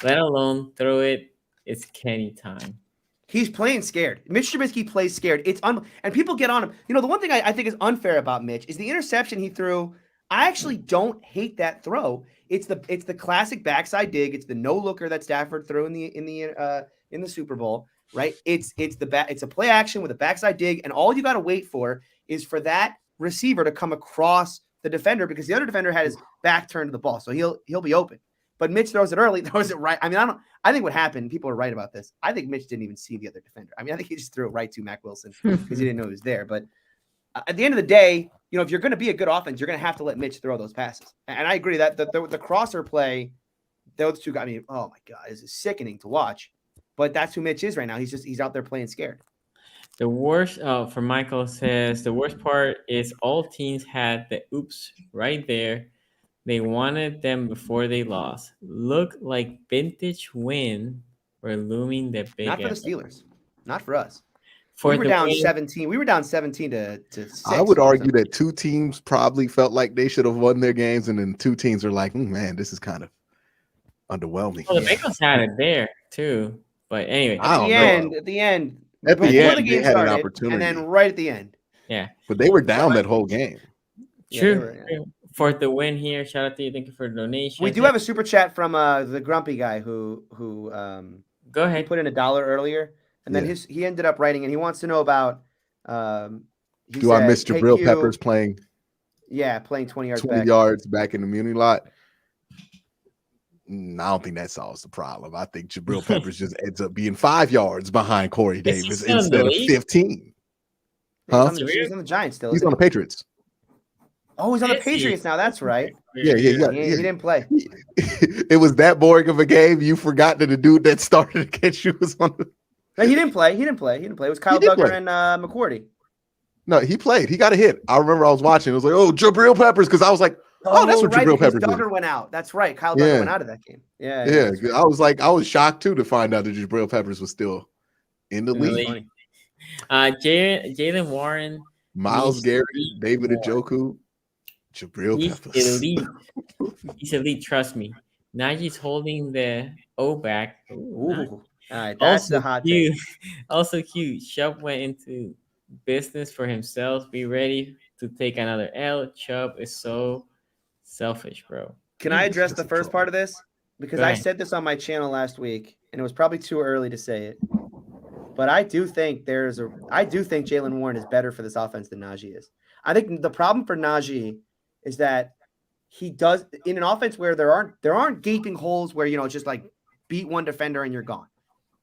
let alone throw it. It's Kenny time. He's playing scared. Mitch Trubisky plays scared. And people get on him. The one thing I think is unfair about Mitch is the interception he threw. I actually don't hate that throw. It's the classic backside dig. It's the no looker that Stafford threw in the Super Bowl, right? It's a play action with a backside dig, and all you got to wait for is for that receiver to come across the defender because the other defender had his back turned to the ball, so he'll be open. But Mitch throws it early, throws it right. I mean, I think what happened, people are right about this. I think Mitch didn't even see the other defender. I mean, I think he just threw it right to Mac Wilson because he didn't know he was there. But at the end of the day, if you're going to be a good offense, you're going to have to let Mitch throw those passes. And I agree that the crosser play, those two got me. Oh my God, this is sickening to watch. But that's who Mitch is right now. He's out there playing scared. The worst, for Michael says, the worst part is all teams had the oops right there. They wanted them before they lost. Look like vintage win were looming the big. Not for the Steelers. Not for us. We were down 17. We were down 17 to 6. I would argue that two teams probably felt like they should have won their games, and then two teams are like, man, this is kind of underwhelming. Well, the Bengals had it there too. But anyway. At the end, before the game had started, an opportunity. And then right at the end. Yeah. But they were down that whole game. True. For the win here, shout out to you. Thank you for the donation. We do have a super chat from the grumpy guy who go ahead. He put in $1 earlier, and then he ended up writing, and he wants to know about. I miss Jabril Peppers playing? Yeah, playing 20 yards 20 back. yards back in the Muni lot. I don't think that solves the problem. I think Jabril Peppers just ends up being 5 yards behind Corey Davis instead of 15. Huh? He's on the Giants still. He's on the Patriots. Oh, he's on the Patriots now. That's right. Yeah. He didn't play. It was that boring of a game. You forgot that the dude that started against you was on the. No, he didn't play. He didn't play. It was Kyle Duggar and McCourty. No, he played. He got a hit. I remember I was watching. It was like, oh, Jabril Peppers, because I was like, that's what Jabril Peppers did. Duggar went out. That's right. Kyle Duggar went out of that game. Yeah. I was shocked too to find out that Jabril Peppers was still in the league. Jalen Warren, Myles Garrett, David Njoku. Jabril Peppers. He's elite. Trust me. Najee's holding the O back. Ooh. All right, that's the hot cute. Also cute. Chubb went into business for himself. Be ready to take another L. Chubb is so selfish, bro. Can I address the first part of this? Because I said this on my channel last week, and it was probably too early to say it. But I do think Jalen Warren is better for this offense than Najee is. I think the problem for Najee is that he does in an offense where there aren't gaping holes where it's just like beat one defender and you're gone.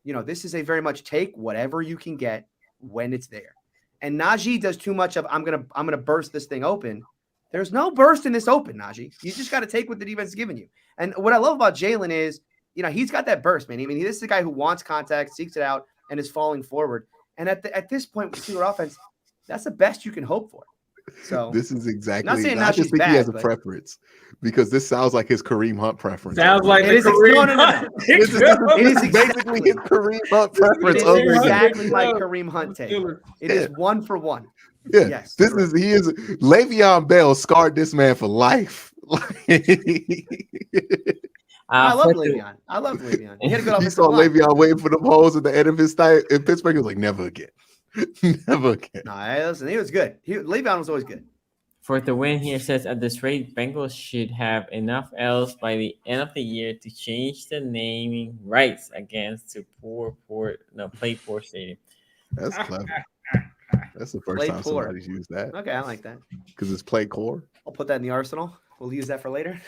This is a very much take whatever you can get when it's there. And Najee does too much of I'm gonna burst this thing open. There's no burst in this open, Najee. You just got to take what the defense is giving you. And what I love about Jalen is, he's got that burst, man. I mean, this is the guy who wants contact, seeks it out, and is falling forward. And at this point with Steeler offense, that's the best you can hope for. So this is exactly. Not saying I just think bad, he has a preference because this sounds like his Kareem Hunt preference. Sounds like it is Kareem Hunt. It is basically his Kareem Hunt preference. It is exactly my Kareem Hunt take. It is 1 for 1. Yeah, Yes, he is Le'Veon Bell scarred this man for life. I love For Le'Veon. I love Le'Veon. He had a good He offensive saw line. Le'Veon waiting for the holes at the end of his time in Pittsburgh. He was like, never again. Never again. No, listen, he was good. Le'Veon was always good. For the win here says at this rate, Bengals should have enough L's by the end of the year to change the naming rights against to play poor stadium. That's clever. That's the first Play time poor. somebody's used that. Okay, I like that. Because it's play core. I'll put that in the arsenal. We'll use that for later.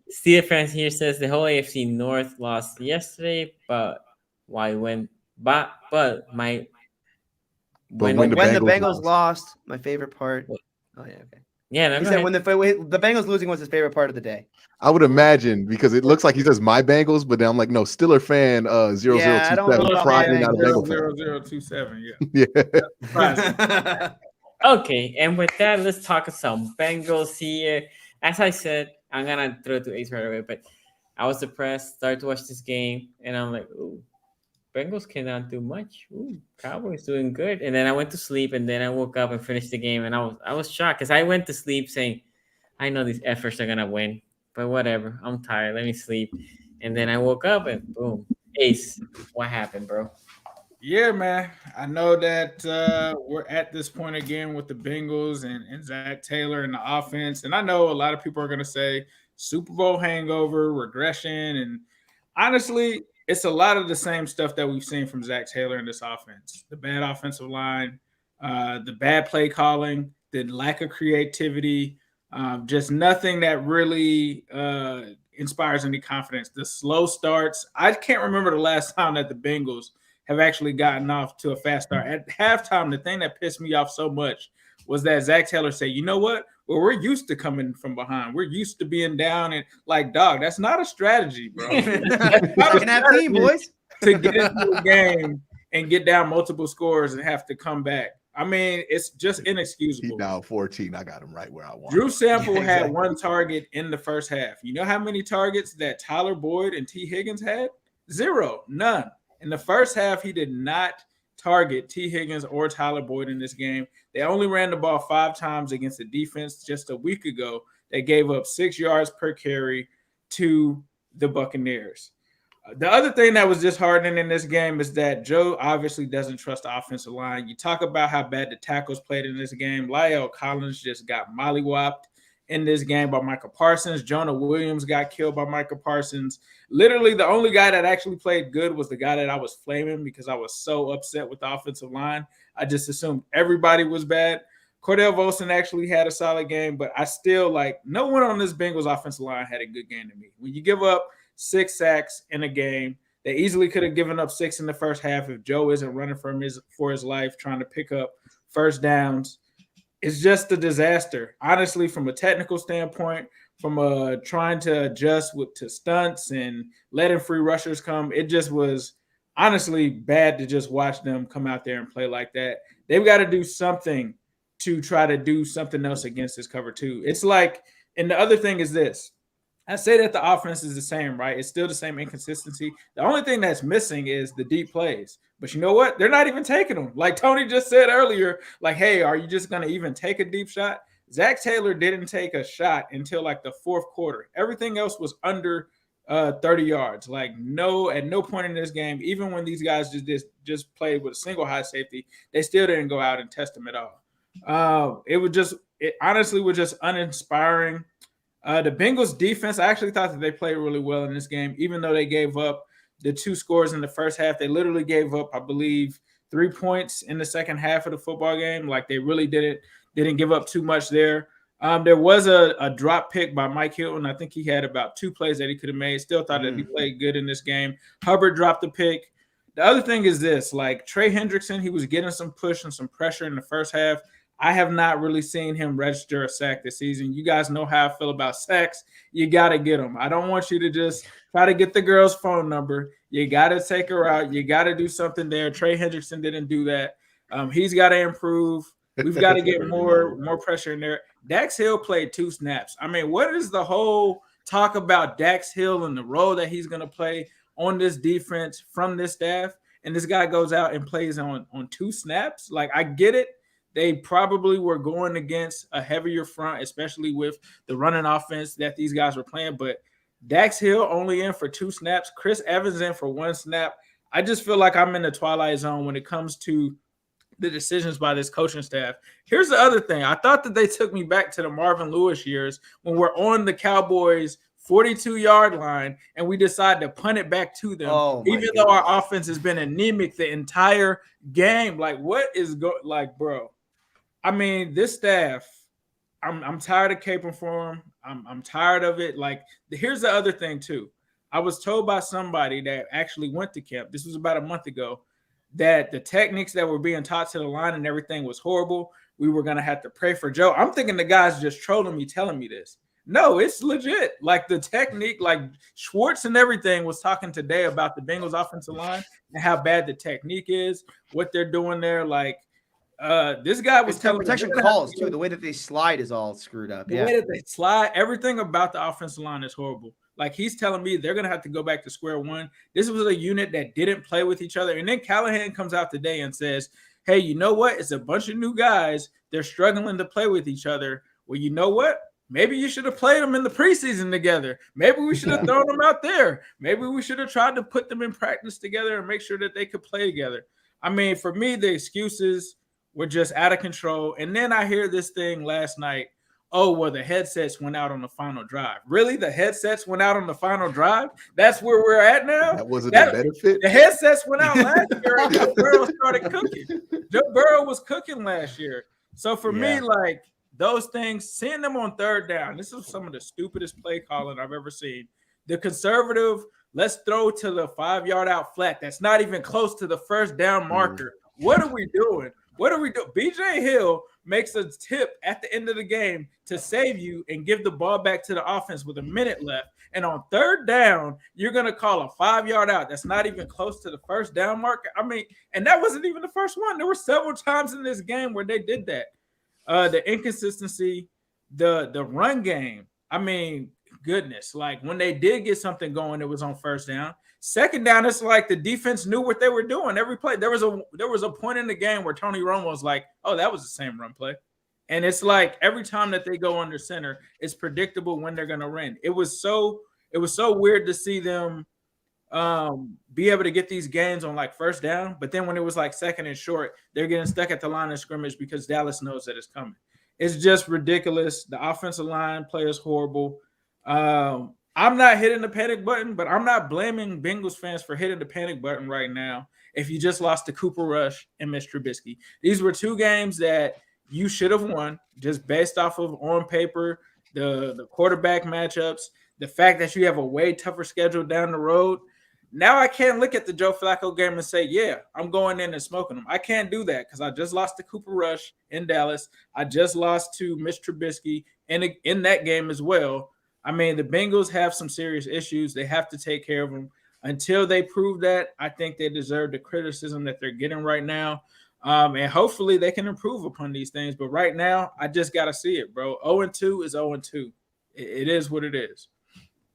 Steve France here says the whole AFC North lost yesterday, but when the Bengals lost, my favorite part. Oh yeah, okay. Yeah, no, he said when the Bengals losing was his favorite part of the day. I would imagine because it looks like he says my Bengals, but then I'm like, no, Steeler fan 0027. Probably not a Bengal fan. 0027, yeah. Okay, and with that, let's talk some Bengals here. As I said, I'm gonna throw it to Ace right away, but I was depressed, started to watch this game, and I'm like, ooh, Bengals cannot do much. Ooh, Cowboys doing good. And then I went to sleep, and then I woke up and finished the game, and I was shocked because I went to sleep saying, I know these efforts are gonna win, but whatever. I'm tired. Let me sleep. And then I woke up, and boom, Ace, what happened, bro? Yeah, man. I know that we're at this point again with the Bengals and Zach Taylor and the offense. And I know a lot of people are going to say Super Bowl hangover, regression. And honestly, it's a lot of the same stuff that we've seen from Zach Taylor in this offense. The bad offensive line, the bad play calling, the lack of creativity, just nothing that really inspires any confidence. The slow starts. I can't remember the last time that the Bengals have actually gotten off to a fast start. At halftime, the thing that pissed me off so much was that Zach Taylor said, you know what? Well, we're used to coming from behind. We're used to being down and like, dog, that's not a strategy, bro. Second half team, boys. To get into a game and get down multiple scores and have to come back. I mean, it's just inexcusable. He's down 14. I got him right where I want. Drew Sample had one target in the first half. You know how many targets that Tyler Boyd and T. Higgins had? Zero. None. In the first half, he did not target T. Higgins or Tyler Boyd in this game. They only ran the ball 5 times against the defense just a week ago. They gave up 6 yards per carry to the Buccaneers. The other thing that was disheartening in this game is that Joe obviously doesn't trust the offensive line. You talk about how bad the tackles played in this game. La'el Collins just got mollywopped in this game by Michael Parsons. Jonah Williams got killed by Michael Parsons. Literally, the only guy that actually played good was the guy that I was flaming because I was so upset with the offensive line. I just assumed everybody was bad. Cordell Volson actually had a solid game, but I still no one on this Bengals offensive line had a good game to me. When you give up 6 sacks in a game, they easily could have given up 6 in the first half if Joe isn't running for his life, trying to pick up first downs. It's just a disaster. Honestly, from a technical standpoint, from trying to adjust to stunts and letting free rushers come, it just was honestly bad to just watch them come out there and play like that. They've got to do something to try to do something else against this cover 2. It's like, and the other thing is this. I say that the offense is the same, right? It's still the same inconsistency. The only thing that's missing is the deep plays. But you know what? They're not even taking them. Like Tony just said earlier, hey, are you just going to even take a deep shot? Zach Taylor didn't take a shot until the 4th quarter. Everything else was under 30 yards. At no point in this game, even when these guys just played with a single high safety, they still didn't go out and test them at all. It honestly was just uninspiring. The Bengals defense, I actually thought that they played really well in this game, even though they gave up the 2 scores in the first half. They literally gave up, I believe, 3 points in the second half of the football game. They really didn't give up too much there. There was a drop pick by Mike Hilton. I think he had about 2 plays that he could have made. Still thought that he played good in this game. Hubbard dropped the pick. The other thing is this, Trey Hendrickson, he was getting some push and some pressure in the first half. I have not really seen him register a sack this season. You guys know how I feel about sacks. You got to get them. I don't want you to just try to get the girl's phone number. You got to take her out. You got to do something there. Trey Hendrickson didn't do that. He's got to improve. We've got to get more pressure in there. Dax Hill played 2 snaps. I mean, what is the whole talk about Dax Hill and the role that he's going to play on this defense from this staff? and this guy goes out and plays on 2 snaps. Like, I get it. They probably were going against a heavier front, especially with the running offense that these guys were playing. But Dax Hill only in for 2 snaps. Chris Evans in for 1 snap. I just feel like I'm in the twilight zone when it comes to the decisions by this coaching staff. Here's the other thing. I thought that they took me back to the Marvin Lewis years when we're on the Cowboys 42-yard line and we decide to punt it back to them, even though our offense has been anemic the entire game. Like, what is bro? I mean, this staff, I'm tired of caping for them. I'm tired of it. Like, here's the other thing too. I was told by somebody that actually went to camp, this was about a month ago, that the techniques that were being taught to the line and everything was horrible. We were going to have to pray for Joe. I'm thinking the guy's just trolling me, telling me this. No, it's legit. Like, the technique, like Schwartz and everything was talking today about the Bengals offensive line and how bad the technique is, what they're doing there. Like, this guy was telling protection calls too. The way that they slide is all screwed up. The way that they slide, everything about the offensive line is horrible. Like, he's telling me they're going to have to go back to square one. This was a unit that didn't play with each other. And then Callahan comes out today and says, hey, you know what? It's a bunch of new guys. They're struggling to play with each other. Well, you know what? Maybe you should have played them in the preseason together. Maybe we should have thrown them out there. Maybe we should have tried to put them in practice together and make sure that they could play together. I mean, for me, the excuses were just out of control. And then I hear this thing last night. Oh, well, the headsets went out on the final drive. Really? The headsets went out on the final drive? That's where we're at now? That wasn't a benefit? The headsets went out last year and Joe Burrow started cooking. Joe Burrow was cooking last year. So for me, like, those things, seeing them on third down, this is some of the stupidest play calling I've ever seen. The conservative, let's throw to the 5-yard out flat. That's not even close to the first down marker. What are we doing? What do we do? BJ Hill makes a tip at the end of the game to save you and give the ball back to the offense with a minute left. And on third down, you're going to call a 5-yard out. That's not even close to the first down marker. I mean, and that wasn't even the first one. There were several times in this game where they did that. The inconsistency, the run game. I mean, goodness, like when they did get something going, it was on first down. Second down, it's like the defense knew what they were doing every play. There was a point in the game where Tony Romo was like, oh, that was the same run play. And it's like every time that they go under center, it's predictable when they're going to run. It was so weird to see them be able to get these gains on like first down. But then when it was like second and short, they're getting stuck at the line of scrimmage because Dallas knows that it's coming. It's just ridiculous. The offensive line play is horrible. I'm not hitting the panic button, but I'm not blaming Bengals fans for hitting the panic button right now if you just lost to Cooper Rush and Mitch Trubisky. These were 2 games that you should have won just based off of on paper, the quarterback matchups, the fact that you have a way tougher schedule down the road. Now I can't look at the Joe Flacco game and say, yeah, I'm going in and smoking them. I can't do that because I just lost to Cooper Rush in Dallas. I just lost to Mitch Trubisky in that game as well. I mean, the Bengals have some serious issues. They have to take care of them. Until they prove that, I think they deserve the criticism that they're getting right now. And hopefully they can improve upon these things. But right now, I just got to see it, bro. 0-2 is 0-2. It is what it is.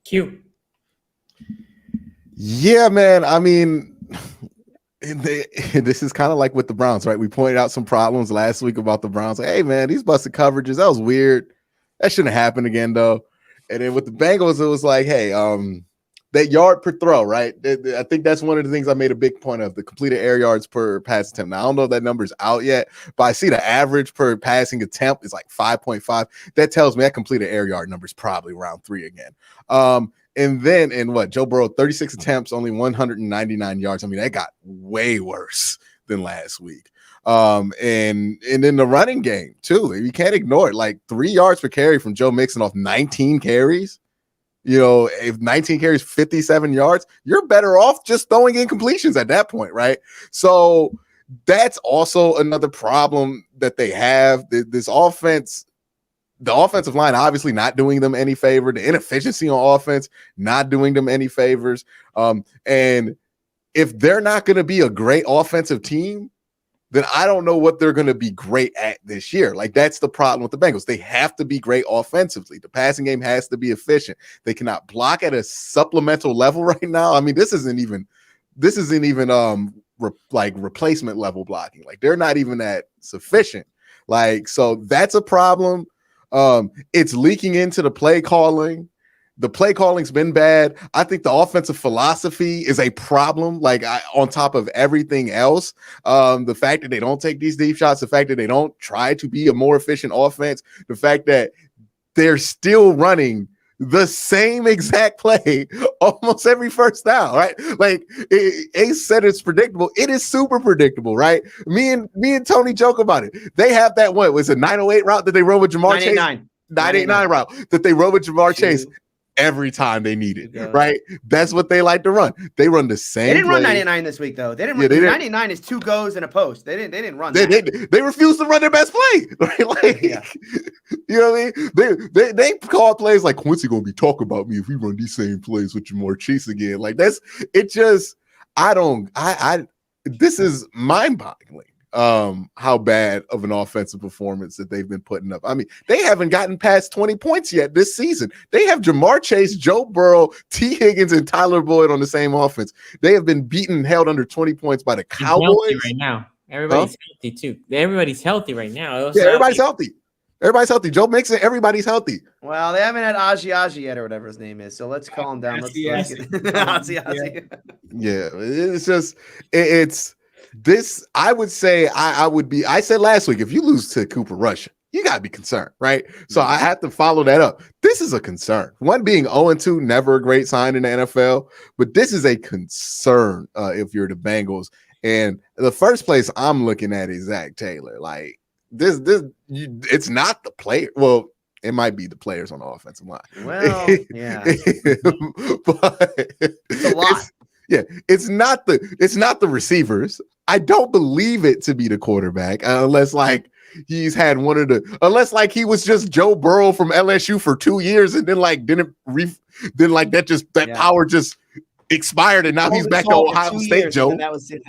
Q. Yeah, man. I mean, this is kind of like with the Browns, right? We pointed out some problems last week about the Browns. Like, hey, man, these busted coverages, that was weird. That shouldn't happen again, though. And then with the Bengals, it was like, hey, that yard per throw, right? I think that's one of the things I made a big point of, the completed air yards per pass attempt. Now, I don't know if that number's out yet, but I see the average per passing attempt is like 5.5. That tells me that completed air yard number is probably around 3 again. And then in Joe Burrow, 36 attempts, only 199 yards. I mean, that got way worse than last week. And in the running game too, you can't ignore it. Like 3 yards per carry from Joe Mixon off 19 carries. You know, if 19 carries, 57 yards, you're better off just throwing in completions at that point, right? So that's also another problem that they have. This offense, the offensive line obviously not doing them any favor. The inefficiency on offense not doing them any favors. And if they're not going to be a great offensive team, then I don't know what they're going to be great at this year. Like, that's the problem with the Bengals. They have to be great offensively. The passing game has to be efficient. They cannot block at a supplemental level right now. I mean, this isn't even replacement level blocking. Like they're not even that sufficient. Like, so that's a problem. It's leaking into the play calling. The play calling's been bad. I think the offensive philosophy is a problem. Like on top of everything else, the fact that they don't take these deep shots, the fact that they don't try to be a more efficient offense, the fact that they're still running the same exact play almost every first down, right? Like Ace said, it's predictable. It is super predictable, right? Me and Tony joke about it. They have that one. Was it 908 route that they run with Jamar Chase? 989 route that they run with Jamar Chase every time they need it, right? That's what they like to run. They run the same. They didn't play. run 99 this week though. They didn't. 99 is 2 goes and a post. They didn't run. They refused to run their best play. Right? Like, you know what I mean? They call plays like Quincy gonna be talking about me if we run these same plays with Jamar Chase again. Like that's it. Just this is mind-boggling. How bad of an offensive performance that they've been putting up. I mean, they haven't gotten past 20 points yet this season. They have Jamar Chase, Joe Burrow, T. Higgins, and Tyler Boyd on the same offense. They have been beaten and held under 20 points by the Cowboys right now. Everybody's healthy too. Everybody's healthy right now. Yeah, everybody's healthy. Everybody's healthy. Joe Mixon, everybody's healthy. Well, they haven't had Aji yet or whatever his name is. So let's calm down. Yeah, it's just this. I would say I said last week, if you lose to Cooper Rush, you got to be concerned, right? So I have to follow that up. This is a concern. One, being 0-2, never a great sign in the NFL, but this is a concern if you're the Bengals. And the first place I'm looking at is Zach Taylor. Like it's not the player. Well, it might be the players on the offensive line. Well, yeah, but it's a lot. It's not the receivers. I don't believe it to be the quarterback unless like he's had unless like he was just Joe Burrow from LSU for 2 years and then like that power just expired and now he's back to Ohio State, Joe. That was it.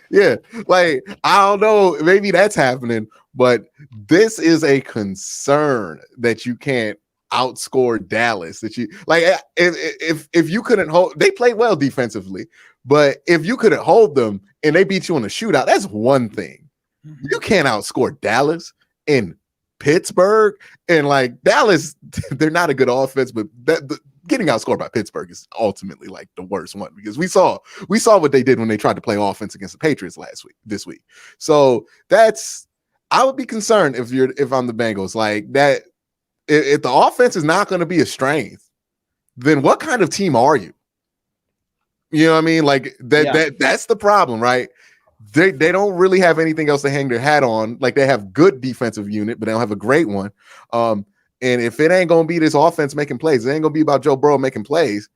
Yeah, like I don't know, maybe that's happening, but this is a concern that you can't outscore Dallas. That you like if you couldn't hold, they played well defensively, but if you couldn't hold them and they beat you in a shootout, that's one thing. You can't outscore Dallas in Pittsburgh, and like Dallas, they're not a good offense, but getting outscored by Pittsburgh is ultimately like the worst one because we saw what they did when they tried to play offense against the Patriots this week. So I would be concerned if I'm the Bengals, like that. If the offense is not going to be a strength, then what kind of team are you? You know what I mean? Like that's the problem, right? They don't really have anything else to hang their hat on. Like they have good defensive unit, but they don't have a great one. And if it ain't gonna be this offense making plays, it ain't gonna be about Joe Burrow making plays.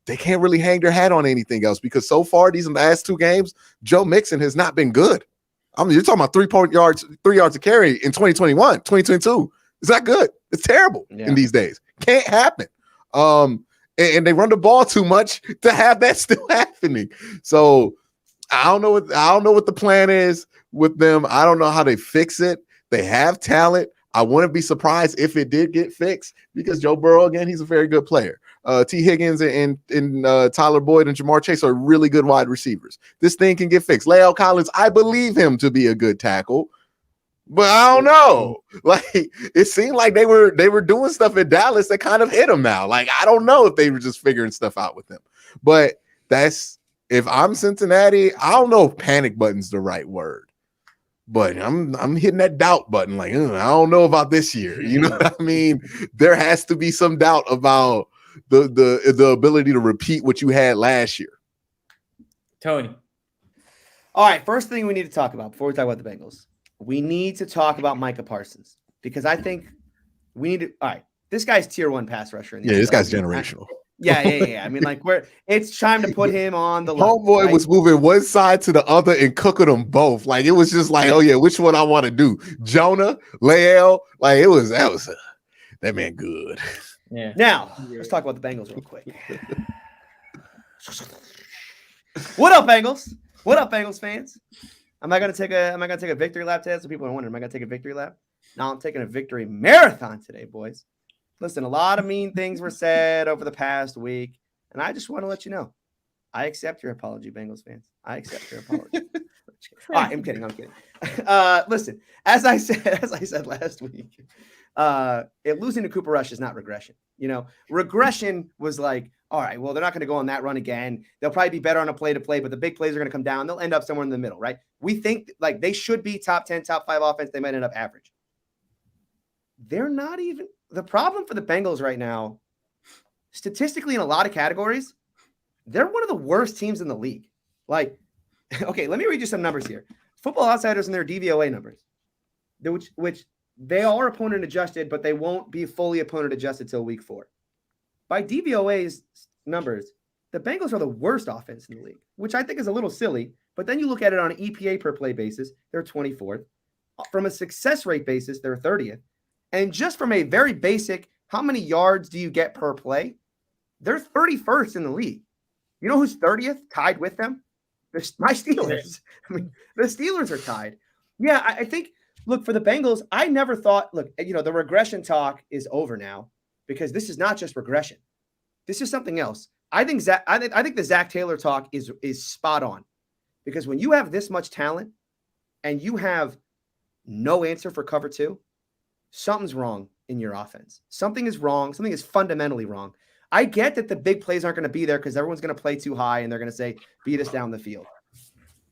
They can't really hang their hat on anything else because so far these last 2 games, Joe Mixon has not been good. I mean, you're talking about 3 yards to carry in 2021, 2022. It's not good. It's terrible in these days. Can't happen. And they run the ball too much to have that still happening. So I don't know what the plan is with them. I don't know how they fix it. They have talent. I wouldn't be surprised if it did get fixed because Joe Burrow, again, he's a very good player. T. Higgins and Tyler Boyd and Jamar Chase are really good wide receivers. This thing can get fixed. La'el Collins, I believe him to be a good tackle, but I don't know. Like it seemed like they were doing stuff in Dallas that kind of hit them now. Like I don't know if they were just figuring stuff out with him. But if I'm Cincinnati, I don't know if panic button's the right word. But I'm hitting that doubt button. Like, I don't know about this year. You know what I mean? There has to be some doubt about the ability to repeat what you had last year. Tony. All right. First thing we need to talk about before we talk about the Bengals, we need to talk about Micah Parsons because I think we need to. All right. This guy's tier 1 pass rusher. This guy's generational. Yeah. I mean, like, it's time to put him on the level. Homeboy was moving one side to the other and cooking them both. Like, it was just like, oh, yeah, which one I want to do? Jonah, La'el. Like, that man good. Yeah. Now, let's talk about the Bengals real quick. What up, Bengals? What up, Bengals fans? Am I gonna take a victory lap today? So people are wondering, am I gonna take a victory lap? No, I'm taking a victory marathon today, boys. Listen, a lot of mean things were said over the past week, and I just want to let you know, I accept your apology, Bengals fans. I accept your apology. All right, I'm kidding. Listen, as I said last week, losing to Cooper Rush is not regression. Regression was like, all right, well, they're not going to go on that run again. They'll probably be better on a play-to-play, but the big plays are going to come down. They'll end up somewhere in the middle, right? We think like they should be top 10, top 5 offense. They might end up average. They're not even – the problem for the Bengals right now, statistically in a lot of categories, they're one of the worst teams in the league. Like, okay, let me read you some numbers here. Football Outsiders and their DVOA numbers, which they are opponent adjusted, but they won't be fully opponent adjusted till week 4. By DVOA's numbers, the Bengals are the worst offense in the league, which I think is a little silly. But then you look at it on an EPA per play basis, they're 24th. From a success rate basis, they're 30th. And just from a very basic, how many yards do you get per play? They're 31st in the league. You know who's 30th, tied with them? My Steelers. I mean, the Steelers are tied. Yeah, I think, look, for the Bengals, I never thought, the regression talk is over now because this is not just regression. This is something else. I think the Zach Taylor talk is spot on because when you have this much talent and you have no answer for cover 2, something's wrong in your offense. Something is wrong. Something is fundamentally wrong. I get that the big plays aren't going to be there because everyone's going to play too high and they're going to say, beat us down the field.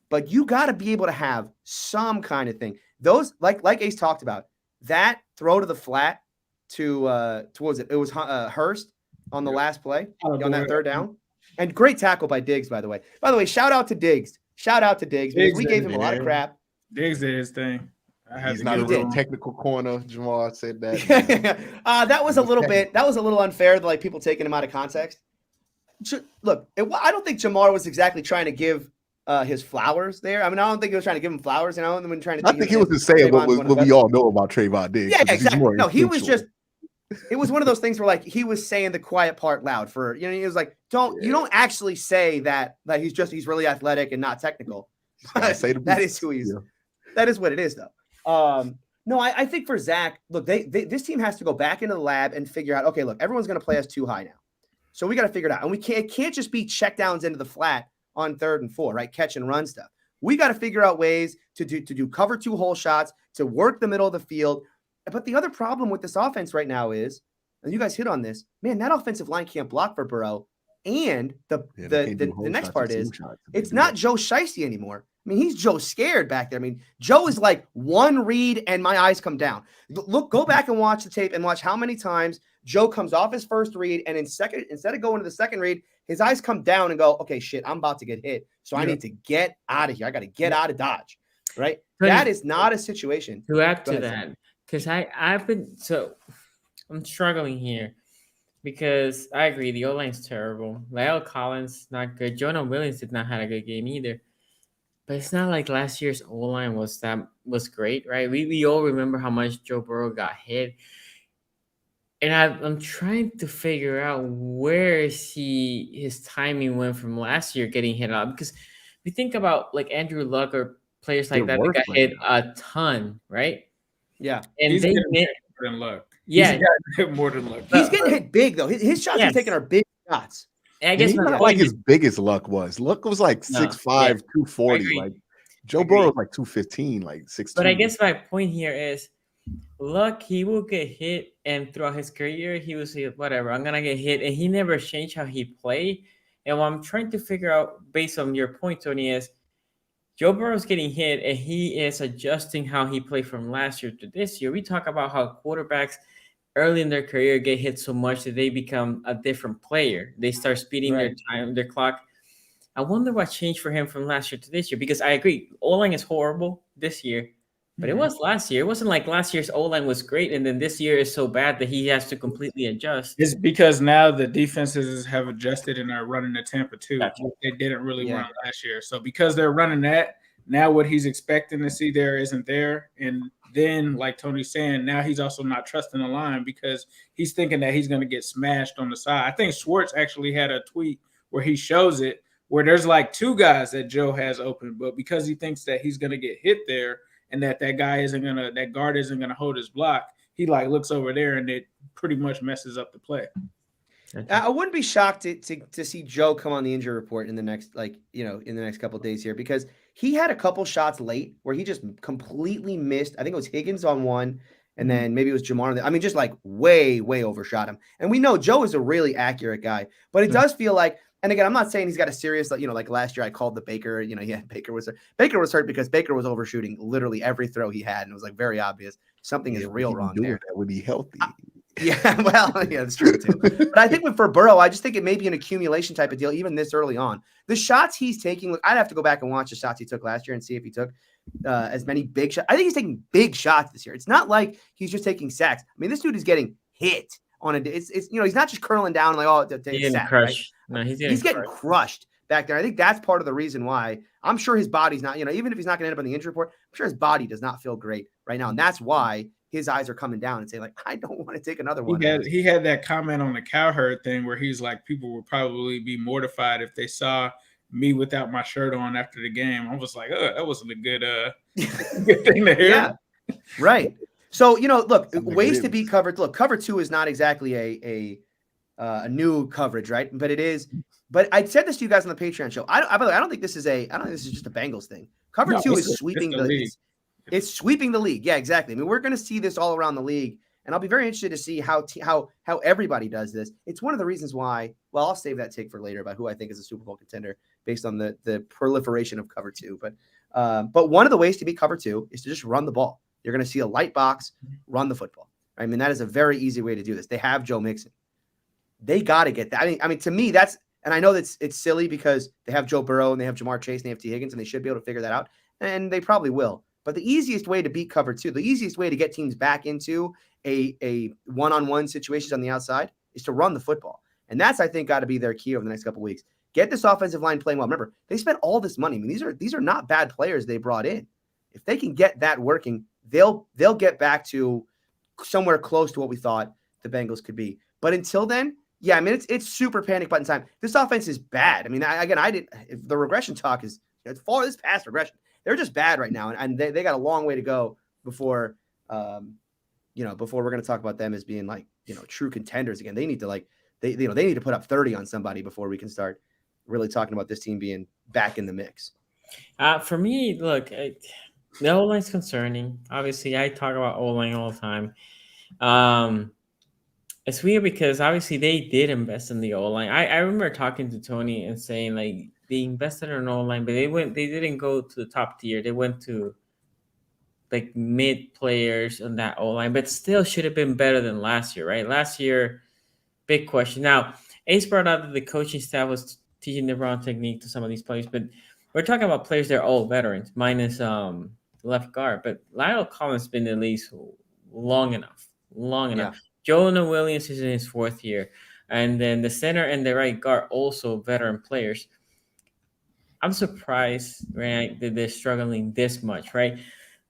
But you got to be able to have some kind of thing. Those, like Ace talked about, that throw to the flat towards it. It was Hurst on the last play on that third down. And great tackle by Diggs, by the way. By the way, shout out to Diggs. Because we gave him a lot of crap. Diggs did his thing. He's not a real technical corner. Jamal said that. That was a little unfair. Like people taking him out of context. Look, I don't think Jamar was exactly trying to give his flowers there. I mean, I don't think he was trying to give him flowers, and I don't think trying to. I think he was just saying what we all know about Trayvon Diggs. Yeah, exactly. No, he was just. It was one of those things where like he was saying the quiet part loud for he was like, you don't actually say that he's really athletic and not technical. That is who he is. Yeah. That is what it is though. No, I think for Zach, look, this team has to go back into the lab and figure out, okay, look, everyone's going to play us too high now. So we got to figure it out. And it can't just be check downs into the flat on 3rd and 4, right? Catch and run stuff. We got to figure out ways to do cover 2 hole shots, to work the middle of the field. But the other problem with this offense right now is, and you guys hit on this, man, that offensive line can't block for Burrow. And the next part is it's not Joe Shiesty anymore. I mean, he's Joe Scared back there. I mean, Joe is like one read and my eyes come down. Go back and watch the tape and watch how many times Joe comes off his first read and instead of going to the second read, his eyes come down and go, okay, shit, I'm about to get hit. So I need to get out of here. I got to get out of Dodge, right? That is not a situation. To add to that, because I'm struggling here because I agree. The O-line's terrible. Lyle Collins, not good. Jonah Williams did not have a good game either. But it's not like last year's O-line was great, right? We all remember how much Joe Burrow got hit. And I'm trying to figure out where his timing went from last year getting hit up. Because we think about like Andrew Luck or players like that got hit a ton, right? Yeah. And he's getting hit more than Luck. Yeah. He's hit more than Luck. He's getting hit big, though. His shots he's taking are big shots. I guess not like his biggest Luck was. Luck was like 6'5", 240. Like Joe Burrow was like 215, like 6'2". But I guess my point here is Luck, he will get hit, and throughout his career, he will say, whatever, I'm going to get hit. And he never changed how he played. And what I'm trying to figure out, based on your point, Tony, is Joe Burrow's getting hit, and he is adjusting how he played from last year to this year. We talk about how quarterbacks early in their career get hit so much that they become a different player. They start speeding their time, their clock. I wonder what changed for him from last year to this year, because I agree, O-line is horrible this year, but it was last year. It wasn't like last year's O-line was great, and then this year is so bad that he has to completely adjust. It's because now the defenses have adjusted and are running the Tampa too. Gotcha. They didn't really run last year. So because they're running that, now what he's expecting to see there isn't there. And then, like Tony's saying, now he's also not trusting the line because he's thinking that he's going to get smashed on the side. I think Schwartz actually had a tweet where he shows it, where there's like 2 guys that Joe has open, but because he thinks that he's going to get hit there and that guard isn't going to hold his block, he like looks over there and it pretty much messes up the play. I wouldn't be shocked to see Joe come on the injury report in the next in the next couple of days here, because he had a couple shots late where he just completely missed. I think it was Higgins on one, and then maybe it was Jamar. I mean, just like way overshot him. And we know Joe is a really accurate guy, but it does feel like. And again, I'm not saying he's got a serious, like last year I called the Baker. Baker was hurt because Baker was overshooting literally every throw he had, and it was like very obvious something is real wrong there. That would be healthy. Yeah, well, yeah, that's true too. But I think for Burrow, I just think it may be an accumulation type of deal, even this early on. The shots he's taking, look, I'd have to go back and watch the shots he took last year and see if he took as many big shots. I think he's taking big shots this year. It's not like he's just taking sacks. I mean, this dude is getting hit on a. It's he's not just curling down like he's getting crushed. Right? No, he's getting crushed back there. I think that's part of the reason why. I'm sure his body's not. Even if he's not going to end up on the injury report, I'm sure his body does not feel great right now, and that's why his eyes are coming down and saying, like, I don't want to take another one. He had that comment on the Cowherd thing where he's like, people would probably be mortified if they saw me without my shirt on after the game. I was like, that wasn't a good thing to hear. Yeah, right. So, look, ways to beat cover. Look, cover 2 is not exactly a new coverage, right? But it is. But I said this to you guys on the Patreon show. I don't think this is just a Bengals thing. Cover 2 is sweeping the league. It's sweeping the league. Yeah, exactly. I mean, we're going to see this all around the league, and I'll be very interested to see how everybody does this. It's one of the reasons why. Well, I'll save that take for later about who I think is a Super Bowl contender based on the proliferation of cover 2. But one of the ways to beat cover 2 is to just run the ball. You're going to see a light box, run the football. I mean, that is a very easy way to do this. They have Joe Mixon. They got to get that. I mean, to me, that's, and I know that it's silly because they have Joe Burrow and they have Jamar Chase and they have T. Higgins, and they should be able to figure that out, and they probably will. But the easiest way to beat cover 2, the easiest way to get teams back into a one-on-one situations on the outside is to run the football. And that's, I think, got to be their key over the next couple of weeks. Get this offensive line playing well. Remember, they spent all this money. I mean, these are not bad players they brought in. If they can get that working, they'll get back to somewhere close to what we thought the Bengals could be. But until then, yeah, I mean, it's super panic button time. This offense is bad. I mean, if the regression talk is this past regression. They're just bad right now, and they got a long way to go before we're going to talk about them as being true contenders again. They need to they need to put up 30 on somebody before we can start really talking about this team being back in the mix. For me, look, the O-line's concerning. Obviously, I talk about O-line all the time. It's weird because obviously they did invest in the O-line. I remember talking to Tony and saying they invested in an O-line, but they didn't go to the top tier. They went to mid players on that O-line, but still should have been better than last year, right? Last year, big question. Now, Ace brought out that the coaching staff was teaching the wrong technique to some of these players, but we're talking about players that are all veterans, minus left guard. But Lionel Collins has been in the league long enough. Yeah. Jonah Williams is in his 4th year. And then the center and the right guard, also veteran players. I'm surprised, right, that they're struggling this much, right?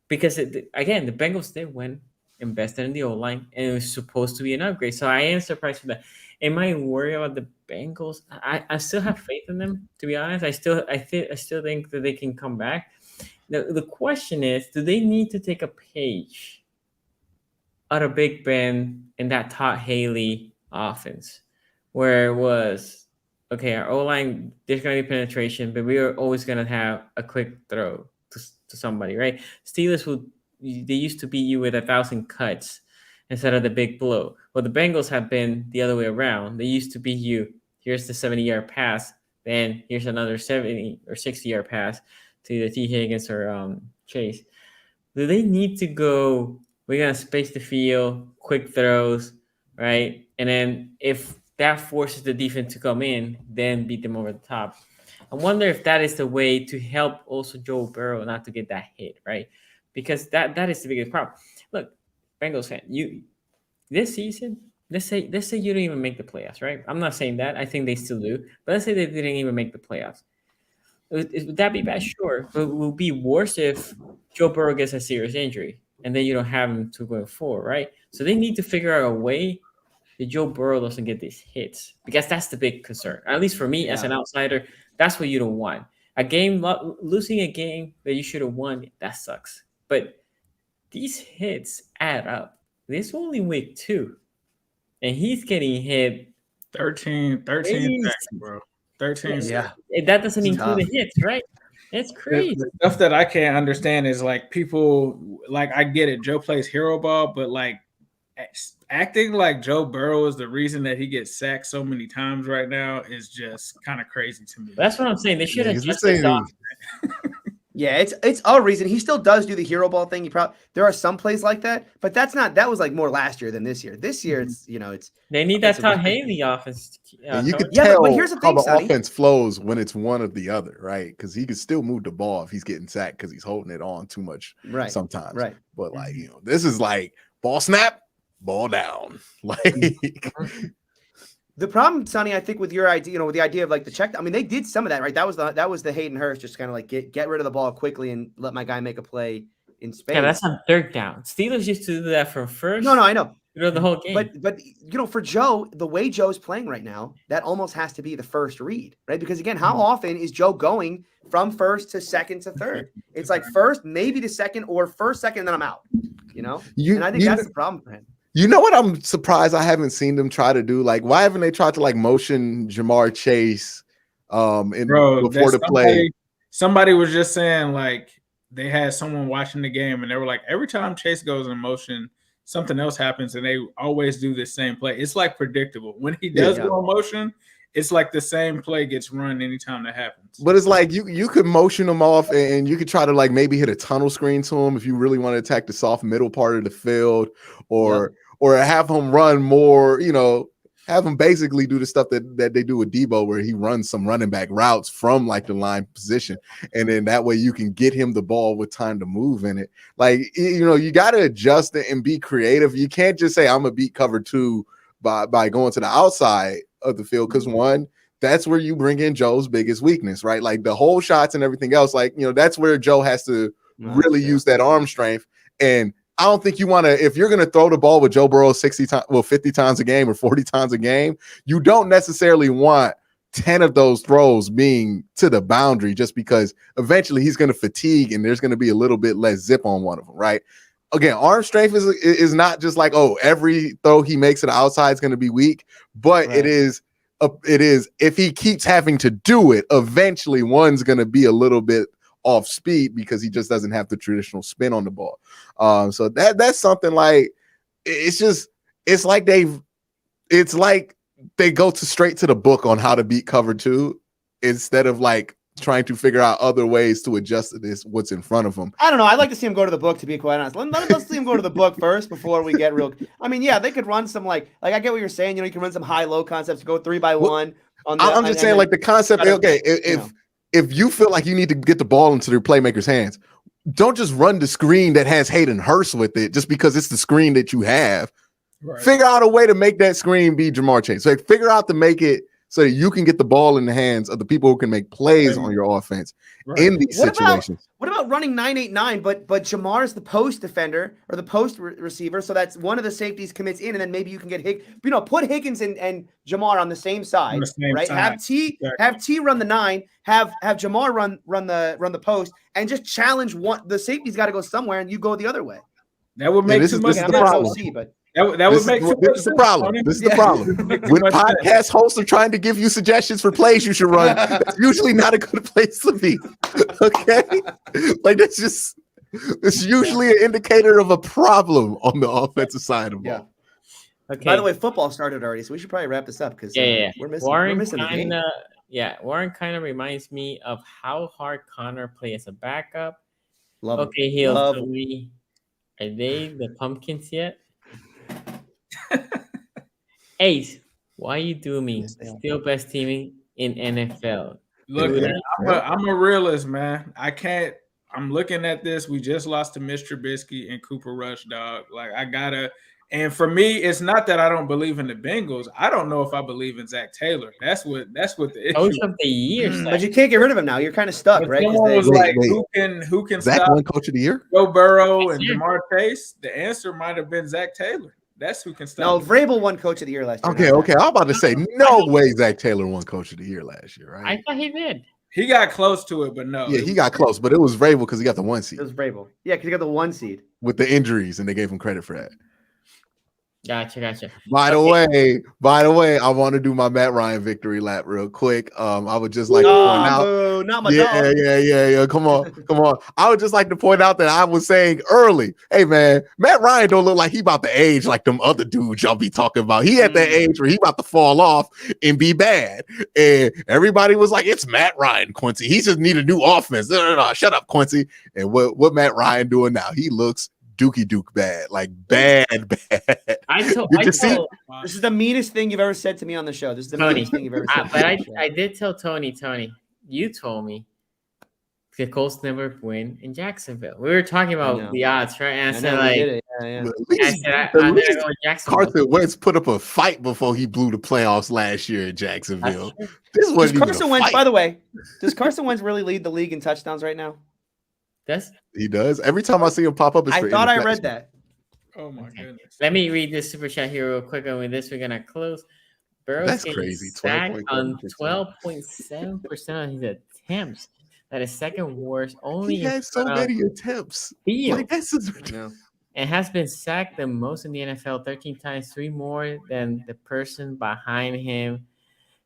Because, again, the Bengals did win, invested in the O-line, and it was supposed to be an upgrade. So I am surprised with that. Am I worried about the Bengals? I still have faith in them, to be honest. I still think that they can come back. The question is, do they need to take a page out of Big Ben in that Todd Haley offense, where it was, okay, our O-line, there's going to be penetration, but we are always going to have a quick throw to somebody, right? Steelers, they used to beat you with 1,000 cuts instead of the big blow. Well, the Bengals have been the other way around. They used to beat you, here's the 70-yard pass, then here's another 70 or 60-yard pass to either T. Higgins or Chase. Do they need to go, we're going to space the field, quick throws, right? And then if that forces the defense to come in, then beat them over the top. I wonder if that is the way to help also Joe Burrow not to get that hit, right? Because that is the biggest problem. Look, Bengals fan, this season, let's say you don't even make the playoffs, right? I'm not saying that. I think they still do. But let's say they didn't even make the playoffs. Would that be bad? Sure. But it will be worse if Joe Burrow gets a serious injury and then you don't have him to go forward, right? So they need to figure out a way that Joe Burrow doesn't get these hits, because that's the big concern. At least for me as an outsider, that's what you don't want. Losing a game that you should have won, that sucks. But these hits add up. This is only week 2, and he's getting hit 13 sacks, bro. 13 sacks. That doesn't It's include tough. the hits, right? It's crazy. The stuff that I can't understand is like people like I get it. Joe plays hero ball, but like acting like Joe Burrow is the reason that he gets sacked so many times right now is just kind of crazy to me. That's what I'm saying. They should have just Yeah, it's a reason. He still does do the hero ball thing. There are some plays like that, but that was like more last year than this year. This year, it's they need that Todd Haley offense. And you could Yeah, tell but here's the thing, how the Sonny. offense flows when it's one or the other, right? Because he can still move the ball if he's getting sacked because he's holding it on too much sometimes. Right. But like, this is like ball snap, ball down. Like The problem, Sonny, I think with your idea, with the idea of like the check. I mean, they did some of that, right? That was the Hayden Hurst, just kind of like get rid of the ball quickly and let my guy make a play in space. Yeah, that's on third down. Steelers used to do that from first. No, I know. The whole game. But for Joe, the way Joe's playing right now, that almost has to be the first read, right? Because again, how often is Joe going from first to second to third? It's like first, maybe to second, or first, second, and then I'm out. And I think that's the problem for him. You know what? I'm surprised I haven't seen them try to do. Like, why haven't they tried to like motion Jamar Chase before the play? Somebody was just saying like they had someone watching the game and they were like, every time Chase goes in motion, something else happens, and they always do the same play. It's like predictable. When he does go in motion, it's like the same play gets run anytime that happens. But it's like you could motion them off and you could try to like maybe hit a tunnel screen to him if you really want to attack the soft middle part of the field, or have him run more, have him basically do the stuff that they do with Debo, where he runs some running back routes from like the line position. And then that way you can get him the ball with time to move in it. Like, you got to adjust it and be creative. You can't just say, I'm going to beat cover 2 by going to the outside of the field. Cause one, that's where you bring in Joe's biggest weakness, right? Like the whole shots and everything else. Like, that's where Joe has to really use that arm strength. And I don't think you want to, if you're going to throw the ball with Joe Burrow 50 times a game or 40 times a game, you don't necessarily want 10 of those throws being to the boundary, just because eventually he's going to fatigue and there's going to be a little bit less zip on one of them, right? Again, arm strength is not just like, every throw he makes to the outside is going to be weak, but it is if he keeps having to do it, eventually one's going to be a little bit off speed because he just doesn't have the traditional spin on the ball. So that's something like, it's like they go straight to the book on how to beat cover 2 instead of like trying to figure out other ways to adjust to what's in front of them. I don't know. I'd like to see him go to the book, to be quite honest. Let's see him go to the book first before we get real. I mean, yeah, they could run some like I get what you're saying. You can run some high-low concepts, go 3x1. I'm just saying, like the concept. If you feel like you need to get the ball into their playmakers' hands, don't just run the screen that has Hayden Hurst with it just because it's the screen that you have. Right. Figure out a way to make that screen be Jamar Chase. So figure out to make it so that you can get the ball in the hands of the people who can make plays on your offense in these situations. What about running 9-8-9, but Jamar's the post defender or the post receiver, so that's one of the safeties commits in, and then maybe you can get put Higgins and Jamar on the same side, right? Side. Have T run the 9, have Jamar run the post, and just challenge one. The safety's got to go somewhere, and you go the other way. That would make too much sense. That would make this is the problem. This is the problem. When podcast hosts are trying to give you suggestions for plays you should run, that's usually not a good place to be. Okay, like it's usually an indicator of a problem on the offensive side of the ball. Okay. By the way, football started already, so we should probably wrap this up because we're missing the game. Warren kind of reminds me of how hard Connor plays as a backup. Love he'll tell me, are they the pumpkins yet? Ace, why you do me? Still best team in NFL. Look, I'm a realist, man. I'm looking at this. We just lost to Mitch Trubisky and Cooper Rush, dog. Like and for me, it's not that I don't believe in the Bengals. I don't know if I believe in Zach Taylor. That's what the issue. Coach of the year, but you can't get rid of him now. You're kind of stuck, right? Someone was like, who can Zach stop won Coach of the Year? Joe Burrow and Jamar Chase? The answer might have been Zach Taylor. That's who can stop. No, Vrabel won Coach of the Year last year. Okay. I'm about to say, no way Zach Taylor won Coach of the Year last year, right? I thought he did. He got close to it, but no. Yeah, he got close, but it was Vrabel because he got the 1 seed. It was Vrabel. Yeah, because he got the 1 seed. With the injuries, and they gave him credit for that. Gotcha. By the way, I want to do my Matt Ryan victory lap real quick. I would just like to point out. Boo, not my Yeah, dog. yeah. Come on. I would just like to point out that I was saying early, hey man, Matt Ryan don't look like he about to age like them other dudes y'all be talking about. He at that age where he about to fall off and be bad. And everybody was like, it's Matt Ryan, Quincy. He just need a new offense. No, shut up, Quincy. And what Matt Ryan doing now? He looks dookie duke bad, like bad. This is the meanest thing you've ever said to me on the show. This is the meanest thing you've ever said. But I did tell Tony, you told me the Colts never win in Jacksonville. We were talking about the odds, right? And I said, like, I'm gonna go with Jacksonville. Carson Wentz put up a fight before he blew the playoffs last year in Jacksonville. This wasn't Carson Wentz, by the way, does Carson Wentz really lead the league in touchdowns right now? He does. Every time I see him pop up, I thought I read that. Oh my goodness. Let me read this super chat here real quick, and with this, we're gonna close. Burrow's crazy. Sacked on 12.7% of his attempts. That is second worst. Only he had so many attempts. Like, and has been sacked the most in the NFL, 13 times, 3 more than the person behind him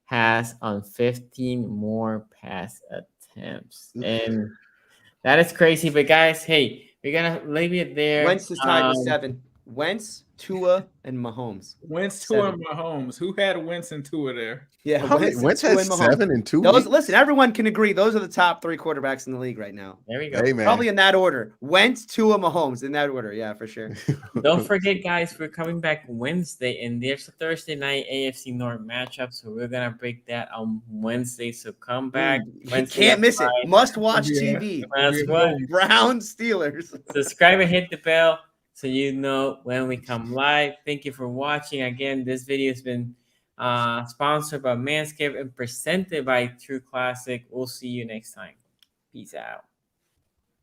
has on 15 more pass attempts. And that is crazy. But guys, hey, we're gonna leave it there. Wentz is tied with 7. Wentz, Tua, and Mahomes. Tua, and Mahomes. Who had Wentz and Tua there? Yeah, Wentz had 7 and 2. Listen, everyone can agree. Those are the top 3 quarterbacks in the league right now. There we go. Hey, man. Probably in that order. Wentz, Tua, Mahomes in that order. Yeah, for sure. Don't forget, guys, we're coming back Wednesday, and there's a Thursday night AFC North matchup, so we're gonna break that on Wednesday. So come back. You can't miss it. Must watch TV. That's what. Browns, Steelers. Subscribe and hit the bell so you know when we come live. Thank you for watching. Again, this video has been sponsored by Manscaped and presented by True Classic. We'll see you next time. Peace out.